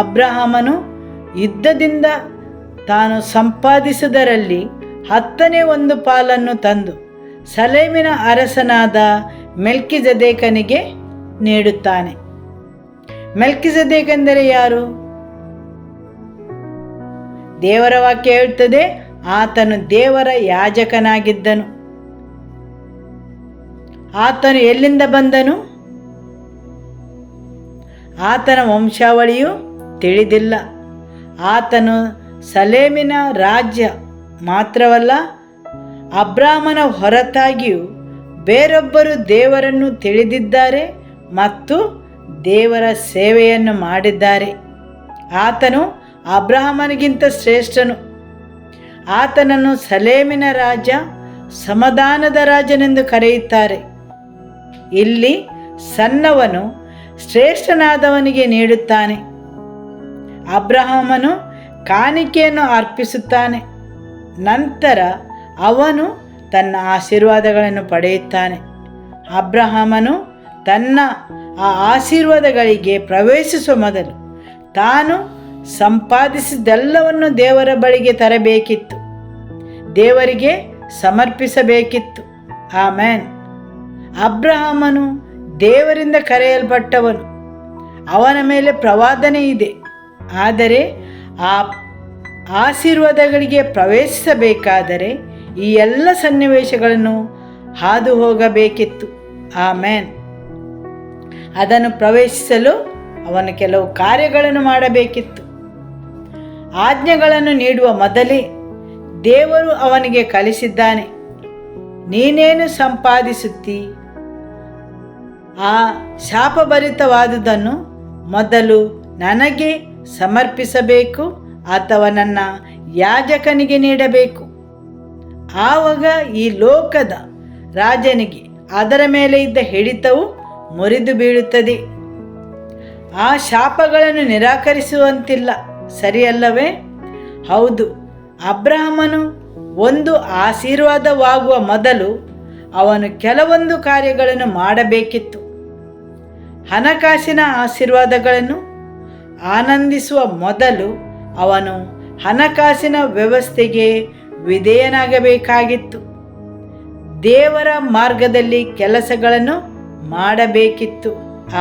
ಅಬ್ರಹಾಮನು ಯುದ್ಧದಿಂದ ತಾನು ಸಂಪಾದಿಸುವುದರಲ್ಲಿ 10ನೇ 1 ಪಾಲನ್ನು ತಂದು ಸಲೇಮಿನ ಅರಸನಾದ ಮೆಲ್ಕಿಜೆದೇಕನಿಗೆ ನೀಡುತ್ತಾನೆ. ಮೆಲ್ಕಿಜೆದೇಕೆಂದರೆ ಯಾರು? ದೇವರ ವಾಕ್ಯ ಹೇಳ್ತದೆ, ಆತನು ದೇವರ ಯಾಜಕನಾಗಿದ್ದನು. ಆತನು ಎಲ್ಲಿಂದ ಬಂದನು? ಆತನ ವಂಶಾವಳಿಯು ತಿಳಿದಿಲ್ಲ. ಆತನು ಸಲೇಮಿನ ರಾಜ್ಯ ಮಾತ್ರವಲ್ಲ, ಅಬ್ರಾಮನ ಹೊರತಾಗಿಯೂ ಬೇರೊಬ್ಬರು ದೇವರನ್ನು ತಿಳಿದಿದ್ದಾರೆ ಮತ್ತು ದೇವರ ಸೇವೆಯನ್ನು ಮಾಡಿದ್ದಾರೆ. ಆತನು ಅಬ್ರಹಾಮನಿಗಿಂತ ಶ್ರೇಷ್ಠನು. ಆತನನ್ನು ಸಲೇಮಿನ ರಾಜ, ಸಮಾಧಾನದ ರಾಜನೆಂದು ಕರೆಯುತ್ತಾರೆ. ಇಲ್ಲಿ ಸಣ್ಣವನು ಶ್ರೇಷ್ಠನಾದವನಿಗೆ ನೀಡುತ್ತಾನೆ. ಅಬ್ರಹಾಮನು ಕಾಣಿಕೆಯನ್ನು ಅರ್ಪಿಸುತ್ತಾನೆ. ನಂತರ ಅವನು ತನ್ನ ಆಶೀರ್ವಾದಗಳನ್ನು ಪಡೆಯುತ್ತಾನೆ. ಅಬ್ರಹಾಮನು ತನ್ನ ಆ ಆಶೀರ್ವಾದಗಳಿಗೆ ಪ್ರವೇಶಿಸುವ ಮೊದಲು ತಾನು ಸಂಪಾದಿಸಿದ್ದೆಲ್ಲವನ್ನು ದೇವರ ಬಳಿಗೆ ತರಬೇಕಿತ್ತು, ದೇವರಿಗೆ ಸಮರ್ಪಿಸಬೇಕಿತ್ತು. ಆಮೆನ್. ಅಬ್ರಹಾಮನು ದೇವರಿಂದ ಕರೆಯಲ್ಪಟ್ಟವನು. ಅವನ ಮೇಲೆ ಪ್ರವಾದನೆ ಇದೆ. ಆದರೆ ಆ ಆಶೀರ್ವಾದಗಳಿಗೆ ಪ್ರವೇಶಿಸಬೇಕಾದರೆ ಈ ಎಲ್ಲ ಸನ್ನಿವೇಶಗಳನ್ನು ಹಾದು ಹೋಗಬೇಕಿತ್ತು. ಆಮೆನ್. ಅದನ್ನು ಪ್ರವೇಶಿಸಲು ಅವನು ಕೆಲವು ಕಾರ್ಯಗಳನ್ನು ಮಾಡಬೇಕಿತ್ತು. ಆಜ್ಞೆಗಳನ್ನು ನೀಡುವ ಮೊದಲೇ ದೇವರು ಅವನಿಗೆ ಕಲಿಸಿದ್ದಾನೆ. ನೀನೇನು ಸಂಪಾದಿಸುತ್ತೀ? ಆ ಶಾಪಭರಿತವಾದುದನ್ನು ಮೊದಲು ನನಗೆ ಸಮರ್ಪಿಸಬೇಕು ಅಥವಾ ನನ್ನ ಯಾಜಕನಿಗೆ ನೀಡಬೇಕು. ಆವಾಗ ಈ ಲೋಕದ ರಾಜನಿಗೆ ಅದರ ಮೇಲೆ ಇದ್ದ ಹಿಡಿತವು ಮುರಿದು ಬೀಳುತ್ತದೆ. ಆ ಶಾಪಗಳನ್ನು ನಿರಾಕರಿಸುವಂತಿಲ್ಲ, ಸರಿಯಲ್ಲವೇ? ಹೌದು. ಅಬ್ರಹಾಮನು ಒಂದು ಆಶೀರ್ವಾದವಾಗುವ ಮೊದಲು ಅವನು ಕೆಲವೊಂದು ಕಾರ್ಯಗಳನ್ನು ಮಾಡಬೇಕಿತ್ತು. ಹಣಕಾಸಿನ ಆಶೀರ್ವಾದಗಳನ್ನು ಆನಂದಿಸುವ ಮೊದಲು ಅವನು ಹಣಕಾಸಿನ ವ್ಯವಸ್ಥೆಗೆ ವಿಧೇಯನಾಗಬೇಕಾಗಿತ್ತು. ದೇವರ ಮಾರ್ಗದಲ್ಲಿ ಕೆಲಸಗಳನ್ನು ಮಾಡಬೇಕಿತ್ತು.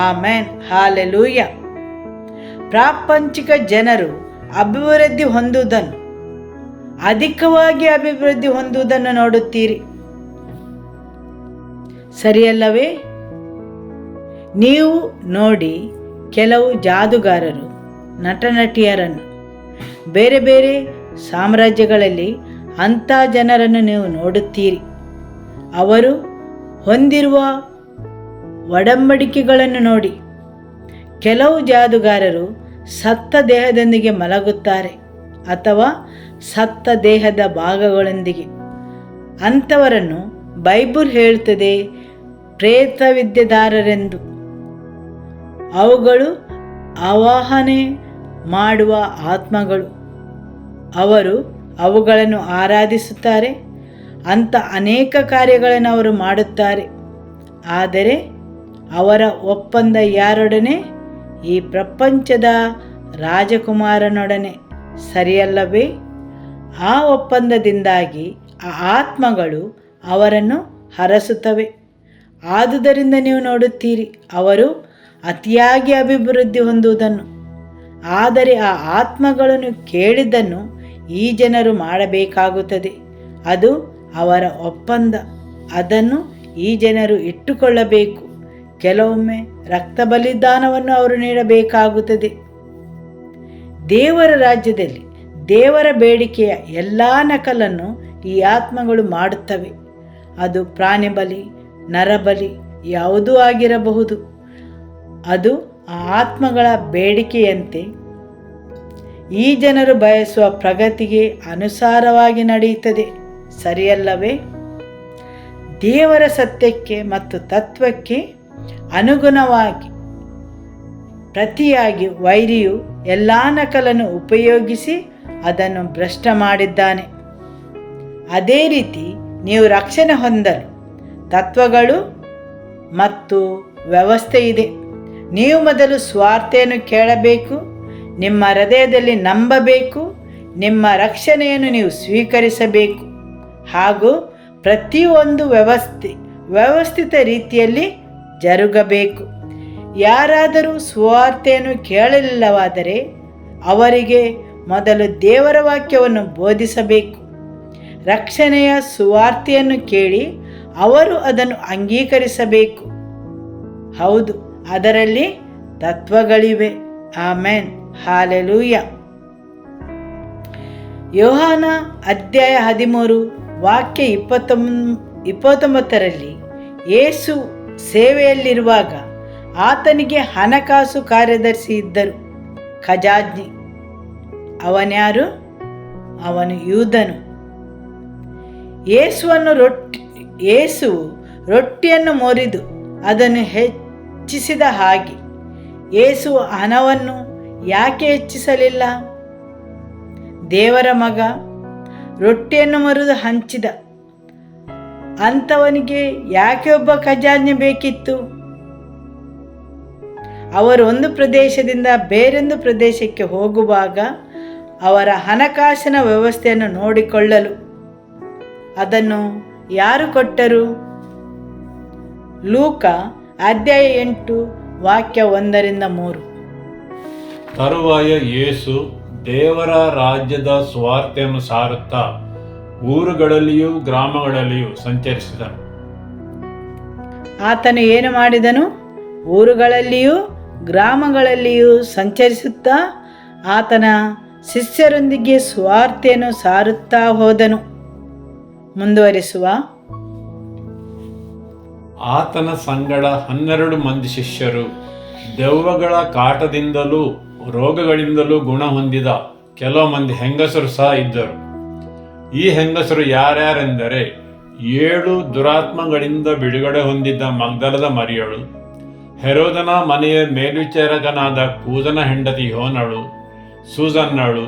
ಆಮೆನ್. ಹಾಲೆಲೂಯ. ಪ್ರಾಪಂಚಿಕ ಜನರು ಅಭಿವೃದ್ಧಿ ಹೊಂದುವುದನ್ನು, ಅಧಿಕವಾಗಿ ಅಭಿವೃದ್ಧಿ ಹೊಂದುವುದನ್ನು ನೋಡುತ್ತೀರಿ, ಸರಿಯಲ್ಲವೇ? ನೀವು ನೋಡಿ, ಕೆಲವು ಜಾದುಗಾರರು, ನಟನಟಿಯರನ್ನು, ಬೇರೆ ಬೇರೆ ಸಾಮ್ರಾಜ್ಯಗಳಲ್ಲಿ ಅಂಥ ಜನರನ್ನು ನೀವು ನೋಡುತ್ತೀರಿ. ಅವರು ಹೊಂದಿರುವ ಒಡಂಬಡಿಕೆಗಳನ್ನು ನೋಡಿ. ಕೆಲವು ಜಾದುಗಾರರು ಸತ್ತ ದೇಹದೊಂದಿಗೆ ಮಲಗುತ್ತಾರೆ ಅಥವಾ ಸತ್ತ ದೇಹದ ಭಾಗಗಳೊಂದಿಗೆ. ಅಂಥವರನ್ನು ಬೈಬಲ್ ಹೇಳುತ್ತದೆ ಪ್ರೇತವಿದ್ಯೆದಾರರೆಂದು. ಅವುಗಳು ಆವಾಹನೆ ಮಾಡುವ ಆತ್ಮಗಳು. ಅವರು ಅವುಗಳನ್ನು ಆರಾಧಿಸುತ್ತಾರೆ. ಅಂಥ ಅನೇಕ ಕಾರ್ಯಗಳನ್ನು ಅವರು ಮಾಡುತ್ತಾರೆ. ಆದರೆ ಅವರ ಒಪ್ಪಂದ ಯಾರೊಡನೆ? ಈ ಪ್ರಪಂಚದ ರಾಜಕುಮಾರನೊಡನೆ, ಸರಿಯಲ್ಲವೇ? ಆ ಒಪ್ಪಂದದಿಂದಾಗಿ ಆ ಆತ್ಮಗಳು ಅವರನ್ನು ಹರಸುತ್ತವೆ. ಆದುದರಿಂದ ನೀವು ನೋಡುತ್ತೀರಿ ಅವರು ಅತಿಯಾಗಿ ಅಭಿವೃದ್ಧಿ ಹೊಂದುವುದನ್ನು. ಆದರೆ ಆ ಆತ್ಮಗಳನ್ನು ಕೇಳಿದ್ದನ್ನು ಈ ಜನರು ಮಾಡಬೇಕಾಗುತ್ತದೆ. ಅದು ಅವರ ಒಪ್ಪಂದ. ಅದನ್ನು ಈ ಜನರು ಇಟ್ಟುಕೊಳ್ಳಬೇಕು. ಕೆಲವೊಮ್ಮೆ ರಕ್ತ ಬಲಿದಾನವನ್ನು ಅವರು ನೀಡಬೇಕಾಗುತ್ತದೆ. ದೇವರ ರಾಜ್ಯದಲ್ಲಿ ದೇವರ ಬೇಡಿಕೆಯ ಎಲ್ಲ ನಕಲನ್ನು ಈ ಆತ್ಮಗಳು ಮಾಡುತ್ತವೆ. ಅದು ಪ್ರಾಣಿ ಬಲಿ, ನರಬಲಿ ಯಾವುದೂ ಆಗಿರಬಹುದು. ಅದು ಆ ಆತ್ಮಗಳ ಬೇಡಿಕೆಯಂತೆ ಈ ಜನರು ಬಯಸುವ ಪ್ರಗತಿಗೆ ಅನುಸಾರವಾಗಿ ನಡೆಯುತ್ತದೆ, ಸರಿಯಲ್ಲವೇ? ದೇವರ ಸತ್ಯಕ್ಕೆ ಮತ್ತು ತತ್ವಕ್ಕೆ ಅನುಗುಣವಾಗಿ ಪ್ರತಿಯಾಗಿ ವೈರಿಯು ಎಲ್ಲ ನಕಲನ್ನು ಉಪಯೋಗಿಸಿ ಅದನ್ನು ಭ್ರಷ್ಟ ಮಾಡಿದ್ದಾನೆ. ಅದೇ ರೀತಿ ನೀವು ರಕ್ಷಣೆ ಹೊಂದಲು ತತ್ವಗಳು ಮತ್ತು ವ್ಯವಸ್ಥೆ ಇದೆ. ನೀವು ಮೊದಲು ಸ್ವಾರ್ಥೆಯನ್ನು ಕೇಳಬೇಕು, ನಿಮ್ಮ ಹೃದಯದಲ್ಲಿ ನಂಬಬೇಕು, ನಿಮ್ಮ ರಕ್ಷಣೆಯನ್ನು ನೀವು ಸ್ವೀಕರಿಸಬೇಕು. ಹಾಗೂ ಪ್ರತಿಯೊಂದು ವ್ಯವಸ್ಥಿತ ರೀತಿಯಲ್ಲಿ ಜರುಗಬೇಕು. ಯಾರಾದರೂ ಸುವಾರ್ತೆಯನ್ನು ಕೇಳಲಿಲ್ಲವಾದರೆ ಅವರಿಗೆ ಮೊದಲು ದೇವರ ವಾಕ್ಯವನ್ನು ಬೋಧಿಸಬೇಕು. ರಕ್ಷಣೆಯ ಸುವಾರ್ತೆಯನ್ನು ಕೇಳಿ ಅವರು ಅದನ್ನು ಅಂಗೀಕರಿಸಬೇಕು. ಹೌದು, ಅದರಲ್ಲಿ ತತ್ವಗಳಿವೆ. Amen, hallelujah. ಯೋಹಾನ ಅಧ್ಯಾಯ 13 ವಾಕ್ಯ 29ರಲ್ಲಿ ಯೇಸು ಸೇವೆಯಲ್ಲಿರುವಾಗ ಆತನಿಗೆ ಹಣಕಾಸು ಕಾರ್ಯದರ್ಶಿ ಇದ್ದರು, ಖಜಾಂಚಿ. ಅವನ್ಯಾರು? ಅವನು ಯೂದನು. ಯೇಸು ರೊಟ್ಟಿಯನ್ನು ಮುರಿದು ಅದನ್ನು ಹೆಚ್ಚಿಸಿದ ಹಾಗೆ ಯೇಸು ಹಣವನ್ನು ಯಾಕೆ ಹೆಚ್ಚಿಸಲಿಲ್ಲ? ದೇವರ ಮಗ ರೊಟ್ಟಿಯನ್ನು ಮುರಿದು ಹಂಚಿದ ಅಂಥವನಿಗೆ ಯಾಕೆ ಒಬ್ಬ ಖಜಾಂಚಿ ಬೇಕಿತ್ತು? ಅವರು ಒಂದು ಪ್ರದೇಶದಿಂದ ಬೇರೊಂದು ಪ್ರದೇಶಕ್ಕೆ ಹೋಗುವಾಗ ಅವರ ಹಣಕಾಸಿನ ವ್ಯವಸ್ಥೆಯನ್ನು ನೋಡಿಕೊಳ್ಳಲು ಅದನ್ನು ಯಾರು ಕೊಟ್ಟರು? ಲೂಕ ಅಧ್ಯಾಯ 8 ವಾಕ್ಯ 1-3. ತರುವಾಯ ಯೇಸು ದೇವರ ರಾಜ್ಯದ ಸುವಾರ್ತೆಯನ್ನು ಸಾರುತ್ತಾ ಊರುಗಳಲ್ಲಿಯೂ ಗ್ರಾಮಗಳಲ್ಲಿಯೂ ಸಂಚರಿಸಿದನು. ಆತನು ಏನು ಮಾಡಿದನು? ಊರುಗಳಲ್ಲಿಯೂ ಗ್ರಾಮಗಳಲ್ಲಿಯೂ ಸಂಚರಿಸುತ್ತಾ ಆತನ ಶಿಷ್ಯರೊಂದಿಗೆ ಸುವಾರ್ತೆಯನ್ನು ಸಾರುತ್ತಾ ಹೋದನು. ಮುಂದುವರಿಸುವ. ಆತನ ಸಂಗಡ 12 ಮಂದಿ ಶಿಷ್ಯರು ದೆವ್ವಗಳ ಕಾಟದಿಂದಲೂ ರೋಗಗಳಿಂದಲೂ ಗುಣ ಹೊಂದಿದ ಕೆಲವು ಮಂದಿ ಹೆಂಗಸರು ಸಹ ಇದ್ದರು. ಈ ಹೆಂಗಸರು ಯಾರ್ಯಾರೆಂದರೆ 7 ದುರಾತ್ಮಗಳಿಂದ ಬಿಡುಗಡೆ ಹೊಂದಿದ್ದ ಮಗ್ದಲದ ಮರಿಯಳು, ಹೆರೋದನ ಮನೆಯ ಮೇಲ್ವಿಚಾರಕನಾದ ಕೂದನ ಹೆಂಡತಿ ಯೋನಳು, ಸೂಸನ್ನಳು,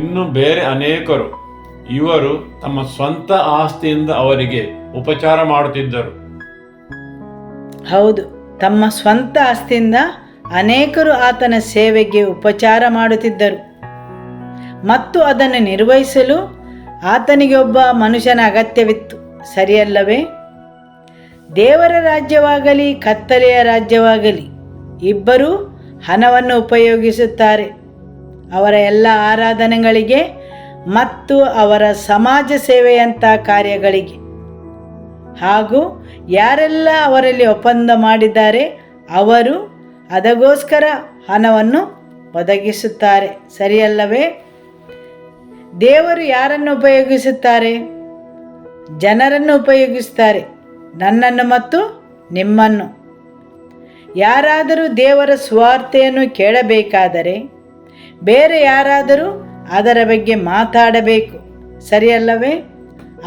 ಇನ್ನೂ ಬೇರೆ ಅನೇಕರು. ಇವರು ತಮ್ಮ ಸ್ವಂತ ಆಸ್ತಿಯಿಂದ ಅವರಿಗೆ ಉಪಚಾರ ಮಾಡುತ್ತಿದ್ದರು. ಹೌದು, ತಮ್ಮ ಸ್ವಂತ ಆಸ್ತಿಯಿಂದ ಅನೇಕರು ಆತನ ಸೇವೆಗೆ ಉಪಚಾರ ಮಾಡುತ್ತಿದ್ದರು ಮತ್ತು ಅದನ್ನು ನಿರ್ವಹಿಸಲು ಆತನಿಗೆ ಒಬ್ಬ ಮನುಷ್ಯನ ಅಗತ್ಯವಿತ್ತು. ಸರಿಯಲ್ಲವೇ? ದೇವರ ರಾಜ್ಯವಾಗಲಿ ಕತ್ತಲೆಯ ರಾಜ್ಯವಾಗಲಿ ಇಬ್ಬರೂ ಹಣವನ್ನು ಉಪಯೋಗಿಸುತ್ತಾರೆ ಅವರ ಎಲ್ಲ ಆರಾಧನೆಗಳಿಗೆ ಮತ್ತು ಅವರ ಸಮಾಜ ಸೇವೆಯಂಥ ಕಾರ್ಯಗಳಿಗೆ. ಹಾಗೂ ಯಾರೆಲ್ಲ ಅವರಲ್ಲಿ ಒಪ್ಪಂದ ಮಾಡಿದ್ದಾರೆ ಅವರು ಅದಕ್ಕೋಸ್ಕರ ಹಣವನ್ನು ಒದಗಿಸುತ್ತಾರೆ. ಸರಿಯಲ್ಲವೇ? ದೇವರು ಯಾರನ್ನು ಉಪಯೋಗಿಸುತ್ತಾರೆ? ಜನರನ್ನು ಉಪಯೋಗಿಸುತ್ತಾರೆ, ನನ್ನನ್ನು ಮತ್ತು ನಿಮ್ಮನ್ನು. ಯಾರಾದರೂ ದೇವರ ಸುವಾರ್ತೆಯನ್ನು ಕೇಳಬೇಕಾದರೆ ಬೇರೆ ಯಾರಾದರೂ ಅದರ ಬಗ್ಗೆ ಮಾತಾಡಬೇಕು. ಸರಿಯಲ್ಲವೇ?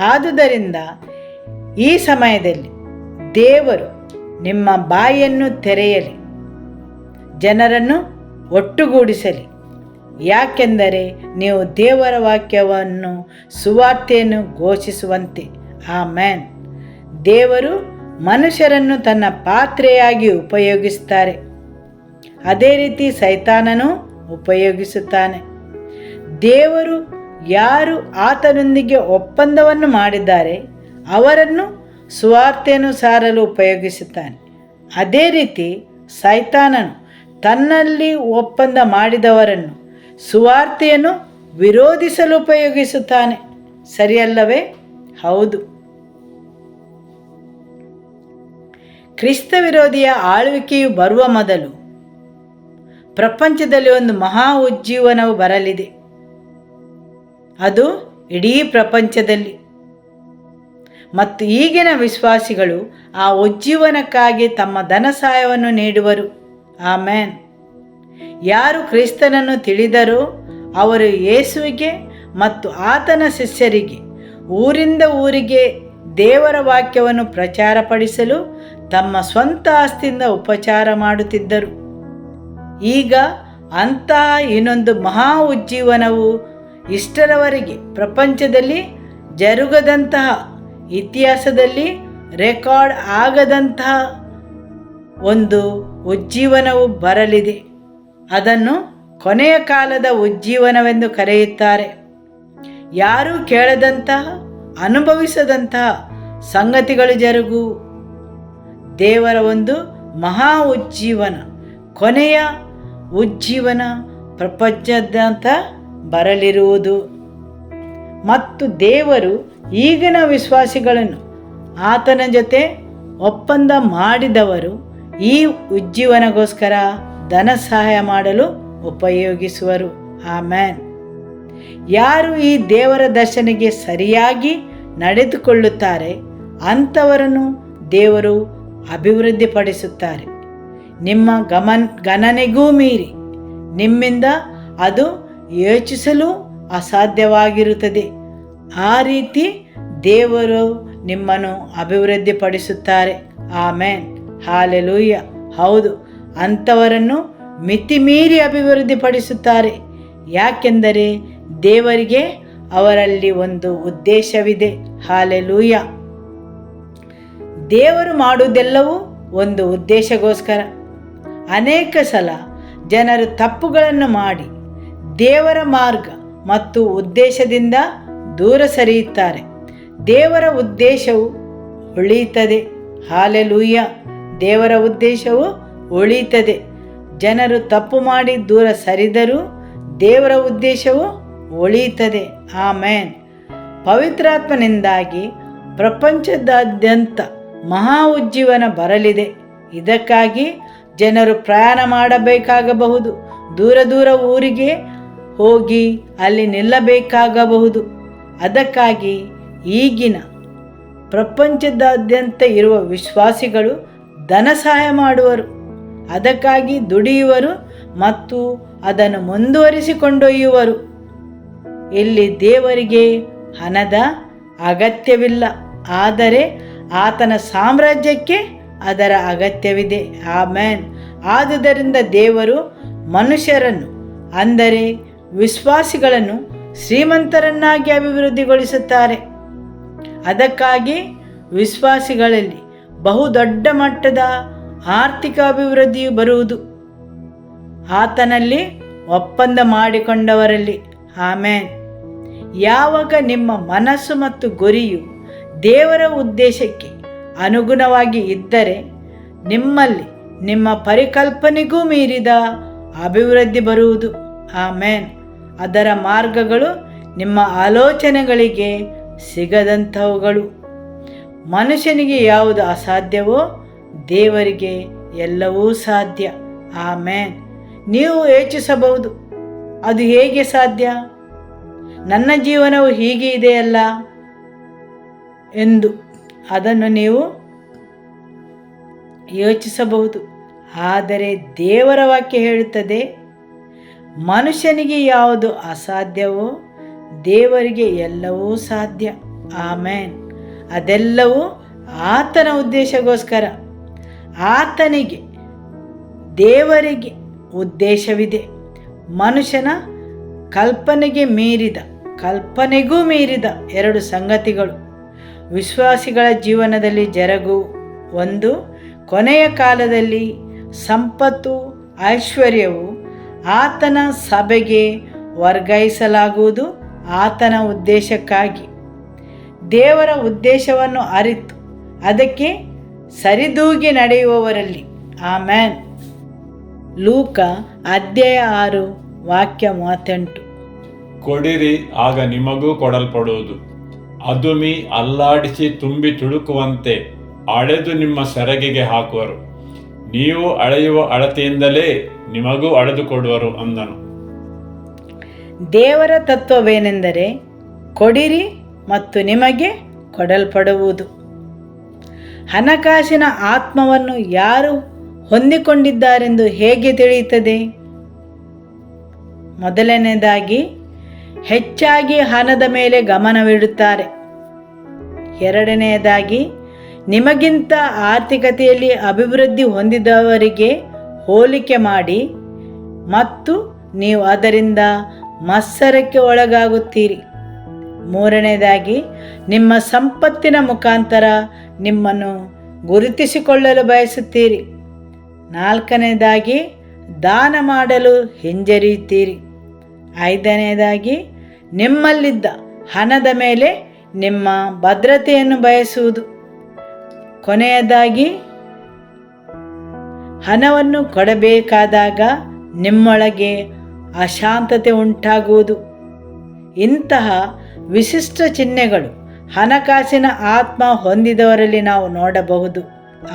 ಆದುದರಿಂದ ಈ ಸಮಯದಲ್ಲಿ ದೇವರು ನಿಮ್ಮ ಬಾಯಿಯನ್ನು ತೆರೆಯಲಿ, ಜನರನ್ನು ಒಟ್ಟುಗೂಡಿಸಲಿ. ಯಾಕೆಂದರೆ ನೀವು ದೇವರ ವಾಕ್ಯವನ್ನು ಸುವಾರ್ತೆಯನ್ನು ಘೋಷಿಸುವಂತೆ. ಆಮೆನ್. ದೇವರು ಮನುಷ್ಯರನ್ನು ತನ್ನ ಪಾತ್ರೆಯಾಗಿ ಉಪಯೋಗಿಸುತ್ತಾರೆ. ಅದೇ ರೀತಿ ಸೈತಾನನು ಉಪಯೋಗಿಸುತ್ತಾನೆ. ದೇವರು ಯಾರು ಆತನೊಂದಿಗೆ ಒಪ್ಪಂದವನ್ನು ಮಾಡಿದ್ದಾರೆ ಅವರನ್ನು ಸುವಾರ್ತೆಯನ್ನು ಸಾರಲು ಉಪಯೋಗಿಸುತ್ತಾನೆ. ಅದೇ ರೀತಿ ಸೈತಾನನು ತನ್ನಲ್ಲಿ ಒಪ್ಪಂದ ಮಾಡಿದವರನ್ನು ಸುವಾರ್ತೆಯನ್ನು ವಿರೋಧಿಸಲು ಉಪಯೋಗಿಸುತ್ತಾನೆ. ಸರಿಯಲ್ಲವೇ? ಹೌದು. ಕ್ರಿಸ್ತ ವಿರೋಧಿಯ ಆಳ್ವಿಕೆಯು ಬರುವ ಮೊದಲು ಪ್ರಪಂಚದಲ್ಲಿ ಒಂದು ಮಹಾ ಉಜ್ಜೀವನವು ಬರಲಿದೆ. ಅದು ಇಡೀ ಪ್ರಪಂಚದಲ್ಲಿ. ಮತ್ತು ಈಗಿನ ವಿಶ್ವಾಸಿಗಳು ಆ ಉಜ್ಜೀವನಕ್ಕಾಗಿ ತಮ್ಮ ಧನ ಸಹಾಯವನ್ನು ನೀಡುವರು. ಆಮೆನ್. ಯಾರು ಕ್ರಿಸ್ತನನ್ನು ತಿಳಿದರೋ ಅವರು ಯೇಸುವಿಗೆ ಮತ್ತು ಆತನ ಶಿಷ್ಯರಿಗೆ ಊರಿಂದ ಊರಿಗೆ ದೇವರ ವಾಕ್ಯವನ್ನು ಪ್ರಚಾರಪಡಿಸಲು ತಮ್ಮ ಸ್ವಂತ ಆಸ್ತಿಯಿಂದ ಉಪಚಾರ ಮಾಡುತ್ತಿದ್ದರು. ಈಗ ಅಂತಹ ಇನ್ನೊಂದು ಮಹಾ ಉಜ್ಜೀವನವು ಇಷ್ಟರವರೆಗೆ ಪ್ರಪಂಚದಲ್ಲಿ ಜರುಗದಂತಹ, ಇತಿಹಾಸದಲ್ಲಿ ರೆಕಾರ್ಡ್ ಆಗದಂತಹ ಒಂದು ಉಜ್ಜೀವನವು ಬರಲಿದೆ. ಅದನ್ನು ಕೊನೆಯ ಕಾಲದ ಉಜ್ಜೀವನವೆಂದು ಕರೆಯುತ್ತಾರೆ. ಯಾರೂ ಕೇಳದಂತಹ, ಅನುಭವಿಸದಂತಹ ಸಂಗತಿಗಳು ಜರುಗು. ದೇವರ ಒಂದು ಮಹಾ ಉಜ್ಜೀವನ, ಕೊನೆಯ ಉಜ್ಜೀವನ ಪ್ರಪಂಚದಾದ್ಯಂತ ಬರಲಿರುವುದು. ಮತ್ತು ದೇವರು ಈಗಿನ ವಿಶ್ವಾಸಿಗಳನ್ನು ಆತನ ಜೊತೆ ಒಪ್ಪಂದ ಮಾಡಿದವರು ಈ ಉಜ್ಜೀವನಗೋಸ್ಕರ ಧನ ಸಹಾಯ ಮಾಡಲು ಉಪಯೋಗಿಸುವರು. ಆಮೆನ್. ಯಾರು ಈ ದೇವರ ದರ್ಶನೆಗೆ ಸರಿಯಾಗಿ ನಡೆದುಕೊಳ್ಳುತ್ತಾರೆ ಅಂಥವರನ್ನು ದೇವರು ಅಭಿವೃದ್ಧಿಪಡಿಸುತ್ತಾರೆ. ನಿಮ್ಮ ಗಣನೆಗೂ ಮೀರಿ ನಿಮ್ಮಿಂದ ಅದು ಯೋಚಿಸಲು ಅಸಾಧ್ಯವಾಗಿರುತ್ತದೆ. ಆ ರೀತಿ ದೇವರು ನಿಮ್ಮನ್ನು ಅಭಿವೃದ್ಧಿಪಡಿಸುತ್ತಾರೆ. ಆಮೆನ್. ಹಾಲೆಲೂಯ. ಹೌದು, ಅಂಥವರನ್ನು ಮಿತಿಮೀರಿ ಅಭಿವೃದ್ಧಿಪಡಿಸುತ್ತಾರೆ. ಯಾಕೆಂದರೆ ದೇವರಿಗೆ ಅವರಲ್ಲಿ ಒಂದು ಉದ್ದೇಶವಿದೆ. ಹಾಲೆಲೂಯ. ದೇವರು ಮಾಡುವುದೆಲ್ಲವೂ ಒಂದು ಉದ್ದೇಶಗೋಸ್ಕರ. ಅನೇಕ ಸಲ ಜನರು ತಪ್ಪುಗಳನ್ನು ಮಾಡಿ ದೇವರ ಮಾರ್ಗ ಮತ್ತು ಉದ್ದೇಶದಿಂದ ದೂರ ಸರಿಯುತ್ತಾರೆ. ದೇವರ ಉದ್ದೇಶವು ಉಳಿಯುತ್ತದೆ. ಹಾಲೆಲೂಯ. ದೇವರ ಉದ್ದೇಶವು ಉಳಿಯುತ್ತದೆ. ಜನರು ತಪ್ಪು ಮಾಡಿ ದೂರ ಸರಿದರೂ ದೇವರ ಉದ್ದೇಶವು ಉಳಿಯುತ್ತದೆ. ಆಮೆನ್. ಪವಿತ್ರಾತ್ಮನಿಂದಾಗಿ ಪ್ರಪಂಚದಾದ್ಯಂತ ಮಹಾ ಉಜ್ಜೀವನ ಬರಲಿದೆ. ಇದಕ್ಕಾಗಿ ಜನರು ಪ್ರಯಾಣ ಮಾಡಬೇಕಾಗಬಹುದು. ದೂರ ದೂರ ಊರಿಗೆ ಹೋಗಿ ಅಲ್ಲಿ ನಿಲ್ಲಬೇಕಾಗಬಹುದು. ಅದಕ್ಕಾಗಿ ಈಗಿನ ಪ್ರಪಂಚದಾದ್ಯಂತ ಇರುವ ವಿಶ್ವಾಸಿಗಳು ಧನ ಸಹಾಯ ಮಾಡುವರು. ಅದಕ್ಕಾಗಿ ದುಡಿಯುವರು ಮತ್ತು ಅದನ್ನು ಮುಂದುವರಿಸಿಕೊಂಡೊಯ್ಯುವರು. ಇಲ್ಲಿ ದೇವರಿಗೆ ಹಣದ ಅಗತ್ಯವಿಲ್ಲ, ಆದರೆ ಆತನ ಸಾಮ್ರಾಜ್ಯಕ್ಕೆ ಅದರ ಅಗತ್ಯವಿದೆ. ಆಮೆನ್. ಆದುದರಿಂದ ದೇವರು ಮನುಷ್ಯರನ್ನು, ಅಂದರೆ ವಿಶ್ವಾಸಿಗಳನ್ನು ಶ್ರೀಮಂತರನ್ನಾಗಿ ಅಭಿವೃದ್ಧಿಗೊಳಿಸುತ್ತಾರೆ. ಅದಕ್ಕಾಗಿ ವಿಶ್ವಾಸಿಗಳಲ್ಲಿ ಬಹುದೊಡ್ಡ ಮಟ್ಟದ ಆರ್ಥಿಕ ಅಭಿವೃದ್ಧಿಯು ಬರುವುದು. ಆತನಲ್ಲಿ ಒಪ್ಪಂದ ಮಾಡಿಕೊಂಡವರಲ್ಲಿ. ಆಮೆನ್. ಯಾವಾಗ ನಿಮ್ಮ ಮನಸ್ಸು ಮತ್ತು ಗುರಿಯು ದೇವರ ಉದ್ದೇಶಕ್ಕೆ ಅನುಗುಣವಾಗಿ ಇದ್ದರೆ ನಿಮ್ಮಲ್ಲಿ ನಿಮ್ಮ ಪರಿಕಲ್ಪನೆಗೂ ಮೀರಿದ ಅಭಿವೃದ್ಧಿ ಬರುವುದು. ಆಮೆನ್. ಅದರ ಮಾರ್ಗಗಳು ನಿಮ್ಮ ಆಲೋಚನೆಗಳಿಗೆ ಸಿಗದಂಥವುಗಳು. ಮನುಷ್ಯನಿಗೆ ಯಾವುದು ಅಸಾಧ್ಯವೋ ದೇವರಿಗೆ ಎಲ್ಲವೂ ಸಾಧ್ಯ. ಆಮೆನ್. ನೀವು ಯೋಚಿಸಬಹುದು, ಅದು ಹೇಗೆ ಸಾಧ್ಯ? ನನ್ನ ಜೀವನವು ಹೀಗೆ ಇದೆಯಲ್ಲ ಎಂದು ಅದನ್ನು ನೀವು ಯೋಚಿಸಬಹುದು. ಆದರೆ ದೇವರ ವಾಕ್ಯ ಹೇಳುತ್ತದೆ, ಮನುಷ್ಯನಿಗೆ ಯಾವುದು ಅಸಾಧ್ಯವೋ ದೇವರಿಗೆ ಎಲ್ಲವೂ ಸಾಧ್ಯ. ಆಮೆನ್. ಅದೆಲ್ಲವೂ ಆತನ ಉದ್ದೇಶಗೋಸ್ಕರ. ಆತನಿಗೆ, ದೇವರಿಗೆ ಉದ್ದೇಶವಿದೆ. ಮನುಷ್ಯನ ಕಲ್ಪನೆಗೂ ಮೀರಿದ ಎರಡು ಸಂಗತಿಗಳು ವಿಶ್ವಾಸಿಗಳ ಜೀವನದಲ್ಲಿ ಜರುಗು. ಒಂದು, ಕೊನೆಯ ಕಾಲದಲ್ಲಿ ಸಂಪತ್ತು ಐಶ್ವರ್ಯವು ಆತನ ಸಭೆಗೆ ವರ್ಗಾಯಿಸಲಾಗುವುದು ಆತನ ಉದ್ದೇಶಕ್ಕಾಗಿ. ದೇವರ ಉದ್ದೇಶವನ್ನು ಅರಿತು ಅದಕ್ಕೆ ಸರಿದೂಗಿ ನಡೆಯುವವರಲ್ಲಿ. ಆಮೆನ್. ಲೂಕ ಅಧ್ಯಾಯ 6 ವಾಕ್ಯ 38. ಕೊಡಿರಿ, ಆಗ ನಿಮಗೂ ಕೊಡಲ್ಪಡುವುದು. ಅದುಮಿ ಅಲ್ಲಾಡಿಸಿ ತುಂಬಿ ತುಳುಕುವಂತೆ ಅಳೆದು ನಿಮ್ಮ ಸೆರಗಿಗೆ ಹಾಕುವರು. ನೀವು ಅಳೆಯುವ ಅಳತೆಯಿಂದಲೇ ನಿಮಗೂ ಅಳೆದು ಕೊಡುವರು ಅಂದನು. ದೇವರ ತತ್ವವೇನೆಂದರೆ, ಕೊಡಿರಿ ಮತ್ತು ನಿಮಗೆ ಕೊಡಲ್ಪಡುವುದು. ಹಣಕಾಸಿನ ಆತ್ಮವನ್ನು ಯಾರು ಹೊಂದಿಕೊಂಡಿದ್ದಾರೆಂದು ಹೇಗೆ ತಿಳಿಯುತ್ತದೆ? ಮೊದಲನೆಯದಾಗಿ, ಹೆಚ್ಚಾಗಿ ಹಣದ ಮೇಲೆ ಗಮನವಿಡುತ್ತಾರೆ. ಎರಡನೆಯದಾಗಿ, ನಿಮಗಿಂತ ಆರ್ಥಿಕತೆಯಲ್ಲಿ ಅಭಿವೃದ್ಧಿ ಹೊಂದಿದವರಿಗೆ ಹೋಲಿಕೆ ಮಾಡಿ ಮತ್ತು ನೀವು ಅದರಿಂದ ಮತ್ಸರಕ್ಕೆ ಒಳಗಾಗುತ್ತೀರಿ. ಮೂರನೆಯದಾಗಿ, ನಿಮ್ಮ ಸಂಪತ್ತಿನ ಮುಖಾಂತರ ನಿಮ್ಮನ್ನು ಗುರುತಿಸಿಕೊಳ್ಳಲು ಬಯಸುತ್ತೀರಿ. ನಾಲ್ಕನೆಯದಾಗಿ, ದಾನ ಮಾಡಲು ಹಿಂಜರಿಯುತ್ತೀರಿ. ಐದನೆಯದಾಗಿ, ನಿಮ್ಮಲ್ಲಿದ್ದ ಹಣದ ಮೇಲೆ ನಿಮ್ಮ ಭದ್ರತೆಯನ್ನು ಬಯಸುವುದು. ಕೊನೆಯದಾಗಿ, ಹಣವನ್ನು ಕೊಡಬೇಕಾದಾಗ ನಿಮ್ಮೊಳಗೆ ಅಶಾಂತತೆ ಉಂಟಾಗುವುದು. ಇಂತಹ ವಿಶಿಷ್ಟ ಚಿಹ್ನೆಗಳು ಹಣಕಾಸಿನ ಆತ್ಮ ಹೊಂದಿದವರಲ್ಲಿ ನಾವು ನೋಡಬಹುದು.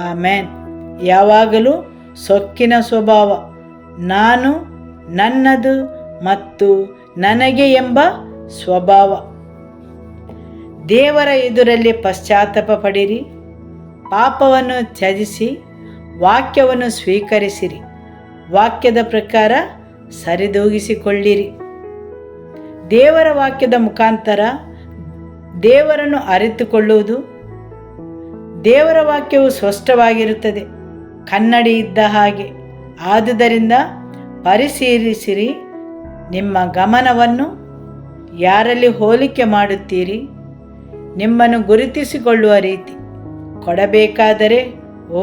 ಆಮೇನ್. ಯಾವಾಗಲೂ ಸೊಕ್ಕಿನ ಸ್ವಭಾವ, ನಾನು, ನನ್ನದು ಮತ್ತು ನನಗೆ ಎಂಬ ಸ್ವಭಾವ. ದೇವರ ಎದುರಲ್ಲಿ ಪಶ್ಚಾತ್ತಾಪ ಪಡಿರಿ, ಪಾಪವನ್ನು ತ್ಯಜಿಸಿ ವಾಕ್ಯವನ್ನು ಸ್ವೀಕರಿಸಿರಿ, ವಾಕ್ಯದ ಪ್ರಕಾರ ಸರಿದೂಗಿಸಿಕೊಳ್ಳಿರಿ. ದೇವರ ವಾಕ್ಯದ ಮುಖಾಂತರ ದೇವರನ್ನು ಅರಿತುಕೊಳ್ಳುವುದು. ದೇವರ ವಾಕ್ಯವು ಸ್ಪಷ್ಟವಾಗಿರುತ್ತದೆ, ಕನ್ನಡಿ ಇದ್ದ ಹಾಗೆ. ಆದುದರಿಂದ ಪರಿಶೀಲಿಸಿರಿ, ನಿಮ್ಮ ಗಮನವನ್ನು ಯಾರಲ್ಲಿ ಹೋಲಿಕೆ ಮಾಡುತ್ತೀರಿ. ನಿಮ್ಮನ್ನು ಗುರುತಿಸಿಕೊಳ್ಳುವ ರೀತಿ ಕೊಡಬೇಕಾದರೆ, ಓ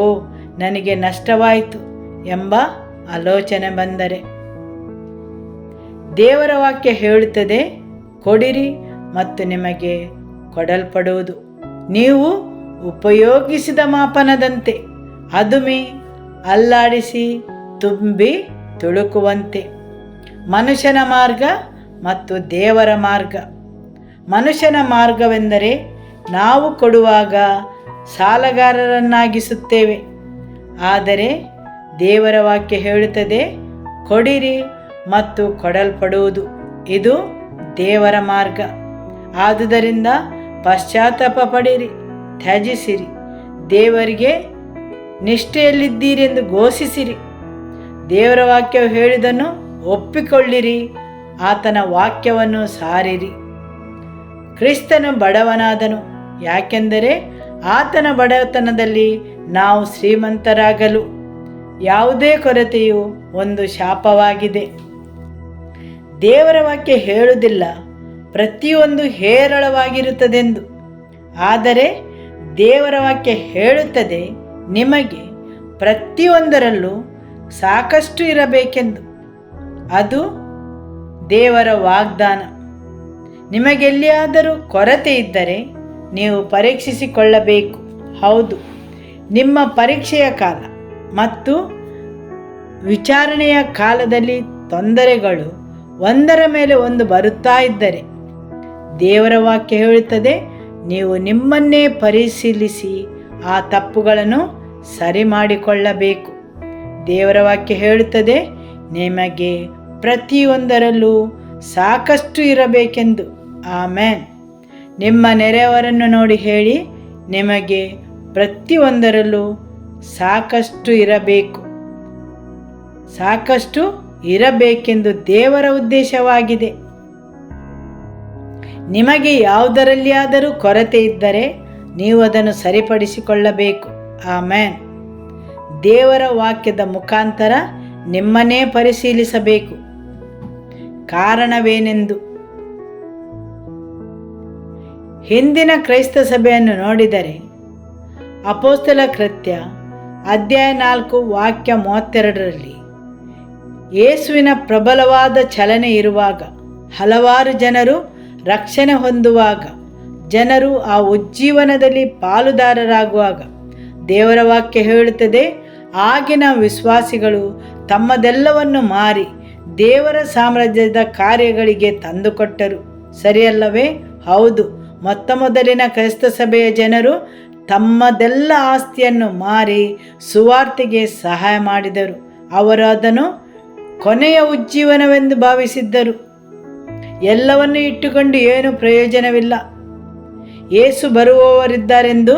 ನನಗೆ ನಷ್ಟವಾಯಿತು ಎಂಬ ಆಲೋಚನೆ ಬಂದರೆ. ದೇವರ ವಾಕ್ಯ ಹೇಳುತ್ತದೆ, ಕೊಡಿರಿ ಮತ್ತು ನಿಮಗೆ ಕೊಡಲ್ಪಡುವುದು. ನೀವು ಉಪಯೋಗಿಸಿದ ಮಾಪನದಂತೆ ಅದುಮಿ ಅಲ್ಲಾಡಿಸಿ ತುಂಬಿ ತುಳುಕುವಂತೆ. ಮನುಷ್ಯನ ಮಾರ್ಗ ಮತ್ತು ದೇವರ ಮಾರ್ಗ. ಮನುಷ್ಯನ ಮಾರ್ಗವೆಂದರೆ ನಾವು ಕೊಡುವಾಗ ಸಾಲಗಾರರನ್ನಾಗಿಸುತ್ತೇವೆ. ಆದರೆ ದೇವರ ವಾಕ್ಯ ಹೇಳುತ್ತದೆ, ಕೊಡಿರಿ ಮತ್ತು ಕೊಡಲ್ಪಡುವುದು. ಇದು ದೇವರ ಮಾರ್ಗ. ಆದುದರಿಂದ ಪಶ್ಚಾತ್ತಾಪ ಪಡಿರಿ, ತ್ಯಜಿಸಿರಿ, ದೇವರಿಗೆ ನಿಷ್ಠೆಯಲ್ಲಿದ್ದೀರಿ ಎಂದು ಘೋಷಿಸಿರಿ. ದೇವರ ವಾಕ್ಯವು ಹೇಳಿದನ್ನು ಒಪ್ಪಿಕೊಳ್ಳಿರಿ, ಆತನ ವಾಕ್ಯವನ್ನು ಸಾರಿರಿ. ಕ್ರಿಸ್ತನು ಬಡವನಾದನು, ಯಾಕೆಂದರೆ ಆತನ ಬಡತನದಲ್ಲಿ ನಾವು ಶ್ರೀಮಂತರಾಗಲು. ಯಾವುದೇ ಕೊರತೆಯು ಒಂದು ಶಾಪವಾಗಿದೆ. ದೇವರ ವಾಕ್ಯ ಹೇಳುವುದಿಲ್ಲ ಪ್ರತಿಯೊಂದು ಹೇರಳವಾಗಿರುತ್ತದೆಂದು, ಆದರೆ ದೇವರ ವಾಕ್ಯ ಹೇಳುತ್ತದೆ ನಿಮಗೆ ಪ್ರತಿಯೊಂದರಲ್ಲೂ ಸಾಕಷ್ಟು ಇರಬೇಕೆಂದು. ಅದು ದೇವರ ವಾಗ್ದಾನ. ನಿಮಗೆಲ್ಲಿಯಾದರೂ ಕೊರತೆ ಇದ್ದರೆ ನೀವು ಪರೀಕ್ಷಿಸಿಕೊಳ್ಳಬೇಕು. ಹೌದು, ನಿಮ್ಮ ಪರೀಕ್ಷೆಯ ಕಾಲ ಮತ್ತು ವಿಚಾರಣೆಯ ಕಾಲದಲ್ಲಿ ತೊಂದರೆಗಳು ಒಂದರ ಮೇಲೆ ಒಂದು ಬರುತ್ತಾ ಇದ್ದರೆ, ದೇವರ ವಾಕ್ಯ ಹೇಳುತ್ತದೆ, ನೀವು ನಿಮ್ಮನ್ನೇ ಪರಿಶೀಲಿಸಿ ಆ ತಪ್ಪುಗಳನ್ನು ಸರಿ ಮಾಡಿಕೊಳ್ಳಬೇಕು. ದೇವರ ವಾಕ್ಯ ಹೇಳುತ್ತದೆ, ನಿಮಗೆ ಪ್ರತಿಯೊಂದರಲ್ಲೂ ಸಾಕಷ್ಟು ಇರಬೇಕೆಂದು. ಆಮೇನ್. ನಿಮ್ಮ ನೆರೆಯವರನ್ನು ನೋಡಿ ಹೇಳಿ, ನಿಮಗೆ ಪ್ರತಿಯೊಂದರಲ್ಲೂ ಸಾಕಷ್ಟು ಇರಬೇಕು. ಸಾಕಷ್ಟು ಇರಬೇಕೆಂದು ದೇವರ ಉದ್ದೇಶವಾಗಿದೆ. ನಿಮಗೆ ಯಾವುದರಲ್ಲಿಯಾದರೂ ಕೊರತೆ ಇದ್ದರೆ ನೀವು ಅದನ್ನು ಸರಿಪಡಿಸಿಕೊಳ್ಳಬೇಕು. ಆಮೇನ್. ದೇವರ ವಾಕ್ಯದ ಮುಖಾಂತರ ನಿಮ್ಮನ್ನೇ ಪರಿಶೀಲಿಸಬೇಕು. ಕಾರಣವೇನೆಂದು. ಹಿಂದಿನ ಕ್ರೈಸ್ತ ಸಭೆಯನ್ನು ನೋಡಿದರೆ, ಅಪೊಸ್ತಲ ಕೃತ್ಯ ಅಧ್ಯಾಯ 4 ವಾಕ್ಯ 32ರಲ್ಲಿ ಯೇಸುವಿನ ಪ್ರಬಲವಾದ ಚಲನೆ ಇರುವಾಗ, ಹಲವಾರು ಜನರು ರಕ್ಷಣೆ ಹೊಂದುವಾಗ, ಜನರು ಆ ಉಜ್ಜೀವನದಲ್ಲಿ ಪಾಲುದಾರರಾಗುವಾಗ, ದೇವರ ವಾಕ್ಯ ಹೇಳುತ್ತದೆ, ಆಗಿನ ವಿಶ್ವಾಸಿಗಳು ತಮ್ಮದೆಲ್ಲವನ್ನು ಮಾರಿ ದೇವರ ಸಾಮ್ರಾಜ್ಯದ ಕಾರ್ಯಗಳಿಗೆ ತಂದುಕೊಟ್ಟರು. ಸರಿಯಲ್ಲವೇ? ಹೌದು. ಮೊದಲಿನ ಕ್ರೈಸ್ತ ಸಭೆಯ ಜನರು ತಮ್ಮದೆಲ್ಲ ಆಸ್ತಿಯನ್ನು ಮಾರಿ ಸುವಾರ್ತೆಗೆ ಸಹಾಯ ಮಾಡಿದರು. ಅವರು ಅದನ್ನು ಕೊನೆಯ ಉಜ್ಜೀವನವೆಂದು ಭಾವಿಸಿದ್ದರು. ಎಲ್ಲವನ್ನು ಇಟ್ಟುಕೊಂಡು ಏನು ಪ್ರಯೋಜನವಿಲ್ಲ, ಯೇಸು ಬರುವವರಿದ್ದಾರೆಂದು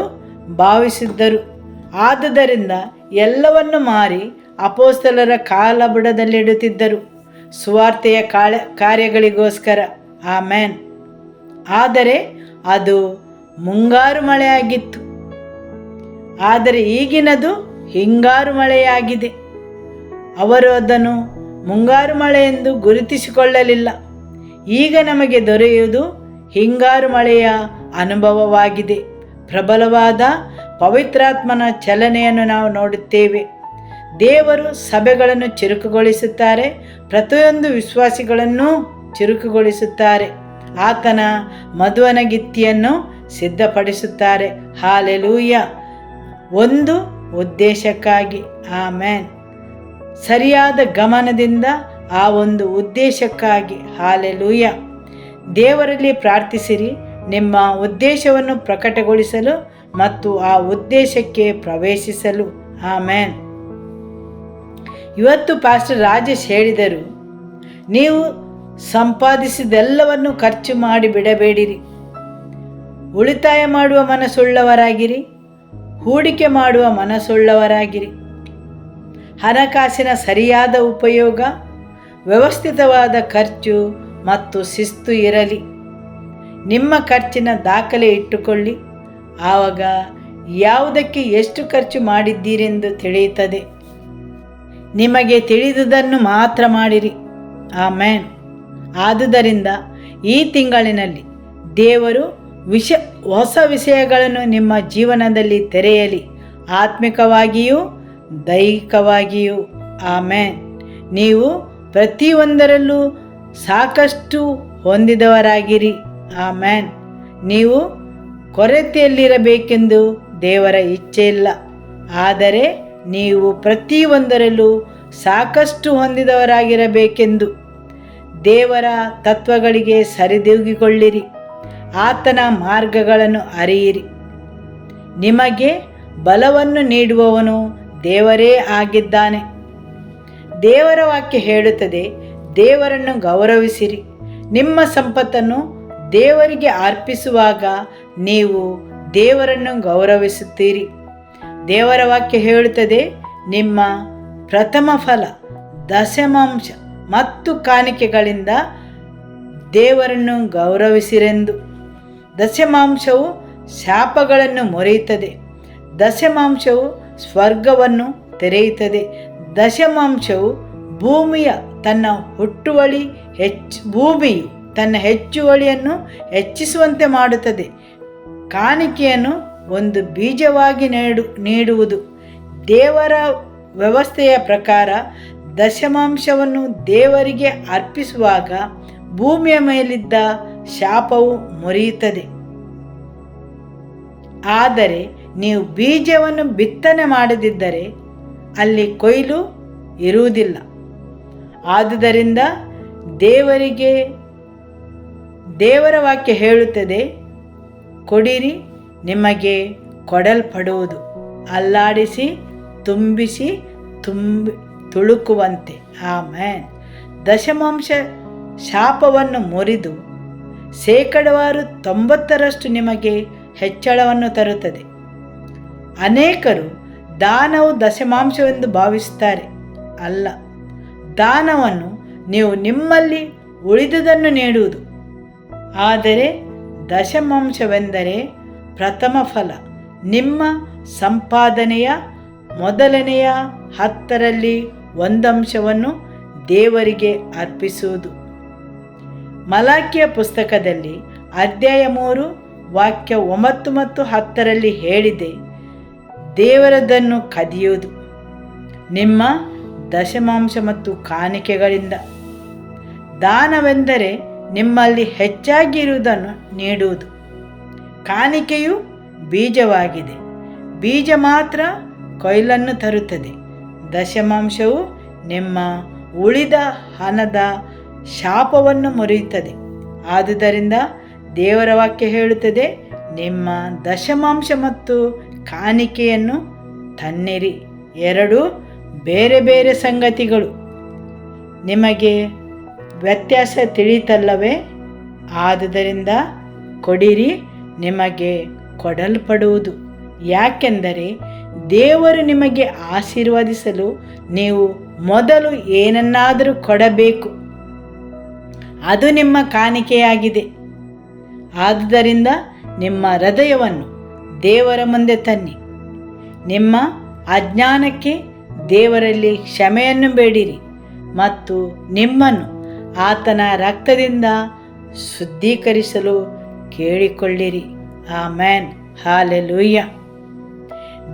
ಭಾವಿಸಿದ್ದರು. ಆದುದರಿಂದ ಎಲ್ಲವನ್ನು ಮಾರಿ ಅಪೊಸ್ತಲರ ಕಾಲಬುಡದಲ್ಲಿಡುತ್ತಿದ್ದರು, ಸುವಾರ್ತೆಯ ಕಾರ್ಯಗಳಿಗೋಸ್ಕರ. ಆಮೇನ್. ಆದರೆ ಅದು ಮುಂಗಾರು ಮಳೆಯಾಗಿತ್ತು. ಆದರೆ ಈಗಿನದು ಹಿಂಗಾರು ಮಳೆಯಾಗಿದೆ. ಅವರು ಅದನ್ನು ಮುಂಗಾರು ಮಳೆ ಎಂದು ಗುರುತಿಸಿಕೊಳ್ಳಲಿಲ್ಲ. ಈಗ ನಮಗೆ ದೊರೆಯುವುದು ಹಿಂಗಾರು ಮಳೆಯ ಅನುಭವವಾಗಿದೆ. ಪ್ರಬಲವಾದ ಪವಿತ್ರಾತ್ಮನ ಚಲನೆಯನ್ನು ನಾವು ನೋಡುತ್ತೇವೆ. ದೇವರು ಸಭೆಗಳನ್ನು ಚುರುಕುಗೊಳಿಸುತ್ತಾರೆ, ಪ್ರತಿಯೊಂದು ವಿಶ್ವಾಸಿಗಳನ್ನು ಚುರುಕುಗೊಳಿಸುತ್ತಾರೆ. ಆತನ ಮದುವನಗಿತ್ತಿಯನ್ನು ಸಿದ್ಧಪಡಿಸುತ್ತಾರೆ. ಹಾಲೆಲೂಯ. ಒಂದು ಉದ್ದೇಶಕ್ಕಾಗಿ. ಆಮೇನ್. ಸರಿಯಾದ ಗಮನದಿಂದ ಆ ಒಂದು ಉದ್ದೇಶಕ್ಕಾಗಿ. ಹಾಲೆಲೂಯ. ದೇವರಲ್ಲಿ ಪ್ರಾರ್ಥಿಸಿರಿ, ನಿಮ್ಮ ಉದ್ದೇಶವನ್ನು ಪ್ರಕಟಗೊಳಿಸಲು ಮತ್ತು ಆ ಉದ್ದೇಶಕ್ಕೆ ಪ್ರವೇಶಿಸಲು. ಆಮೇನ್. ಇವತ್ತು ಪಾಸ್ಟರ್ ರಾಜೇಶ್ ಹೇಳಿದರು, ನೀವು ಸಂಪಾದಿಸಿದೆಲ್ಲವನ್ನು ಖರ್ಚು ಮಾಡಿ ಬಿಡಬೇಡಿರಿ. ಉಳಿತಾಯ ಮಾಡುವ ಮನಸ್ಸುಳ್ಳವರಾಗಿರಿ, ಹೂಡಿಕೆ ಮಾಡುವ ಮನಸ್ಸುಳ್ಳವರಾಗಿರಿ. ಹಣಕಾಸಿನ ಸರಿಯಾದ ಉಪಯೋಗ, ವ್ಯವಸ್ಥಿತವಾದ ಖರ್ಚು ಮತ್ತು ಶಿಸ್ತು ಇರಲಿ. ನಿಮ್ಮ ಖರ್ಚಿನ ದಾಖಲೆ ಇಟ್ಟುಕೊಳ್ಳಿ, ಆವಾಗ ಯಾವುದಕ್ಕೆ ಎಷ್ಟು ಖರ್ಚು ಮಾಡಿದ್ದೀರೆಂದು ತಿಳಿಯುತ್ತದೆ. ನಿಮಗೆ ತಿಳಿದುದನ್ನು ಮಾತ್ರ ಮಾಡಿರಿ. ಆಮೇನ್. ಆದುದರಿಂದ ಈ ತಿಂಗಳಿನಲ್ಲಿ ದೇವರು ಹೊಸ ವಿಷಯಗಳನ್ನು ನಿಮ್ಮ ಜೀವನದಲ್ಲಿ ತೆರೆಯಲಿ, ಆತ್ಮಿಕವಾಗಿಯೂ ದೈಹಿಕವಾಗಿಯೂ. ಆಮೇನ್. ನೀವು ಪ್ರತಿಯೊಂದರಲ್ಲೂ ಸಾಕಷ್ಟು ಹೊಂದಿದವರಾಗಿರಿ. ಆಮೇನ್. ನೀವು ಕೊರತೆಯಲ್ಲಿರಬೇಕೆಂದು ದೇವರ ಇಚ್ಛೆ ಇಲ್ಲ, ಆದರೆ ನೀವು ಪ್ರತಿಯೊಂದರಲ್ಲೂ ಸಾಕಷ್ಟು ಹೊಂದಿದವರಾಗಿರಬೇಕೆಂದು. ದೇವರ ತತ್ವಗಳಿಗೆ ಸರಿದೂಗಿಕೊಳ್ಳಿರಿ, ಆತನ ಮಾರ್ಗಗಳನ್ನು ಅರಿಯಿರಿ. ನಿಮಗೆ ಬಲವನ್ನು ನೀಡುವವನು ದೇವರೇ ಆಗಿದ್ದಾನೆ. ದೇವರ ವಾಕ್ಯ ಹೇಳುತ್ತದೆ, ದೇವರನ್ನು ಗೌರವಿಸಿರಿ. ನಿಮ್ಮ ಸಂಪತ್ತನ್ನು ದೇವರಿಗೆ ಅರ್ಪಿಸುವಾಗ ನೀವು ದೇವರನ್ನು ಗೌರವಿಸುತ್ತೀರಿ. ದೇವರ ವಾಕ್ಯ ಹೇಳುತ್ತದೆ, ನಿಮ್ಮ ಪ್ರಥಮ ಫಲ, ದಶಮಾಂಶ ಮತ್ತು ಕಾಣಿಕೆಗಳಿಂದ ದೇವರನ್ನು ಗೌರವಿಸಿರೆಂದು. ದಶಮಾಂಶವು ಶಾಪಗಳನ್ನು ಮುರಿಯುತ್ತದೆ. ದಶಮಾಂಶವು ಸ್ವರ್ಗವನ್ನು ತೆರೆಯುತ್ತದೆ. ದಶಮಾಂಶವು ಭೂಮಿಯು ತನ್ನ ಹೆಚ್ಚುವಳಿಯನ್ನು ಹೆಚ್ಚಿಸುವಂತೆ ಮಾಡುತ್ತದೆ. ಕಾಣಿಕೆಯನ್ನು ಒಂದು ಬೀಜವಾಗಿ ನೀಡುವುದು. ದೇವರ ವ್ಯವಸ್ಥೆಯ ಪ್ರಕಾರ ದಶಮಾಂಶವನ್ನು ದೇವರಿಗೆ ಅರ್ಪಿಸುವಾಗ ಭೂಮಿಯ ಮೇಲಿದ್ದ ಶಾಪವು ಮುರಿಯುತ್ತದೆ. ಆದರೆ ನೀವು ಬೀಜವನ್ನು ಬಿತ್ತನೆ ಮಾಡದಿದ್ದರೆ ಅಲ್ಲಿ ಕೊಯ್ಲು ಇರುವುದಿಲ್ಲ. ಆದುದರಿಂದ ದೇವರ ವಾಕ್ಯ ಹೇಳುತ್ತದೆ, ಕೊಡಿರಿ ನಿಮಗೆ ಕೊಡಲ್ಪಡುವುದು, ಅಲ್ಲಾಡಿಸಿ ತುಂಬಿಸಿ ತುಳುಕುವಂತೆ. ಆಮೇನ್. ದಶಮಾಂಶ ಶಾಪವನ್ನು ಮುರಿದು 90% ನಿಮಗೆ ಹೆಚ್ಚಳವನ್ನು ತರುತ್ತದೆ. ಅನೇಕರು ದಾನವು ದಶಮಾಂಶವೆಂದು ಭಾವಿಸುತ್ತಾರೆ. ಅಲ್ಲ, ದಾನವನ್ನು ನೀವು ನಿಮ್ಮಲ್ಲಿ ಉಳಿದುದನ್ನು ನೀಡುವುದು. ಆದರೆ ದಶಮಾಂಶವೆಂದರೆ ಪ್ರಥಮ ಫಲ, ನಿಮ್ಮ ಸಂಪಾದನೆಯ ಮೊದಲನೆಯ 10ರಲ್ಲಿ 1 ದೇವರಿಗೆ ಅರ್ಪಿಸುವುದು. ಮಲಾಕಿಯ ಪುಸ್ತಕದಲ್ಲಿ ಅಧ್ಯಾಯ 3 ವಾಕ್ಯ 9 ಮತ್ತು 10ರಲ್ಲಿ ಹೇಳಿದೆ, ದೇವರದನ್ನು ಕದಿಯುವುದು ನಿಮ್ಮ ದಶಮಾಂಶ ಮತ್ತು ಕಾಣಿಕೆಗಳಿಂದ. ದಾನವೆಂದರೆ ನಿಮ್ಮಲ್ಲಿ ಹೆಚ್ಚಾಗಿರುವುದನ್ನು ನೀಡುವುದು. ಕಾಣಿಕೆಯು ಬೀಜವಾಗಿದೆ, ಬೀಜ ಮಾತ್ರ ಕೊಯ್ಲನ್ನು ತರುತ್ತದೆ. ದಶಮಾಂಶವು ನಿಮ್ಮ ಉಳಿದ ಹಣದ ಶಾಪವನ್ನು ಮುರಿಯುತ್ತದೆ. ಆದುದರಿಂದ ದೇವರ ವಾಕ್ಯ ಹೇಳುತ್ತದೆ, ನಿಮ್ಮ ದಶಮಾಂಶ ಮತ್ತು ಕಾಣಿಕೆಯನ್ನು ತನ್ನಿರಿ. 2 ಬೇರೆ ಬೇರೆ ಸಂಗತಿಗಳು. ನಿಮಗೆ ವ್ಯತ್ಯಾಸ ತಿಳಿತಲ್ಲವೇ? ಆದುದರಿಂದ ಕೊಡಿರಿ, ನಿಮಗೆ ಕೊಡಲ್ಪಡುವುದು. ಯಾಕೆಂದರೆ ದೇವರು ನಿಮಗೆ ಆಶೀರ್ವದಿಸಲು ನೀವು ಮೊದಲು ಏನನ್ನಾದರೂ ಕೊಡಬೇಕು, ಅದು ನಿಮ್ಮ ಕಾಣಿಕೆಯಾಗಿದೆ. ಆದುದರಿಂದ ನಿಮ್ಮ ಹೃದಯವನ್ನು ದೇವರ ಮುಂದೆ ತನ್ನಿ. ನಿಮ್ಮ ಅಜ್ಞಾನಕ್ಕೆ ದೇವರಲ್ಲಿ ಕ್ಷಮೆಯನ್ನು ಬೇಡಿರಿ ಮತ್ತು ನಿಮ್ಮನ್ನು ಆತನ ರಕ್ತದಿಂದ ಶುದ್ಧೀಕರಿಸಲು ಕೇಳಿಕೊಳ್ಳಿರಿ. ಆಮೇನ್. ಹಾಲೆಲೂಯ್ಯ.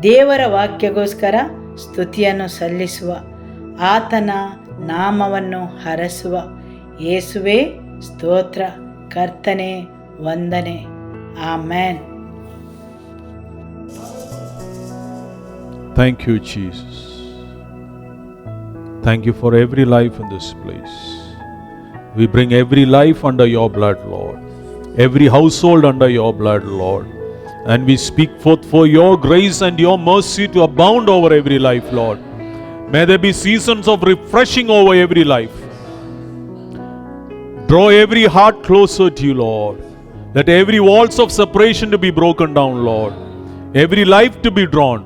ದೇವರ ವಾಕ್ಯಗೋಸ್ಕರ ಸ್ತುತಿಯನ್ನು ಸಲ್ಲಿಸುವ, ಆತನ ನಾಮವನ್ನು ಹರಸುವ. ಯೇಸುವೇ ಸ್ತೋತ್ರ, ಕರ್ತನೆ ವಂದನೆ. ಆಮೇನ್. Thank you, Jesus. Thank you for every life in this place. We bring every life under your blood, Lord. Every household under your blood, Lord. And we speak forth for your grace and your mercy to abound over every life, Lord. May there be seasons of refreshing over every life. Draw every heart closer to you, Lord. Let every walls of separation to be broken down, Lord. Every life to be drawn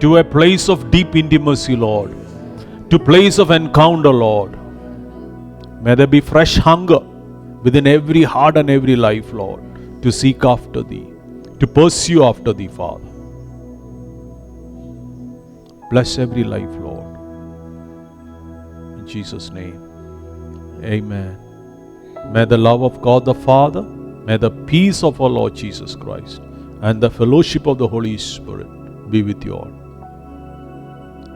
to a place of deep intimacy, Lord. To place of encounter, Lord. May there be fresh hunger within every heart and every life, Lord, to seek after thee, to pursue after thee, Father. Bless every life, Lord. In Jesus' name, amen. May the love of God the Father, may the peace of our Lord Jesus Christ, and the fellowship of the Holy Spirit be with you all.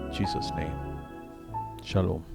In Jesus' name. Shalom.